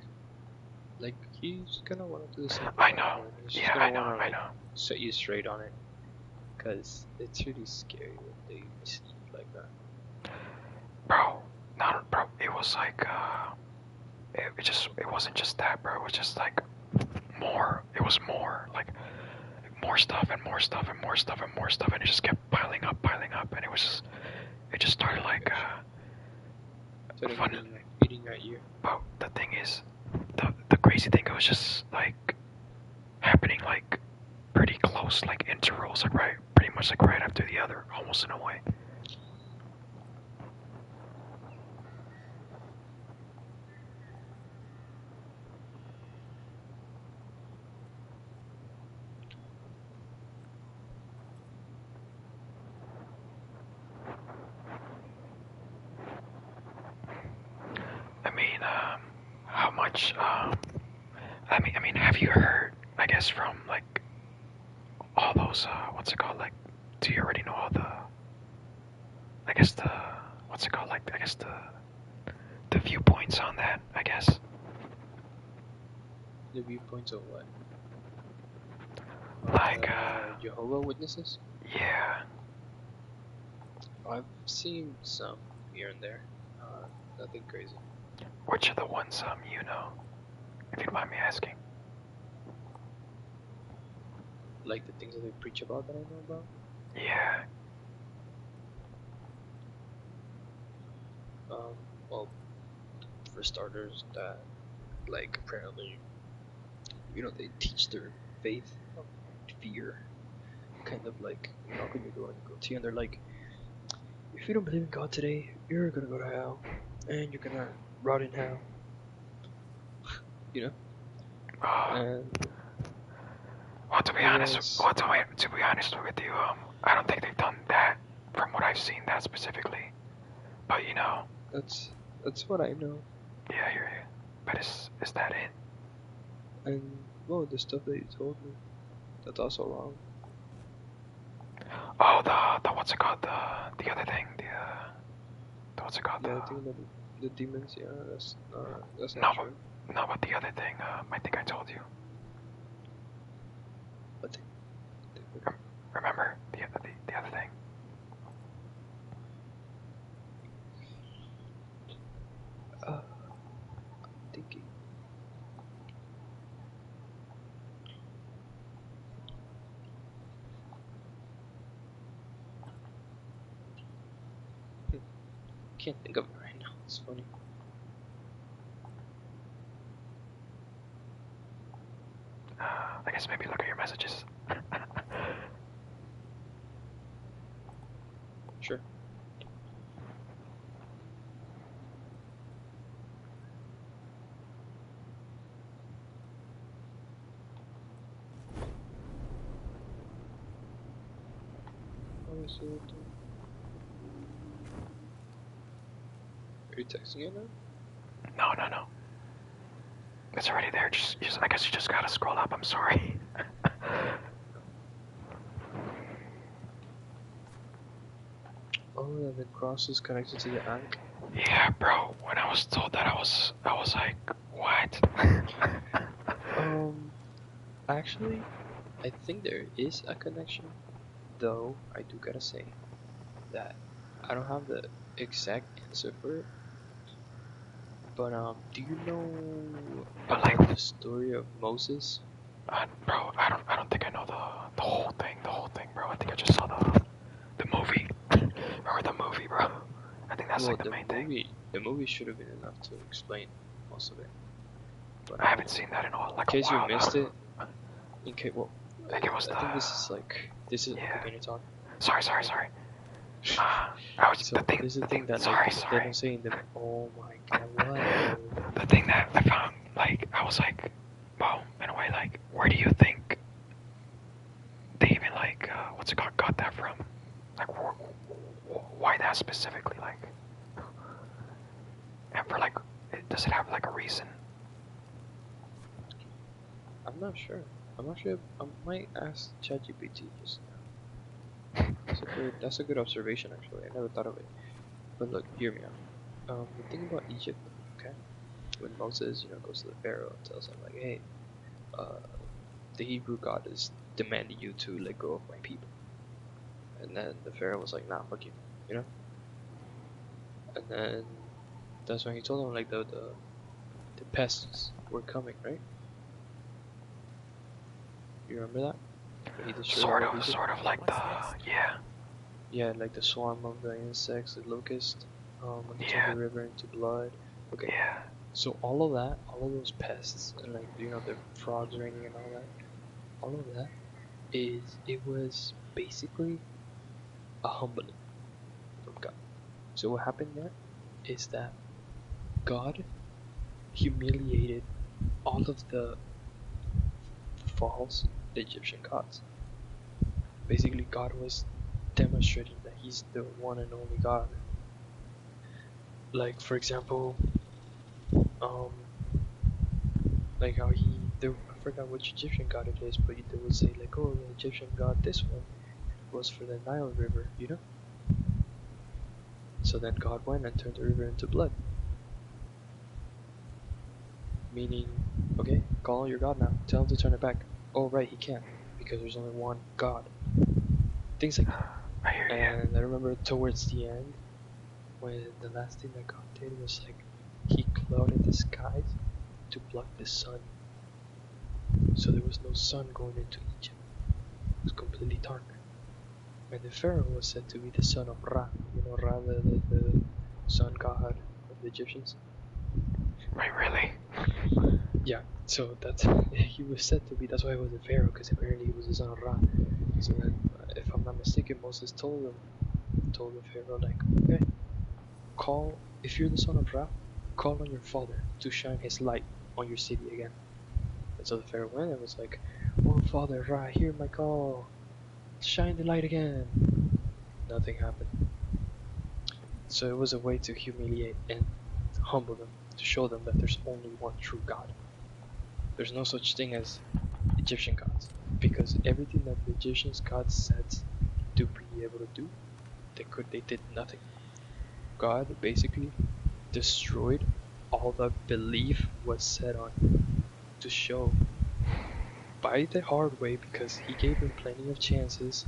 Speaker 10: he's gonna want to do the same thing.
Speaker 7: I know.
Speaker 10: He's
Speaker 7: Yeah,
Speaker 10: gonna
Speaker 7: I know.
Speaker 10: wanna,
Speaker 7: I know.
Speaker 10: Set you straight on it, cause it's really scary when they mislead you like that.
Speaker 7: Bro, bro. It was like it wasn't just that, bro. It was just like more. It was more like more stuff and more stuff and more stuff and more stuff, and it just kept piling up, and it just started like fun.
Speaker 10: Eating at you.
Speaker 7: But the thing is, the crazy thing, it was just like happening like pretty close, like intervals, like pretty much like right after the other, almost in a way. I mean, how much? I mean, have you heard? I guess from like all those, what's it called? Like, do you already know all the? I guess the, what's it called? Like, I guess the viewpoints on that. I guess.
Speaker 10: The viewpoints of what?
Speaker 7: Like,
Speaker 10: Jehovah Witnesses?
Speaker 7: Yeah.
Speaker 10: I've seen some here and there. Nothing crazy.
Speaker 7: Which are the ones you know? If you don't mind me asking.
Speaker 10: Like the things that they preach about that I know about?
Speaker 7: Yeah.
Speaker 10: for starters, that like apparently, you know, they teach their faith of fear, kind of like knock on your door and you go to you, and they're like, if you don't believe in God today, you're gonna go to hell, and you're gonna rot in hell. You know. And
Speaker 7: well, to be honest with you, I don't think they've done that from what I've seen that specifically. But you know,
Speaker 10: that's what I know.
Speaker 7: Yeah, I hear you. But is that it?
Speaker 10: And well, the stuff that you told me, that's also wrong.
Speaker 7: Oh, the what's it called? The other thing, the what's it called?
Speaker 10: Yeah, I think the demons. Yeah, that's not true.
Speaker 7: No, but the other thing. I think I told you.
Speaker 10: What thing?
Speaker 7: Remember the other thing.
Speaker 10: Thinking. Can't think of it right now. It's funny.
Speaker 7: I guess maybe look at your messages.
Speaker 10: Sure. Are you texting it now?
Speaker 7: No. It's already there. Just I guess you just gotta scroll up. I'm sorry.
Speaker 10: Oh, yeah, the cross is connected to the ankle.
Speaker 7: Yeah, bro. When I was told that, I was like, what?
Speaker 10: Actually, I think there is a connection. Though I do gotta say that I don't have the exact answer for it. But do you know about the story of Moses?
Speaker 7: Bro, I don't think I know the whole thing, bro. I think I just saw the movie. Remember the movie, bro? I think that's like the main thing.
Speaker 10: The movie should have been enough to explain most of it. But
Speaker 7: I haven't seen that in like a while.
Speaker 10: In case you missed it, I think this is
Speaker 7: yeah.
Speaker 10: beginning talk.
Speaker 7: Sorry.
Speaker 10: This is the thing that they don't say in the. Oh my god, what?
Speaker 7: The thing that I found, like, I was like, well, in a way, like, where do you think they even like what's it called? Got that from? Like, why that specifically? Like, and for like, does it have like a reason?
Speaker 10: I'm not sure. I might ask ChatGPT just now. That's a good observation, actually. I never thought of it. But look, hear me out. The thing about Egypt, okay? When Moses, goes to the Pharaoh and tells him, like, hey, the Hebrew God is demanding you to let go of my people. And then the Pharaoh was like, nah, fuck you, And then that's when he told him, like, the pests were coming, right? You remember that?
Speaker 7: Sort of like
Speaker 10: yeah, like the swarm of the insects, the locust, when he turned the river into blood. Okay.
Speaker 7: Yeah.
Speaker 10: So all of those pests, and like the frogs raining and all of that it was basically a humbling from God. So what happened there is that God humiliated all of the false Egyptian gods. Basically, God was demonstrating that He's the one and only God. Like, for example, like how I forgot which Egyptian god it is, but they would say like, oh, the Egyptian god, this one was for the Nile River, So then God went and turned the river into blood. Meaning, okay, call on your God now. Tell him to turn it back. Oh, right, he can't, because there's only one God. Things like that. And I remember towards the end, when the last thing that God did was like, He clouded the skies to block the sun. So there was no sun going into Egypt. It was completely dark. And the Pharaoh was said to be the son of Ra, Ra, the sun god of the Egyptians.
Speaker 7: Wait, really?
Speaker 10: Yeah, so that's he was said to be. That's why he was a pharaoh, because apparently he was the son of Ra. So then, if I'm not mistaken, Moses told the pharaoh like, okay, call if you're the son of Ra, call on your father to shine his light on your city again. And so the pharaoh went and was like, oh father Ra, hear my call, shine the light again. Nothing happened. So it was a way to humiliate and humble them, to show them that there's only one true God. There's no such thing as Egyptian gods, because everything that the Egyptian gods said to be able to do, they did nothing. God basically destroyed all the belief was set on to show by the hard way, because he gave them plenty of chances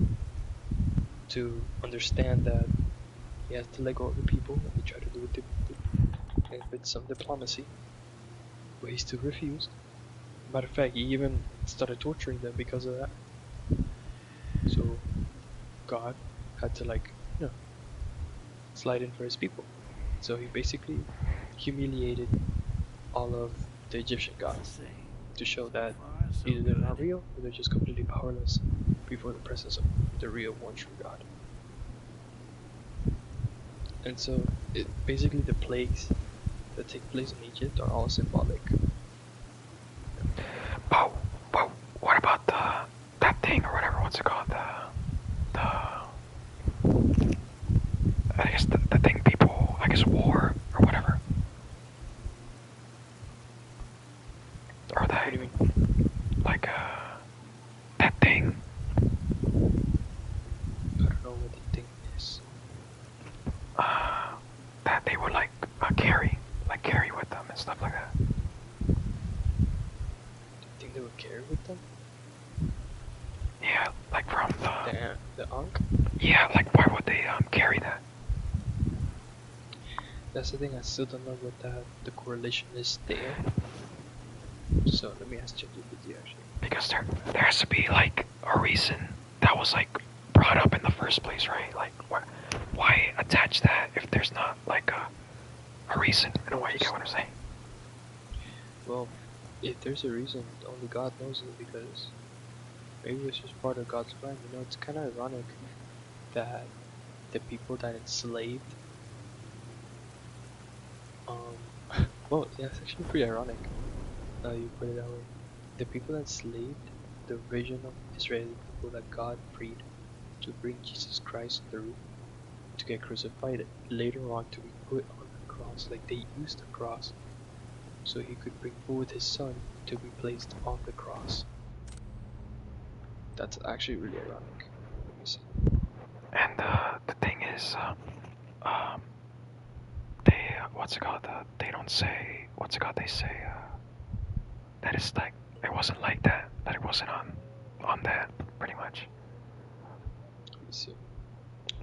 Speaker 10: to understand that he has to let go of the people, and they try to do it and with some diplomacy, but he still refused. Matter of fact, he even started torturing them because of that. So God had to slide in for his people. So he basically humiliated all of the Egyptian gods to show that either they're not real or they're just completely powerless before the presence of the real one true God. And so basically the plagues that take place in Egypt are all symbolic.
Speaker 7: But what about that thing or whatever? What's it called? I guess the thing people wore or whatever. Or
Speaker 10: What do you mean?
Speaker 7: Like that thing.
Speaker 10: I don't know what the thing is.
Speaker 7: That they would carry with them and stuff like that.
Speaker 10: The thing they would carry with them?
Speaker 7: Yeah, like from
Speaker 10: the Ankh?
Speaker 7: Yeah, like why would they carry that?
Speaker 10: That's the thing, I still don't know what the correlation is there. So let me ask ChatGPT actually.
Speaker 7: Because there has to be like a reason that was like brought up in the first place, right? Like why attach that if there's not like a reason in a way, you get what I'm saying?
Speaker 10: Well, if there's a reason, only God knows it, because maybe it's just part of God's plan. You know, it's kind of ironic that the people that enslaved, well, yeah, it's actually pretty ironic. Now you put it that way. The people that enslaved the original Israeli people that God freed to bring Jesus Christ through to get crucified later on to be put on the cross, like they used the cross so he could bring forth his son to be placed on the cross. That's actually really ironic. Let me see.
Speaker 7: And the thing is, they what's it called? They don't say what's it called? They say that it's like it wasn't like that. That it wasn't on that pretty much.
Speaker 10: Let me see.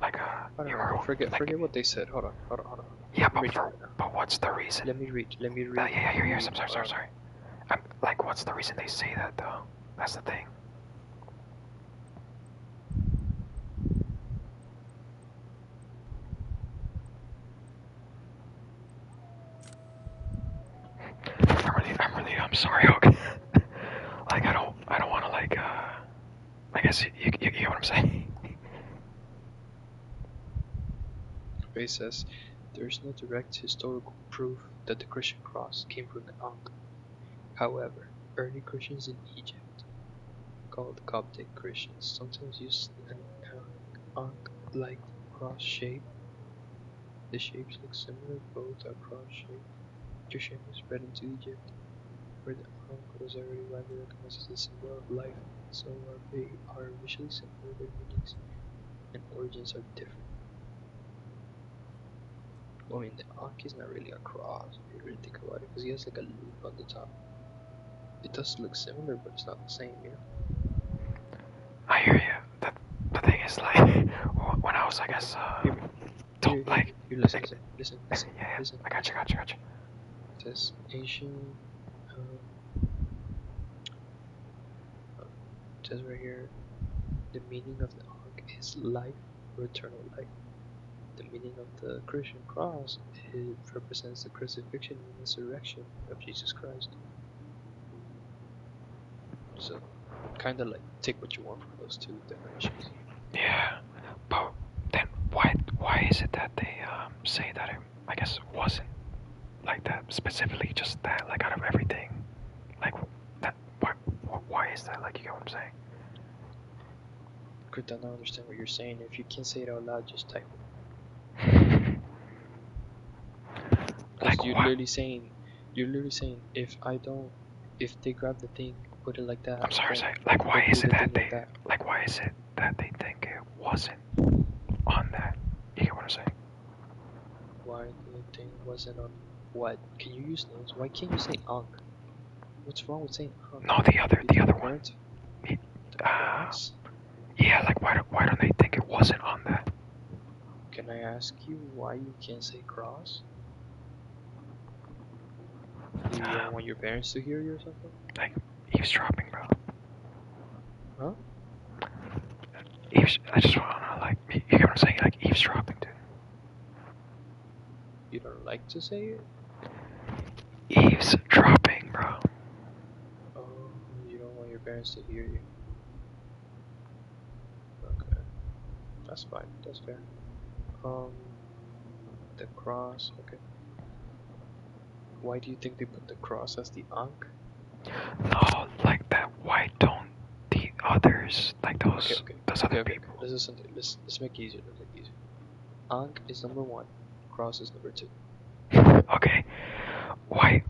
Speaker 7: Like
Speaker 10: I don't know. Forget what they said. Hold on.
Speaker 7: Yeah, but what's the reason?
Speaker 10: Let me read.
Speaker 7: Yeah, here. I'm sorry. Like, what's the reason they say that though? That's the thing. I'm sorry, Hook. Like, I don't want to like, I guess you get what I'm saying.
Speaker 10: Ray says, there is no direct historical proof that the Christian cross came from the Ankh. However, early Christians in Egypt, called Coptic Christians, sometimes used an Ankh-like cross shape. The shapes look similar, both are cross-shaped. Christianity spread into Egypt, where the Ankh was already widely recognized as a symbol of life, so they are visually similar, their meanings and origins are different. Well, I mean, the Ankh is not really a cross, if you really think about it, because he has like a loop on the top. It does look similar, but it's not the same, you know?
Speaker 7: I hear you. The thing is, like, when I was, I guess,
Speaker 10: listen.
Speaker 7: Yeah, I got you.
Speaker 10: It says ancient, it says right here, the meaning of the Ankh is life or eternal life. the meaning of the Christian cross, it represents the crucifixion and resurrection of Jesus Christ. So, kind of like take what you want from those two definitions.
Speaker 7: Yeah, but then why is it that they say that it, I guess, wasn't like that specifically, just that, like out of everything, like that? Why is that? Like, you get what I'm saying?
Speaker 10: Could I not understand what you're saying? If you can't say it out loud, just type it. Like you're literally saying, if they grab the thing, put it like that.
Speaker 7: I'm sorry, like why is it that why is it that they think it wasn't on that? You get what I'm saying?
Speaker 10: Why do you think it wasn't on what? Can you use names? Why can't you say Ankh? What's wrong with saying Ankh?
Speaker 7: No, the other one. Yeah, like why don't they think it wasn't on that?
Speaker 10: Can I ask you why you can't say cross? Do you don't want your parents to hear you or something?
Speaker 7: Like eavesdropping, bro.
Speaker 10: Huh?
Speaker 7: I just wanna, like, you get what I'm saying? Like eavesdropping, dude.
Speaker 10: You don't like to say it?
Speaker 7: Eavesdropping, bro.
Speaker 10: Oh, you don't want your parents to hear you. Okay. That's fine. That's fair. The cross. Okay. Why do you think they put the cross as the Ankh?
Speaker 7: No, like that. Why don't the others, like those other people?
Speaker 10: This is something. Let's make it easier. Ankh is number 1. Cross is number 2.
Speaker 7: Okay. Why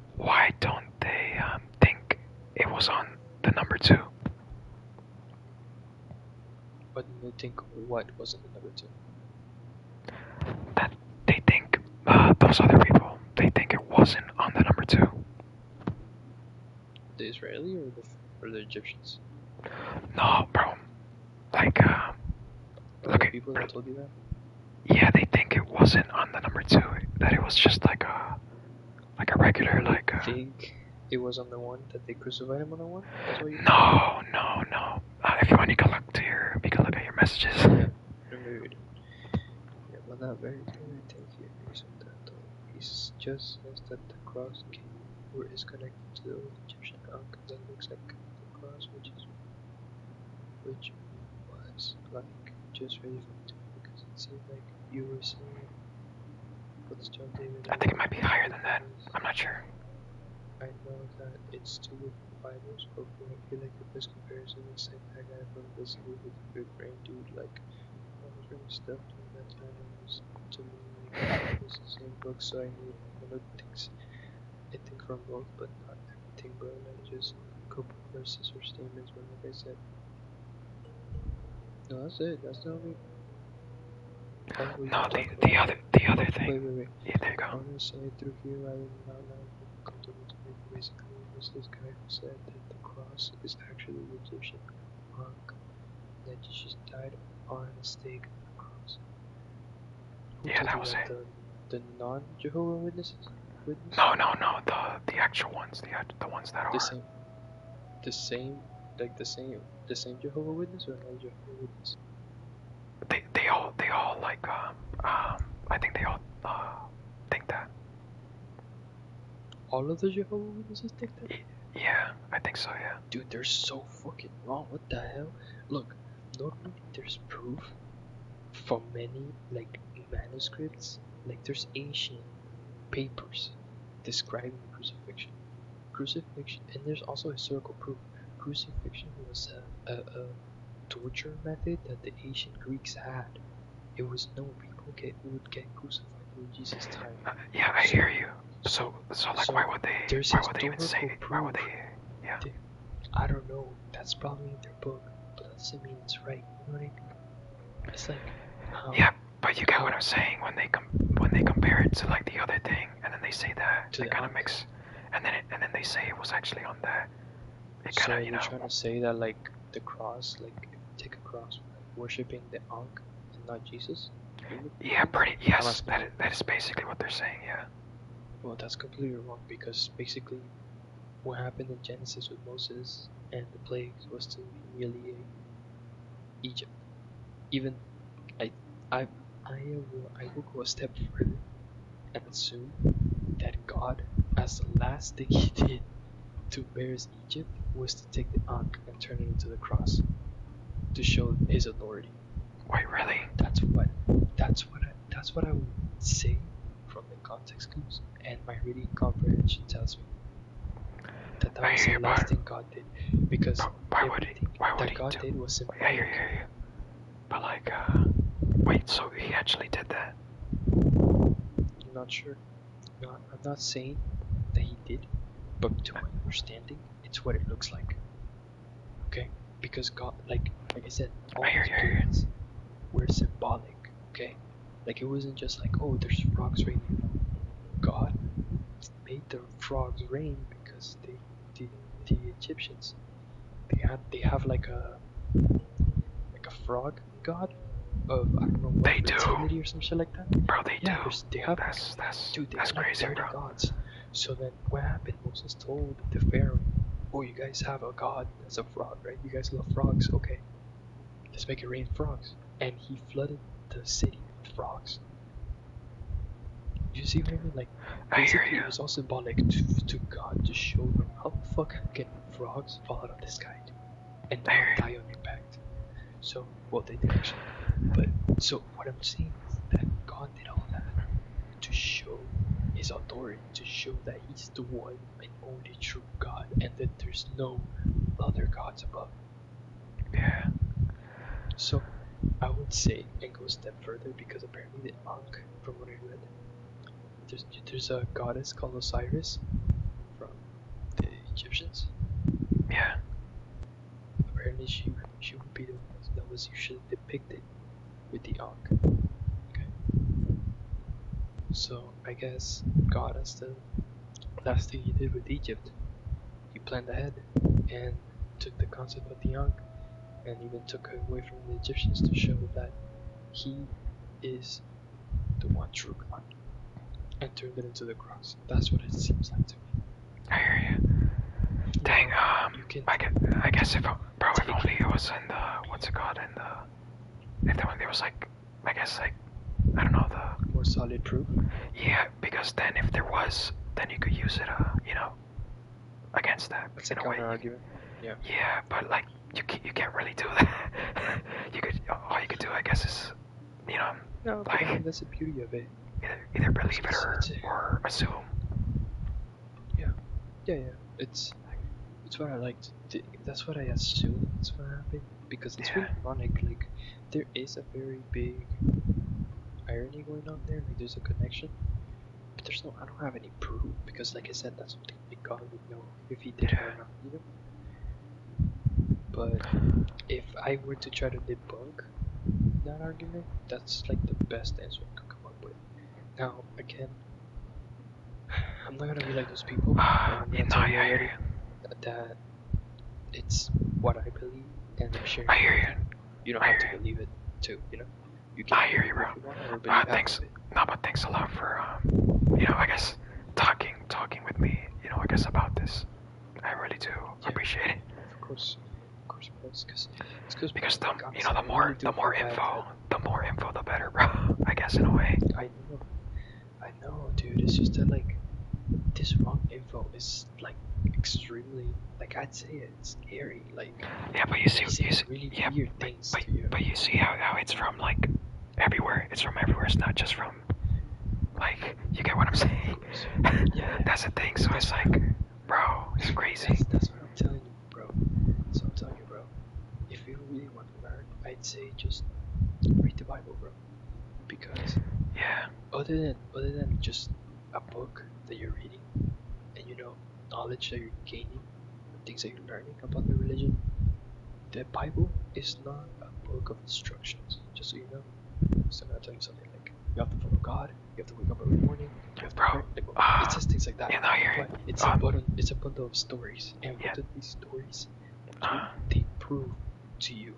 Speaker 7: don't they think it was on the number 2?
Speaker 10: But they think what was in the number 2?
Speaker 7: That they think those other people. They think it wasn't on the number 2.
Speaker 10: The Israeli or the Egyptians?
Speaker 7: No, bro. Like
Speaker 10: the people that told you that?
Speaker 7: Yeah, they think it wasn't on the number 2. That it was just like a regular like.
Speaker 10: Think it was on the one that they crucified him on the one? That's what you think?
Speaker 7: No. If you want, you can look at your messages.
Speaker 10: Yeah, but not very clear. I think he agrees with that though. He just says that the cross came or is connected to the old Egyptian Ankh that looks like the cross, which was like just ready for me to because it seemed like you were saying. What's John David?
Speaker 7: I think it might be higher than that. I'm not sure.
Speaker 10: I know that it's 2 different Bibles, but I feel like the best comparison is like that guy from the city with the big brain dude. Like, I was really stuck during that time, and it was to me like it was the same book, so I need one of the things. I think from both, but not everything, bro. Like just a couple verses or statements. But like I said, no, that's it. That's the only.
Speaker 7: No, the other thing.
Speaker 10: Wait.
Speaker 7: Yeah, there you go.
Speaker 10: I want to say through here, I am now continue to make basically it was this guy who said that the cross is actually the Egyptian Ankh that Jesus died on a stake on a cross.
Speaker 7: Yeah, that was it.
Speaker 10: The non-Jehovah Witnesses?
Speaker 7: No, the actual ones, the ones that are
Speaker 10: the same Jehovah Witness or another Jehovah Witness?
Speaker 7: They all like I think they all think that.
Speaker 10: All of the Jehovah Witnesses think that?
Speaker 7: Yeah, I think so, yeah.
Speaker 10: Dude, they're so fucking wrong. What the hell? Look, normally there's proof from many like manuscripts, like there's ancient papers describing the crucifixion, and there's also historical proof. Crucifixion was a torture method that the ancient Greeks had. It was known people would get crucified during Jesus' time.
Speaker 7: Yeah, I hear you. So like, why would they even say?
Speaker 10: Proof.
Speaker 7: Why would they? Yeah.
Speaker 10: I don't know. That's probably in their book, but that doesn't mean it's right. You know what I mean? It's like.
Speaker 7: Yeah, but you get what I'm saying when they compare it to like the other thing, and then they say that they kind of mix, and then they say it was actually on that. It kind of,
Speaker 10: you're trying to say that like the cross, like if you take a cross, like worshiping the Ankh and not Jesus?
Speaker 7: Yeah, yes, that is basically what they're saying. Yeah.
Speaker 10: Well, that's completely wrong because basically what happened in Genesis with Moses and the plagues was to humiliate Egypt. Even I will go a step further and assume that God, as the last thing he did to embarrass Egypt, was to take the Ankh and turn it into the cross to show his authority.
Speaker 7: Wait, really?
Speaker 10: That's what I would say from the context clues, and my reading comprehension tells me that that was the last thing God did, because everything that God did was symbolic.
Speaker 7: I hear you. But like, wait, so he actually did that?
Speaker 10: I'm not sure. I'm not saying that he did, but to my understanding, it's what it looks like. Okay, because God, like I said, all these plans were symbolic. Okay, like it wasn't just like, oh, there's frogs raining. God made the frogs rain because the Egyptians they have like a frog god of I don't know what fertility or some shit like that.
Speaker 7: Bro, they do.
Speaker 10: They have
Speaker 7: That's
Speaker 10: like
Speaker 7: crazy,
Speaker 10: 30
Speaker 7: bro.
Speaker 10: gods. So then what happened? Moses told the Pharaoh, "Oh, you guys have a god that's a frog, right? You guys love frogs. Okay, let's make it rain frogs." And he flooded the city with frogs. You see what I mean? Like, basically, it was all symbolic to God to show them how the fuck can frogs fall out of the sky and not die on impact. So, well, they did actually. But, so, what I'm saying is that God did all that to show his authority, to show that he's the one and only true God, and that there's no other gods above.
Speaker 7: Yeah.
Speaker 10: So, I would say, and go a step further, because apparently the Ankh, from what I read, there's a goddess called Osiris from the Egyptians.
Speaker 7: Yeah.
Speaker 10: Apparently she would be the one that was usually depicted with the Ankh. Okay. So I guess God, as the last thing he did with Egypt, he planned ahead and took the concept of the Ankh and even took it away from the Egyptians to show that he is the one true God, and turned it into the cross. That's what it seems like to me.
Speaker 7: I hear you. Dang, I guess if only it was in the, what's it called, in the, if there was like, I guess like, I don't know, the
Speaker 10: more solid proof.
Speaker 7: Yeah, because then if there was, then you could use it, you know, against that.
Speaker 10: It's a counter argument. Yeah.
Speaker 7: Yeah, but like you can't really do that. All you could do, I guess, is, you know,
Speaker 10: no, like, I mean, that's the beauty of it.
Speaker 7: Either believe it or assume.
Speaker 10: Yeah. It's what I liked. That's what I assume is what happened, because it's really ironic. Like, there is a very big irony going on there. Like, there's a connection, but I don't have any proof, because, like I said, that's something that God would know if he did it or not, you know. But if I were to try to debunk that argument, that's like the best answer I could come up with. Now, again, I'm not gonna be like those people. I'm gonna tell you already that it's what I believe, and I'm sharing it. You don't have to believe it too, you know. You can
Speaker 7: hear you, bro.
Speaker 10: If you want, or believe
Speaker 7: thanks.
Speaker 10: Of it.
Speaker 7: No, but thanks a lot for you know, I guess talking with me, you know, I guess about this. I really do appreciate it.
Speaker 10: Of course, bro. Because
Speaker 7: the you know, the more info, the better, bro. I guess in a way.
Speaker 10: I know, dude. It's just that, like, this wrong info is like extremely, like, I'd say it's scary. Like,
Speaker 7: yeah, but you see
Speaker 10: really weird things.
Speaker 7: But you see how it's from like everywhere. It's from everywhere. It's not just from, like, you get what I'm saying? Yeah. That's the thing. So it's like, bro, it's crazy.
Speaker 10: That's what I'm telling you, bro. So I'm telling you, bro. If you really want to learn, I'd say just read the Bible, bro. Because other than just a book that you're reading, and, you know, knowledge that you're gaining, things that you're learning about the religion, the Bible is not a book of instructions. Just so you know. So I'm gonna tell you something like, you have to follow God, you have to wake up every morning, you have to pray. Like, it says things like that. But it's a bundle of stories, and what do these stories do? They prove to you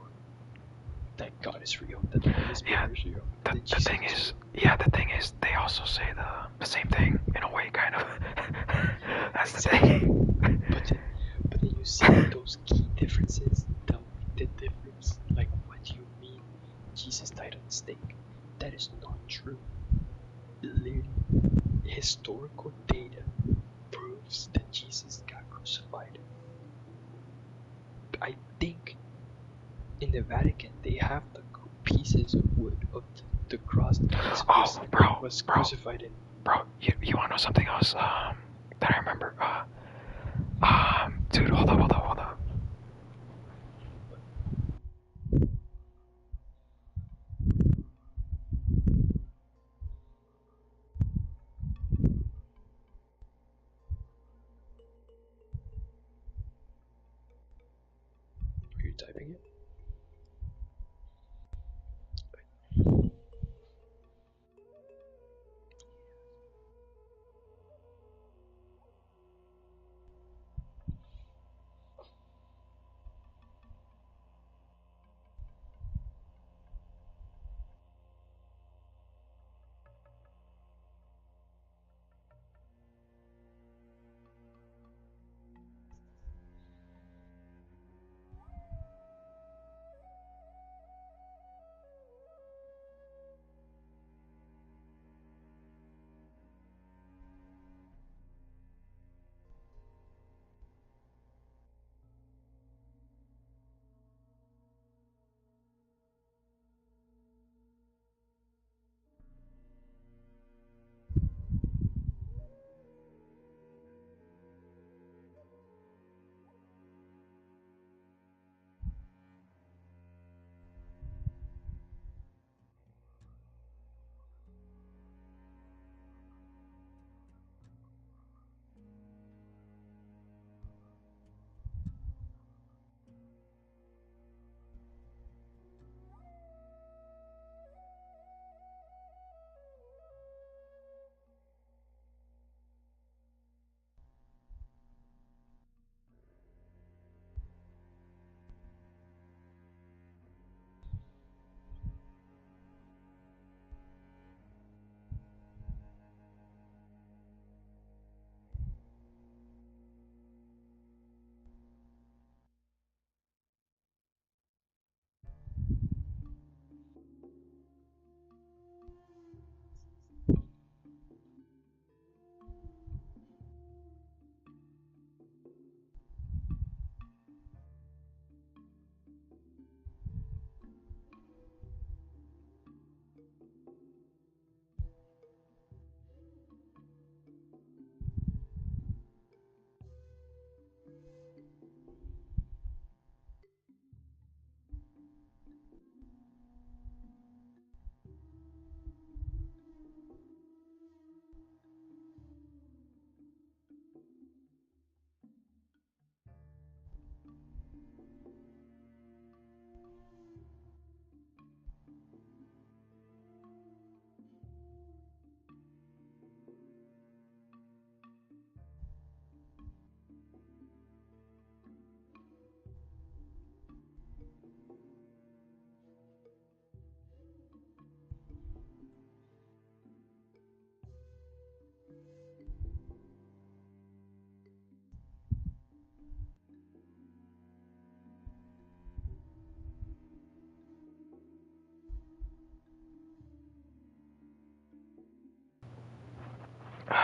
Speaker 10: that God is real, that the Holy Spirit is real.
Speaker 7: The thing is, they also say the same thing in a way, kind of. That's the thing.
Speaker 10: But then you see those key differences that make the difference. Like, what do you mean Jesus died on the stake?
Speaker 9: That is not true. Literally, historical data proves that Jesus got crucified. I think in the Vatican they have the pieces of wood of the cross that Jesus was crucified in.
Speaker 7: Bro, you wanna know something else? That I remember. Dude, hold up.
Speaker 9: Are you typing it?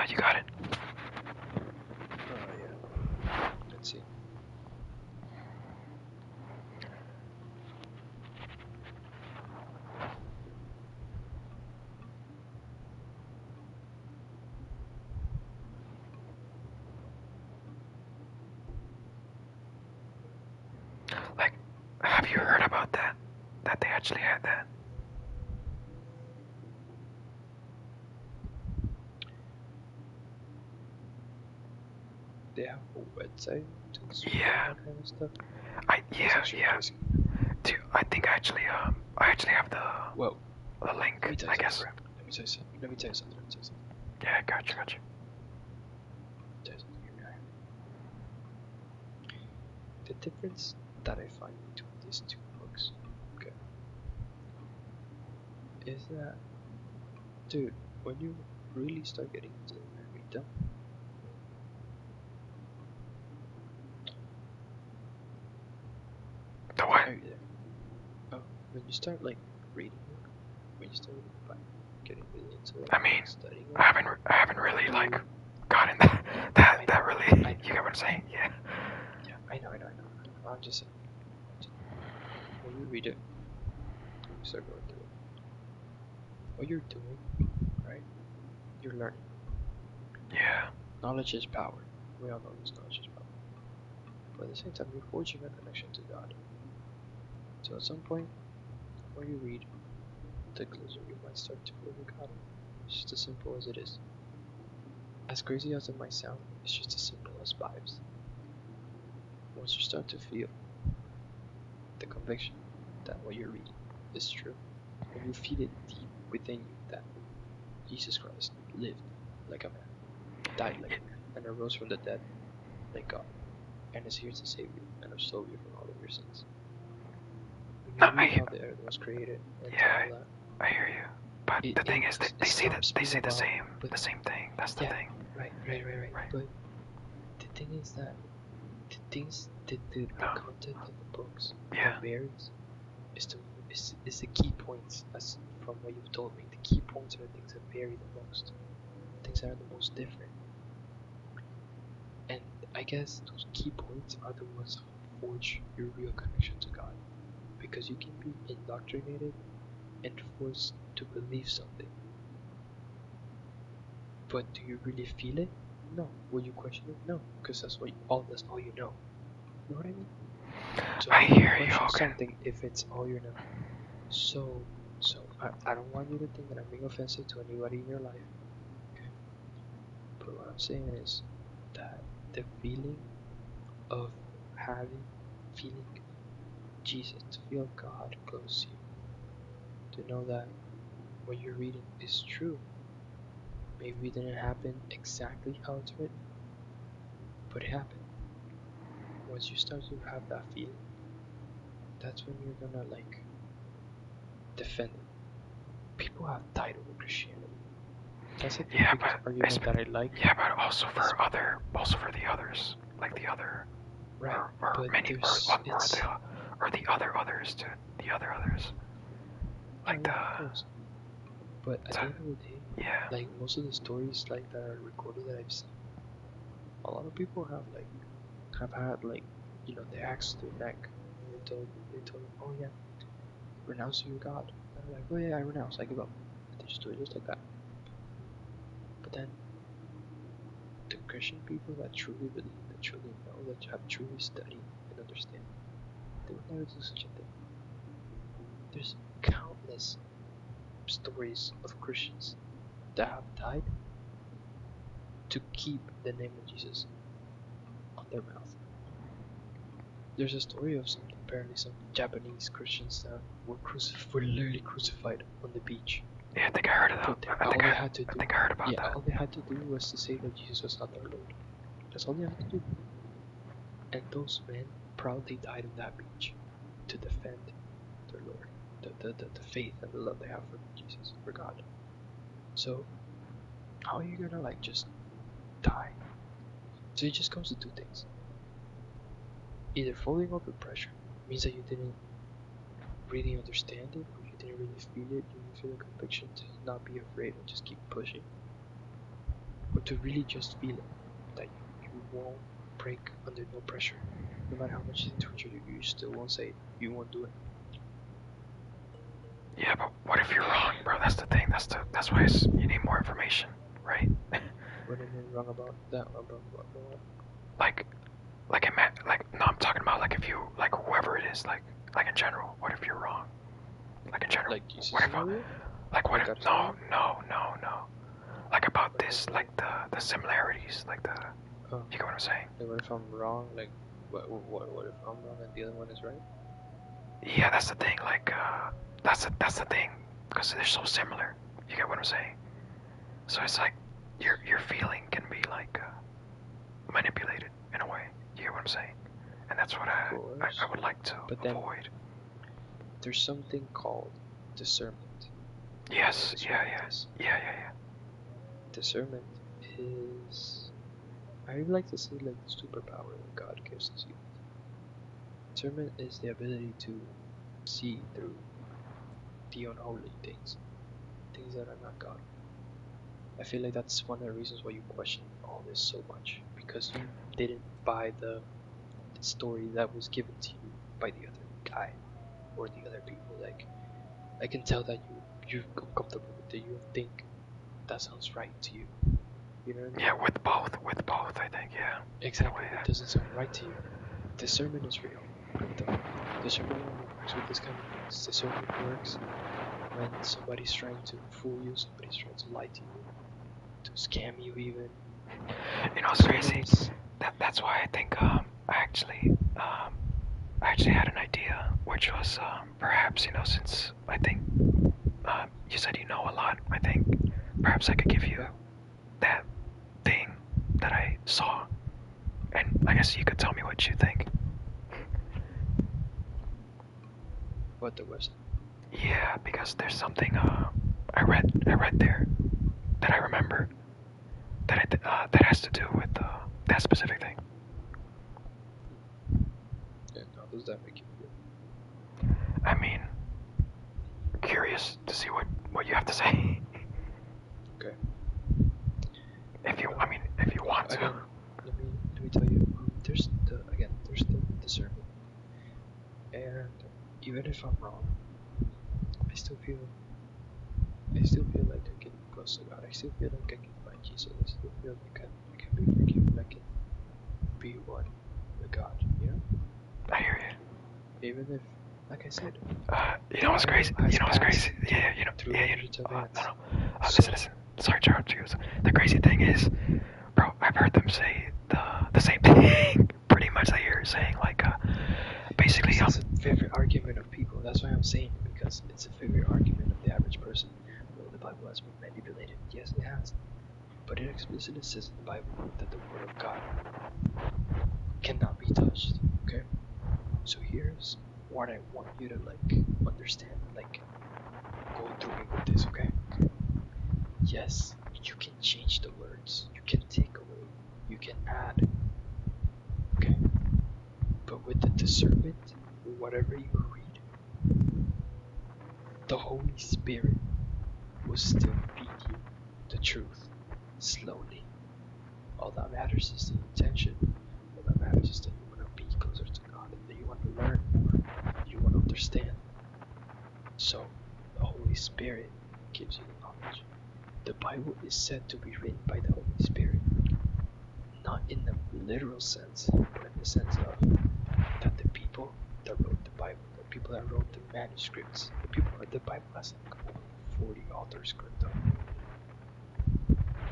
Speaker 7: You got it.
Speaker 9: Yeah. Let's see.
Speaker 7: Like, have you heard about that? That they actually had that?
Speaker 9: They have a website to explain
Speaker 7: Yeah.
Speaker 9: that kind of stuff.
Speaker 7: Yeah. Dude, I think I actually have the link. I guess.
Speaker 9: Let me tell you something.
Speaker 7: Yeah, gotcha.
Speaker 9: The difference that I find between these two books, okay, is that, dude, when you really start getting into them and read them,
Speaker 7: the what?
Speaker 9: are you there? Oh, when you start like reading it, when you started by getting really into it,
Speaker 7: I mean,
Speaker 9: studying it.
Speaker 7: I haven't really like gotten that really. You get what I'm saying? Yeah.
Speaker 9: Yeah, I know. I'm just saying. When you read it, you start going through it. What you're doing, right? You're learning.
Speaker 7: Yeah.
Speaker 9: Knowledge is power. We all know this. Knowledge is power. But at the same time, you're forging a connection to God. So at some point, when you read, the closer you might start to feel with God. It's just as simple as it is. As crazy as it might sound, it's just as simple as vibes. Once you start to feel the conviction that what you're reading is true, when you feel it deep within you that Jesus Christ lived like a man, died like a man, and arose from the dead like God, and is here to save you and absolve you from all of your sins. When you read how the earth was created and all that,
Speaker 7: I hear you. But the thing is, they say the same thing. That's the thing.
Speaker 9: Right. But the thing is that the content of the books that varies is the key points, as from what you've told me. The key points are the things that vary the most, things that are the most different. And I guess those key points are the ones that forge your real connection to God, because you can be indoctrinated and forced to believe something, but do you really feel it? No. Will you question it? No, because that's all you know. You know what I mean? So
Speaker 7: I hear you.
Speaker 9: Question something if it's all you know. So I don't want you to think that I'm being offensive to anybody in your life. Okay? But what I'm saying is that the feeling of feeling Jesus, to feel God close to you, to know that what you're reading is true. Maybe it didn't happen exactly how it's written, but it happened. Once you start to have that feeling, that's when you're gonna like defend it. People have died over Christianity. That's the biggest argument that I like.
Speaker 7: Yeah, but also for the others, like the other,
Speaker 9: right?
Speaker 7: Or many, or the other others too. The other others, like
Speaker 9: of course. But at the end of the day, like most of the stories like that are recorded that I've seen, a lot of people have had the axe to their neck. And they told them, oh yeah, renounce your God. And they're like, oh yeah, I renounce, I give up. And they just do it just like that. But then the Christian people that truly believe, that truly know, that have truly studied and understand, they would never do such a thing. There's countless stories of Christians that have died to keep the name of Jesus on their mouth. There's a story of apparently some Japanese Christians that were literally crucified on the beach.
Speaker 7: Yeah, I think I heard of that.
Speaker 9: All they had to do,
Speaker 7: I think I heard about that.
Speaker 9: All they had to do was to say that Jesus was not their Lord. That's all they had to do. And those men proudly died on that beach to defend their Lord, the faith and the love they have for Jesus, for God. So, how are you gonna just die? So it just comes to two things. Either folding under pressure means that you didn't really understand it, or you didn't really feel it, you didn't feel the conviction to not be afraid and just keep pushing, or to really just feel it, that you won't break under no pressure. No matter how much they torture you, you still won't say it. You won't do it.
Speaker 7: Yeah, but what if you're wrong, bro? That's the thing. That's why you need more information, right?
Speaker 9: What do you mean wrong about that? About what?
Speaker 7: No, I'm talking about like if you, like whoever it is, like in general. What if you're wrong? Like in general.
Speaker 9: Like Jesus
Speaker 7: what if
Speaker 9: scenario?
Speaker 7: what if no. Like about this, like the similarities, like the. You get what I'm saying?
Speaker 9: Like what if I'm wrong? Like what if I'm wrong and the other one is right?
Speaker 7: Yeah, that's the thing. Like that's the thing, because they're so similar. You get what I'm saying? So it's like your feeling can be like manipulated in a way. You get what I'm saying? And that's what I would like to avoid.
Speaker 9: There's something called discernment.
Speaker 7: Yes. Yeah.
Speaker 9: Discernment is, I would like to say, like the superpower that God gives us humans. Discernment is the ability to see through the unholy things things that are not God. I feel like that's one of the reasons why you question all this so much, because you didn't buy the story that was given to you by the other guy or the other people. Like, I can tell that you're uncomfortable with it. You don't think that sounds right to you. You know what I mean?
Speaker 7: Yeah, with both, I think, yeah.
Speaker 9: Exactly. It doesn't sound right to you. Discernment is real. Discernment only works with this kind of things. Discernment works when somebody's trying to fool you, somebody's trying to lie to you, to scam you even.
Speaker 7: You know, it's crazy. That's why I think I actually had an idea, which was perhaps, you know, since I think you said you know a lot, I think perhaps I could give you that thing that I saw, and I guess you could tell me what you think.
Speaker 9: What, the website?
Speaker 7: Yeah, because there's something I read there that I remember that has to do with that specific thing.
Speaker 9: And how does that make you feel?
Speaker 7: I mean, curious to see what you have to say.
Speaker 9: Okay.
Speaker 7: If you want to.
Speaker 9: Again, let me tell you. There's the discernment, and even if I'm wrong, I still feel like I'm getting close to God. I still feel like I can find Jesus. I still feel like I can be forgiven. I can be one with God. You know?
Speaker 7: I hear you.
Speaker 9: Even if, like I said,
Speaker 7: you know what's crazy? You know what's crazy? Yeah, you know. No. Listen. Sorry to interrupt you. The crazy thing is, bro, I've heard them say the same thing. Pretty much, I hear saying like, basically,
Speaker 9: it's a favorite argument of people. That's why I'm saying it, because it's a favorite argument of the average person. Well, the Bible has been manipulated. Yes, it has, but it explicitly says in the Bible that the Word of God cannot be touched. Okay, so here's what I want you to like understand. Like, go through me with this. Okay. Yes, you can change the words. You can take away. You can add. Okay. But with the discernment, whatever you read, the Holy Spirit will still feed you the truth slowly. All that matters is the intention. All that matters is that you want to be closer to God, that you want to learn more, you want to understand. So, the Holy Spirit gives you the knowledge. The Bible is said to be written by the Holy Spirit, not in the literal sense, but in the sense of that the people that wrote the Bible, the people that wrote the manuscripts, the Bible has like over 40 authors correct up.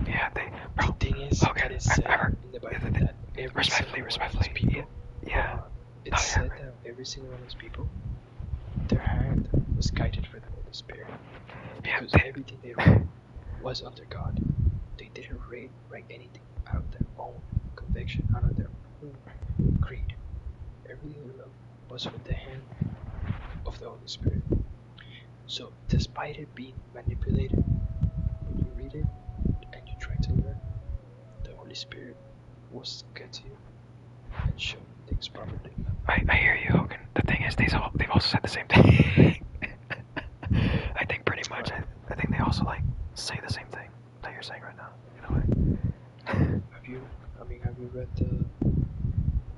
Speaker 7: Yeah,
Speaker 9: the thing is that it's said in the Bible that every single one of these people, it's said that every single one of these people, their hand was guided for the Holy Spirit, because everything they wrote was under God. They didn't write anything out of their own conviction, out of their own greed. Everything they wrote was with the hand of the Holy Spirit. So, despite it being manipulated, when you read it and you try to learn, the Holy Spirit will get to you and show you things properly.
Speaker 7: I hear you, Hogan. The thing is, they've also said the same thing. I think pretty much. I think they also like say the same thing that you're saying right now. In a way.
Speaker 9: Have you read the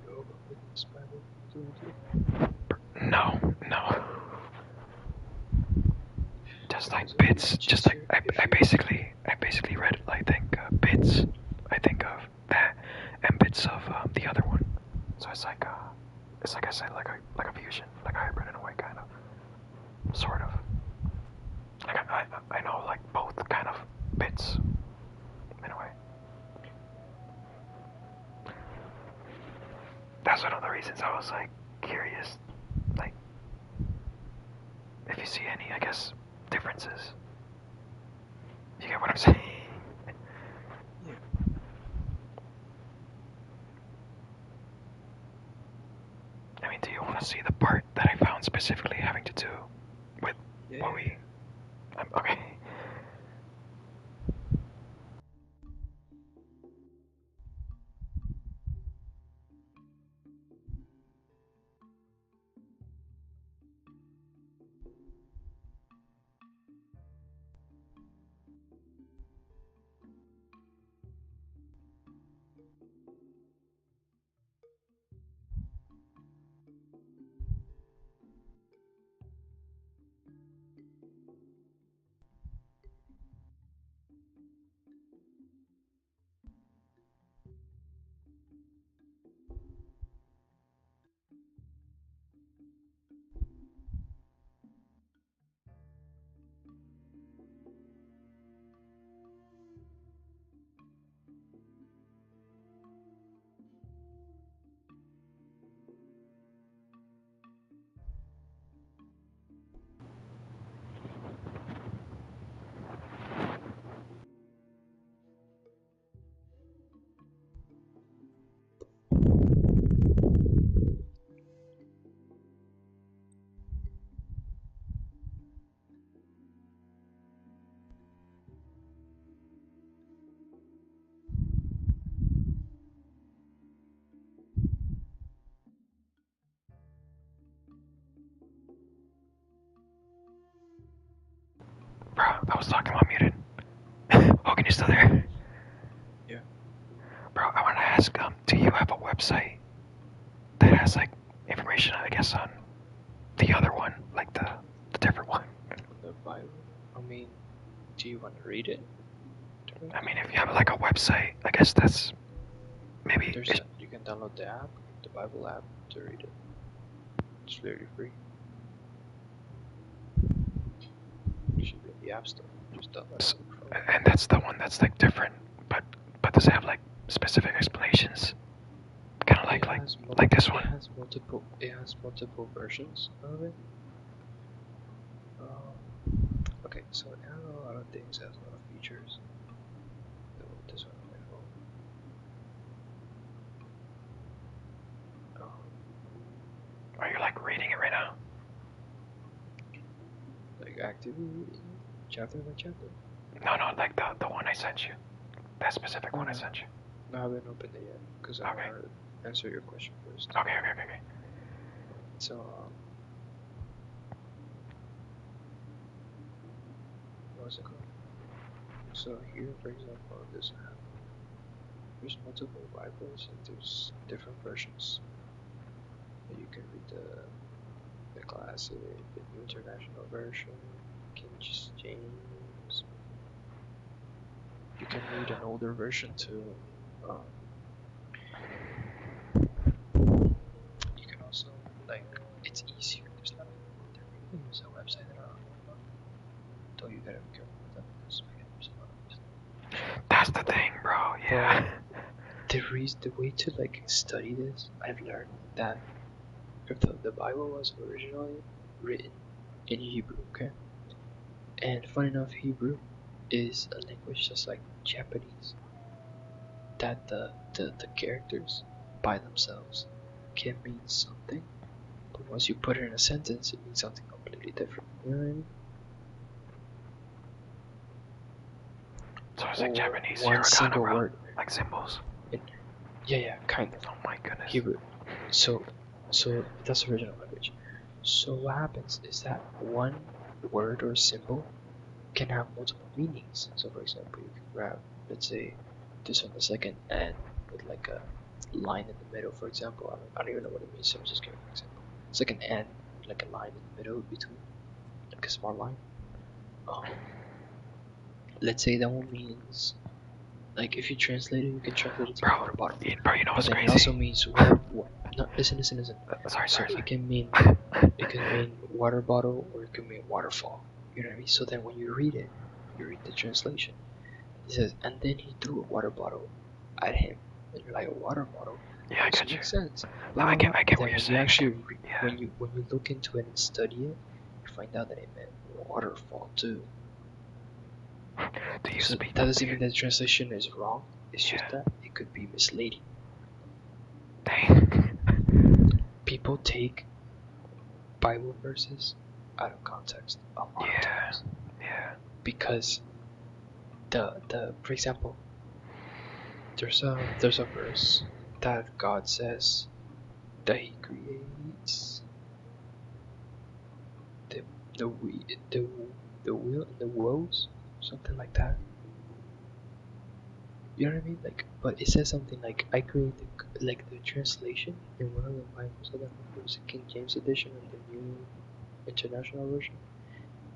Speaker 9: Jehovah's Witness Bible?
Speaker 7: No. Just like bits. Just like I basically read I think bits. I think of that and bits of the other one. So it's like I said, like a fusion, like a hybrid in a way, kind of, sort of. Like I know like both kind of bits in a way. That's one of the reasons I was like curious, like if you see any, I guess, differences. You get what I'm saying?
Speaker 9: Yeah.
Speaker 7: I mean, do you want to see the part that I found specifically having to do with what we... okay. I was talking while muted. Hogan, you still there?
Speaker 9: Yeah.
Speaker 7: Bro, I want to ask, do you have a website that has like information, I guess, on the other one, like the different one?
Speaker 9: The Bible. I mean, do you want to read it?
Speaker 7: I mean, if you have like a website, I guess that's maybe.
Speaker 9: You can download the app, the Bible app, to read it. It's very free. It should be in the App Store. Just download it.
Speaker 7: And that's the one that's like different, but does it have like specific explanations? Kind of like this one.
Speaker 9: It has multiple versions of it. Okay, so it has a lot of things, has a lot of features. This one on my phone.
Speaker 7: Are you like reading it right now?
Speaker 9: Like actively reading chapter by chapter?
Speaker 7: No, like the one I sent you. That specific one I sent you.
Speaker 9: No, I haven't opened it yet because I want to answer your question first.
Speaker 7: Okay.
Speaker 9: So, what's it called? So here, for example, this app, there's multiple Bibles and there's different versions. You can read the classic, the New International Version, King James. You can read an older version too. You can also, like, it's easier. There's not a use a website that I don't know about. Though you gotta be careful with that because I can use a lot of this.
Speaker 7: That's the thing, bro. Yeah.
Speaker 9: The way to like study this, I've learned that if the Bible was originally written in Hebrew, okay? And fun enough, Hebrew is a language just like Japanese. That the characters by themselves can mean something, but once you put it in a sentence, it means something completely different. You know what I mean?
Speaker 7: So it's like Japanese
Speaker 9: one single word,
Speaker 7: like symbols.
Speaker 9: Yeah, kind of.
Speaker 7: Oh my goodness.
Speaker 9: Hebrew. So that's the original language. So what happens is that one word or symbol can have multiple meanings. So for example, you can grab, let's say, this one, the second N with like a line in the middle, for example. I don't even know what it means, so I'm just giving an example. Second N, like a line in the middle between, like a small line. Let's say that one means, like if you translate it, you can translate it to water bottle.
Speaker 7: Bro, you know what's crazy?
Speaker 9: It also means water. No, listen.
Speaker 7: Sorry.
Speaker 9: It can mean water bottle or it can mean waterfall. You know what I mean? So then when you read it, you read the translation. It says, and then he threw a water bottle at him. And you're like, a water bottle?
Speaker 7: Yeah, I get you.
Speaker 9: Makes sense.
Speaker 7: No, I get what you're saying.
Speaker 9: Actually, when you look into it and study it, you find out that it meant waterfall too. So that doesn't mean that the translation is wrong. It's just that it could be misleading. People take Bible verses out of context a lot of times.
Speaker 7: Yeah.
Speaker 9: Because for example, there's a verse that God says that He creates the wheel and the woes, something like that. You know what I mean? Like, but it says something like, I created, like the translation in one of the Bibles, I don't know if it was the King James edition or the New International Version.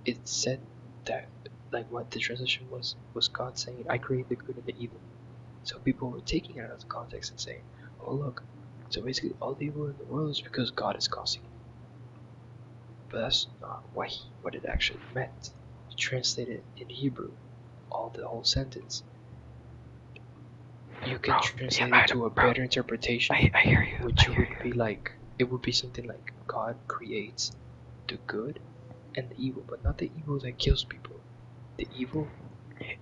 Speaker 9: It said that, like, what the translation was God saying, I created the good and the evil. So people were taking it out of context and saying, oh look, so basically all the evil in the world is because God is causing it. But that's not what it actually meant. Translated in Hebrew, the whole sentence. You can translate it to a better interpretation.
Speaker 7: I hear you.
Speaker 9: Which would be like, it would be something like God creates the good and the evil, but not the evil that kills people. The evil.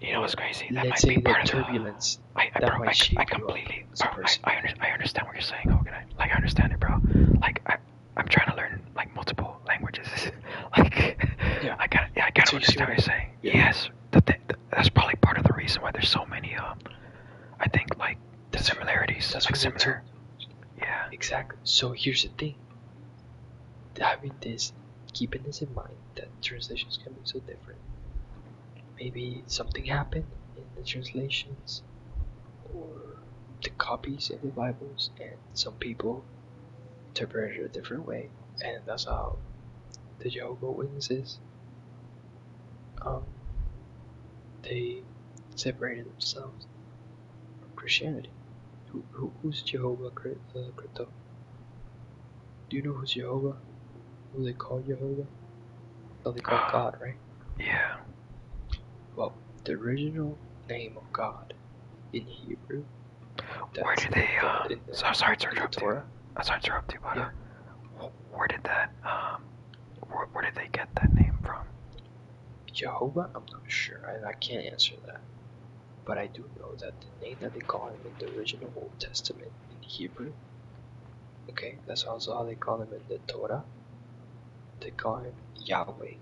Speaker 7: You know what's crazy? That
Speaker 9: let's
Speaker 7: might
Speaker 9: say
Speaker 7: be part
Speaker 9: the
Speaker 7: of
Speaker 9: turbulence.
Speaker 7: I completely. I understand what you're saying, Hogan. I understand it, bro. Like I'm trying to learn like multiple languages. Like
Speaker 9: yeah.
Speaker 7: I kind of understand what you're saying.
Speaker 9: Yeah.
Speaker 7: Yes, that's probably part of the reason why there's so many. I think like the similarities.
Speaker 9: That's
Speaker 7: like similar.
Speaker 9: Yeah. Exactly. So here's the thing. Keeping this in mind, that translations can be so different. maybe something happened in the translations or the copies of the Bibles, and some people interpreted it a different way, and that's how the Jehovah's Witnesses they separated themselves from Christianity. Who's Jehovah, Crypto? Do you know who's Jehovah? Who they call Jehovah? Oh, they call God, right?
Speaker 7: Yeah.
Speaker 9: Well, the original name of God in Hebrew.
Speaker 7: Where did they? Sorry to interrupt you. Sorry to interrupt you, but
Speaker 9: yeah.
Speaker 7: Where did that? Where did they get that name from?
Speaker 9: Jehovah? I'm not sure. I can't answer that. But I do know that the name that they call him in the original Old Testament in Hebrew. Okay, that's also how they call him in the Torah. They call him Yahweh.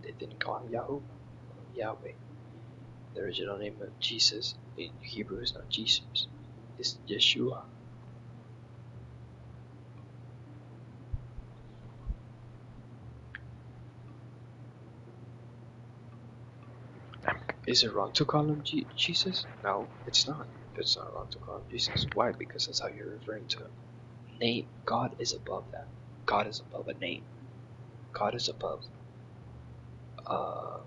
Speaker 9: They didn't call him Yahoo, Yahweh. The original name of Jesus in Hebrew is not Jesus, it's Yeshua. Is it wrong to call him Jesus? No, it's not. It's not wrong to call him Jesus. Why? Because that's how you're referring to him. Name. God is above that. God is above a name. God is above a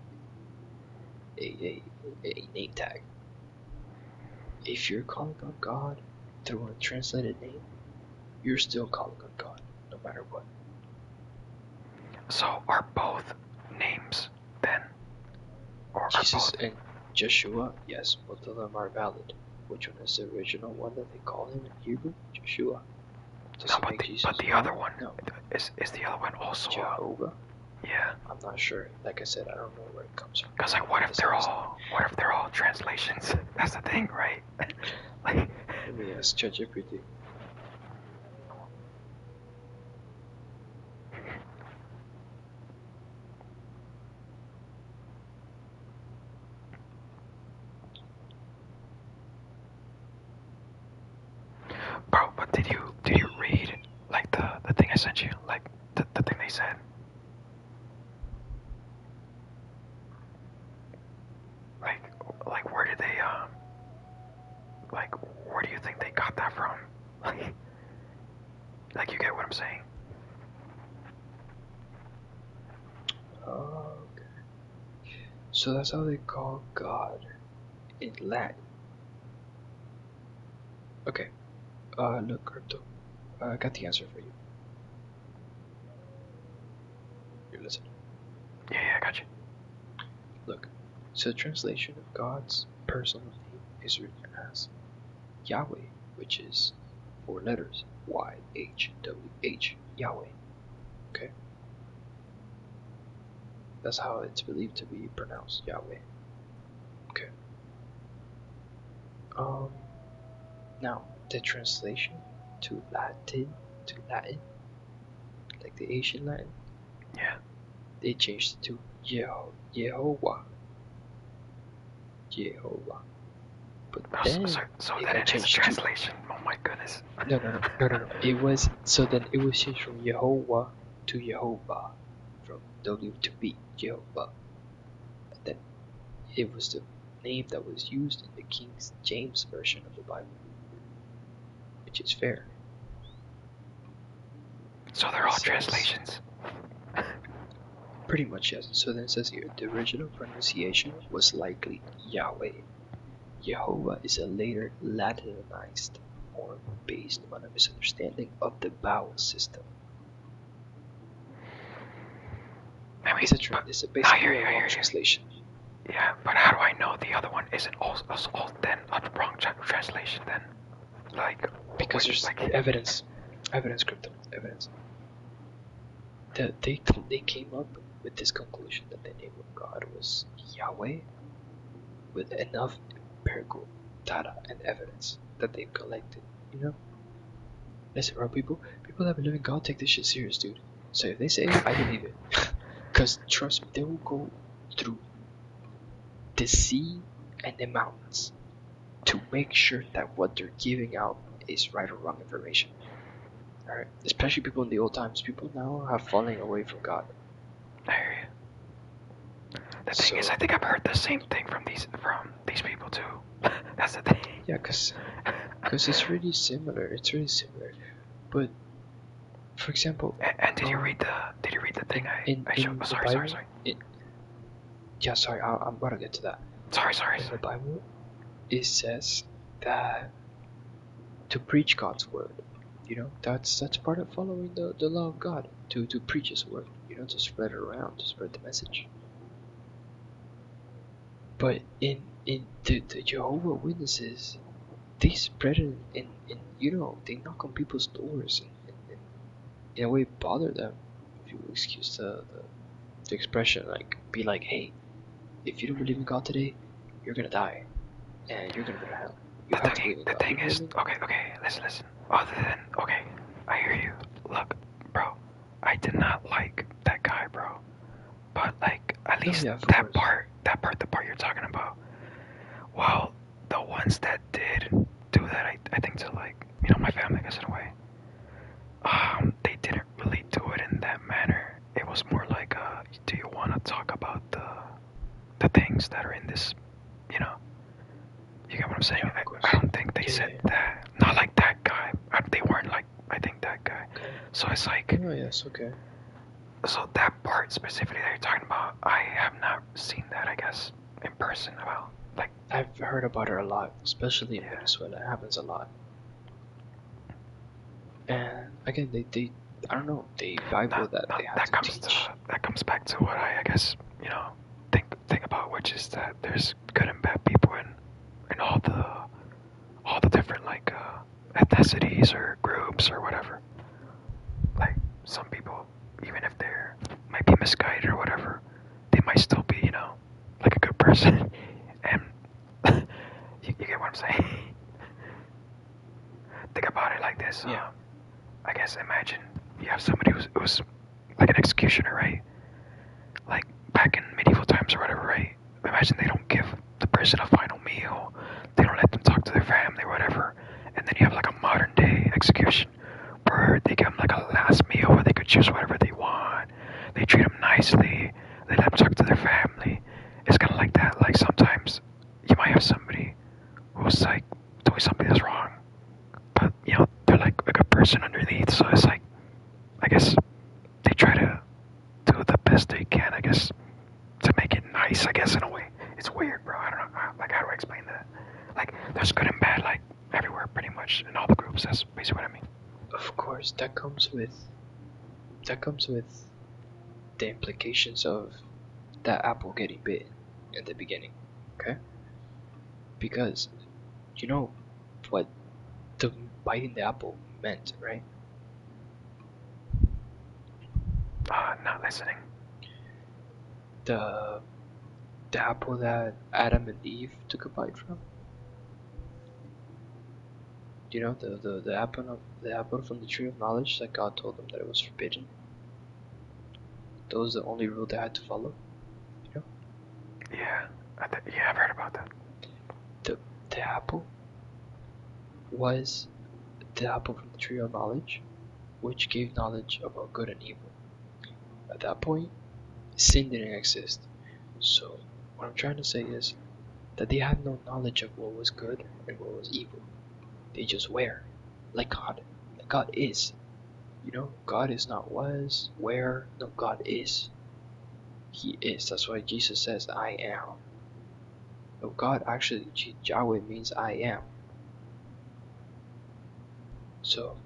Speaker 9: name tag. If you're calling on God through a translated name, you're still calling on God, no matter what.
Speaker 7: So are both names then? Or
Speaker 9: Jesus and Joshua, yes, both of them are valid. Which one is the original one that they call him in Hebrew? Joshua.
Speaker 7: No, but the other one is the other one also
Speaker 9: Jehovah?
Speaker 7: Yeah.
Speaker 9: I'm not sure. Like I said, I don't know where it comes from.
Speaker 7: Cause like, what if they're all translations? That's the thing, right?
Speaker 9: Let me ask ChatGPT.
Speaker 7: Bro, but did you read like the thing I sent you? Like the thing they said? Like where did they like where do you think they got that from? Like you get what I'm saying?
Speaker 9: Okay. So that's how they call God in Latin. Okay. Look, Crypto. I got the answer for you. You're listening.
Speaker 7: Yeah, I got you.
Speaker 9: Look, so the translation of God's personal name is written as Yahweh, which is 4 letters. YHWH. Yahweh. Okay? That's how it's believed to be pronounced, Yahweh. Okay. Now, the translation to Latin, like the Asian Latin,
Speaker 7: yeah,
Speaker 9: they changed it to Jehovah. But then
Speaker 7: so
Speaker 9: it
Speaker 7: then
Speaker 9: got
Speaker 7: it is a
Speaker 9: changed
Speaker 7: translation. Oh my goodness.
Speaker 9: No. It was then it was changed from Yehovah to Jehovah, from W to B, Jehovah. And then it was the name that was used in the King James version of the Bible, which is fair.
Speaker 7: So they're all translations.
Speaker 9: Pretty much, yes. So then it says here, the original pronunciation was likely Yahweh. Jehovah is a later Latinized form based on a misunderstanding of the vowel system.
Speaker 7: I mean,
Speaker 9: it's basically a wrong translation.
Speaker 7: Yeah, but how do I know the other one isn't also then a wrong translation then? Like,
Speaker 9: because there's like evidence, Crypto, evidence. They came up with this conclusion that the name of God was Yahweh with enough empirical data and evidence that they've collected, you know? Listen, bro, people that believe in God take this shit serious, dude. So if they say it, I believe it. Because trust me, they will go through the sea and the mountains to make sure that what they're giving out is right or wrong information. Alright? Especially people in the old times. People now have fallen away from God.
Speaker 7: I hear you. The thing is, I think I've heard the same thing from these people too. That's the thing.
Speaker 9: Yeah, cause it's really similar. It's really similar. But for example,
Speaker 7: and did you read the thing I showed? Oh, sorry.
Speaker 9: Yeah, sorry. I'm about to get to that.
Speaker 7: Sorry.
Speaker 9: In the Bible, it says that to preach God's word, you know, that's part of following the law of God. To preach His word, you know, to spread it around, to spread the message. But in the Jehovah Witnesses, they spread it in you know, they knock on people's doors and in a way bother them, if you will excuse the expression, like be like, hey, if you don't believe in God today, you're gonna die and you're gonna go to hell. You have to believe in God.
Speaker 7: The thing is, okay, listen. Other than, okay, I hear you. Look, bro, I did not like that guy, bro. But like, at least the part you're talking about. Well, the ones that did do that, I think to like, you know, my family, I guess in a way. They didn't really do it in that manner. It was more like, do you want to talk about the things that are in this, you know? You get what I'm saying? I don't think they said that. Not like that guy. They weren't like, I think that guy. Okay. So it's like.
Speaker 9: Oh yes, okay.
Speaker 7: So that part specifically that you're talking about, I have not seen that, I guess, in person. About like
Speaker 9: I've heard about it a lot, especially in Venezuela. It happens a lot. And again, they I don't know, they Bible that they have to teach.
Speaker 7: That comes back to what I guess, you know, think about, which is that there's good and bad people in all the different like ethnicities or groups or whatever. Like some people, even if they're might be misguided or whatever, they might still be, you know, like a good person. And you get what I'm saying? Think about it like this.
Speaker 9: Yeah.
Speaker 7: I guess imagine you have somebody who's like an executioner, right? Like back in medieval times or whatever, right? Imagine they don't give the person a final meal. They don't let them talk to their family or whatever. And then you have like a modern day execution where they give them like a last meal where they could choose whatever they want. They treat them nicely. They let them talk to their family. It's kind of like that. Like sometimes you might have somebody who's like doing something that's wrong, but you know they're like a good person underneath. So it's like, I guess they try to do the best they can, I guess, to make it nice, I guess, in a way. It's weird, bro. I don't know. Like, how do I explain that? Like, there's good and bad, like, everywhere, pretty much, in all the groups. That's basically what I mean.
Speaker 9: Of course, that comes with the implications of that apple getting bitten in the beginning, okay? Because you know what the biting the apple meant, right?
Speaker 7: Not listening.
Speaker 9: The apple that Adam and Eve took a bite from. You know, the apple from the tree of knowledge that God told them that it was forbidden. That was the only rule they had to follow. You know?
Speaker 7: Yeah, I've heard about that.
Speaker 9: The apple was the apple from the tree of knowledge, which gave knowledge about good and evil. At that point, sin didn't exist. So what I'm trying to say is that they had no knowledge of what was good and what was evil. They just were, like God. Like God is. You know, God is not was, where. No, God is. He is. That's why Jesus says, I am. No, God actually, Yahweh means I am. So,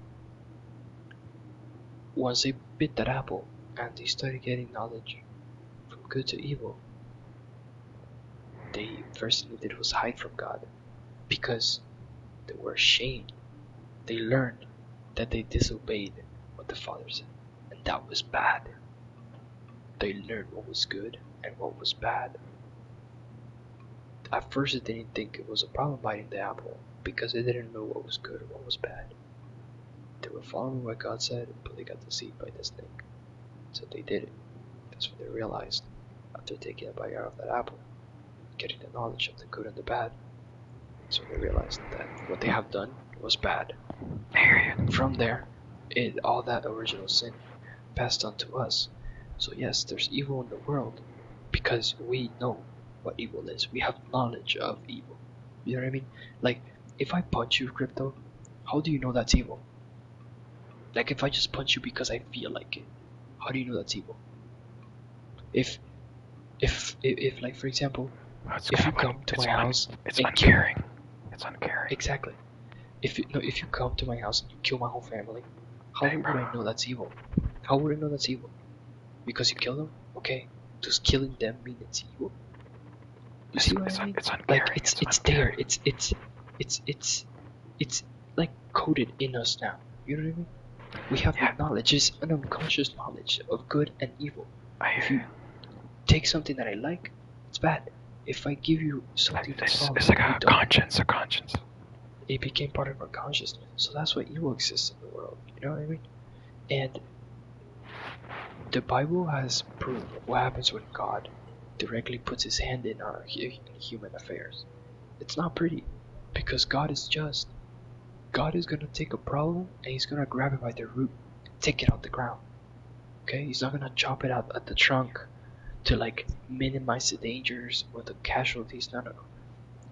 Speaker 9: once they bit that apple and they started getting knowledge from good to evil, they first thing they did was hide from God because they were ashamed. They learned that they disobeyed what the Father said, and that was bad. They learned what was good and what was bad. At first, they didn't think it was a problem biting the apple because they didn't know what was good or what was bad. They were following what God said, but they got deceived by the snake. So they did it. That's when they realized, after taking a bite out of that apple, getting the knowledge of the good and the bad, so they realized that what they have done was bad. From there, all that original sin passed on to us. So yes, there's evil in the world, because we know what evil is. We have knowledge of evil. You know what I mean? Like, if I punch you, Crypto, how do you know that's evil? Like, if I just punch you because I feel like it, how do you know that's evil? If like, for example, if you come to my house
Speaker 7: it's
Speaker 9: and
Speaker 7: uncaring. It's uncaring.
Speaker 9: Exactly. If you come to my house and you kill my whole family, how would I know that's evil? How would I know that's evil? Because you kill them? Okay. Does killing them mean it's evil? You see what I mean?
Speaker 7: It's uncaring.
Speaker 9: Like, it's there. It's like coded in us now. You know what I mean? We have the knowledge. It's an unconscious knowledge of good and evil. If you take something that I like, it's bad. If I give you something that's wrong,
Speaker 7: it's like a conscience.
Speaker 9: It became part of our consciousness. So that's why evil exists in the world. You know what I mean? And the Bible has proof of what happens when God directly puts his hand in our human affairs. It's not pretty, because God is just. God is gonna take a problem and he's gonna grab it by the root, take it out the ground. Okay? He's not gonna chop it out at the trunk to like minimize the dangers or the casualties. No.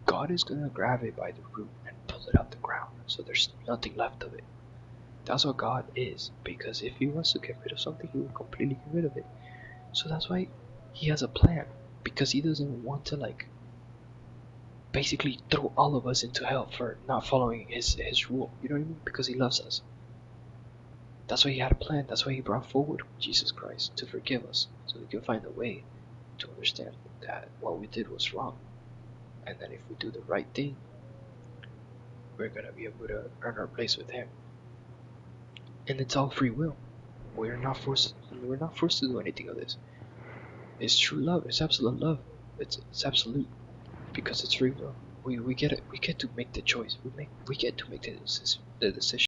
Speaker 9: God is gonna grab it by the root and pull it out the ground, so there's nothing left of it. That's what God is, because if he wants to get rid of something, he will completely get rid of it. So that's why he has a plan, because he doesn't want to like basically throw all of us into hell for not following his rule. You know what I mean? Because he loves us. That's why he had a plan. That's why he brought forward Jesus Christ to forgive us, so we can find a way to understand that what we did was wrong, and that if we do the right thing, we're gonna be able to earn our place with him. And it's all free will. We're not forced to do anything of this. It's true love. It's absolute love. It's absolute, because it's free will. We get to make the choice. We get to make the decision.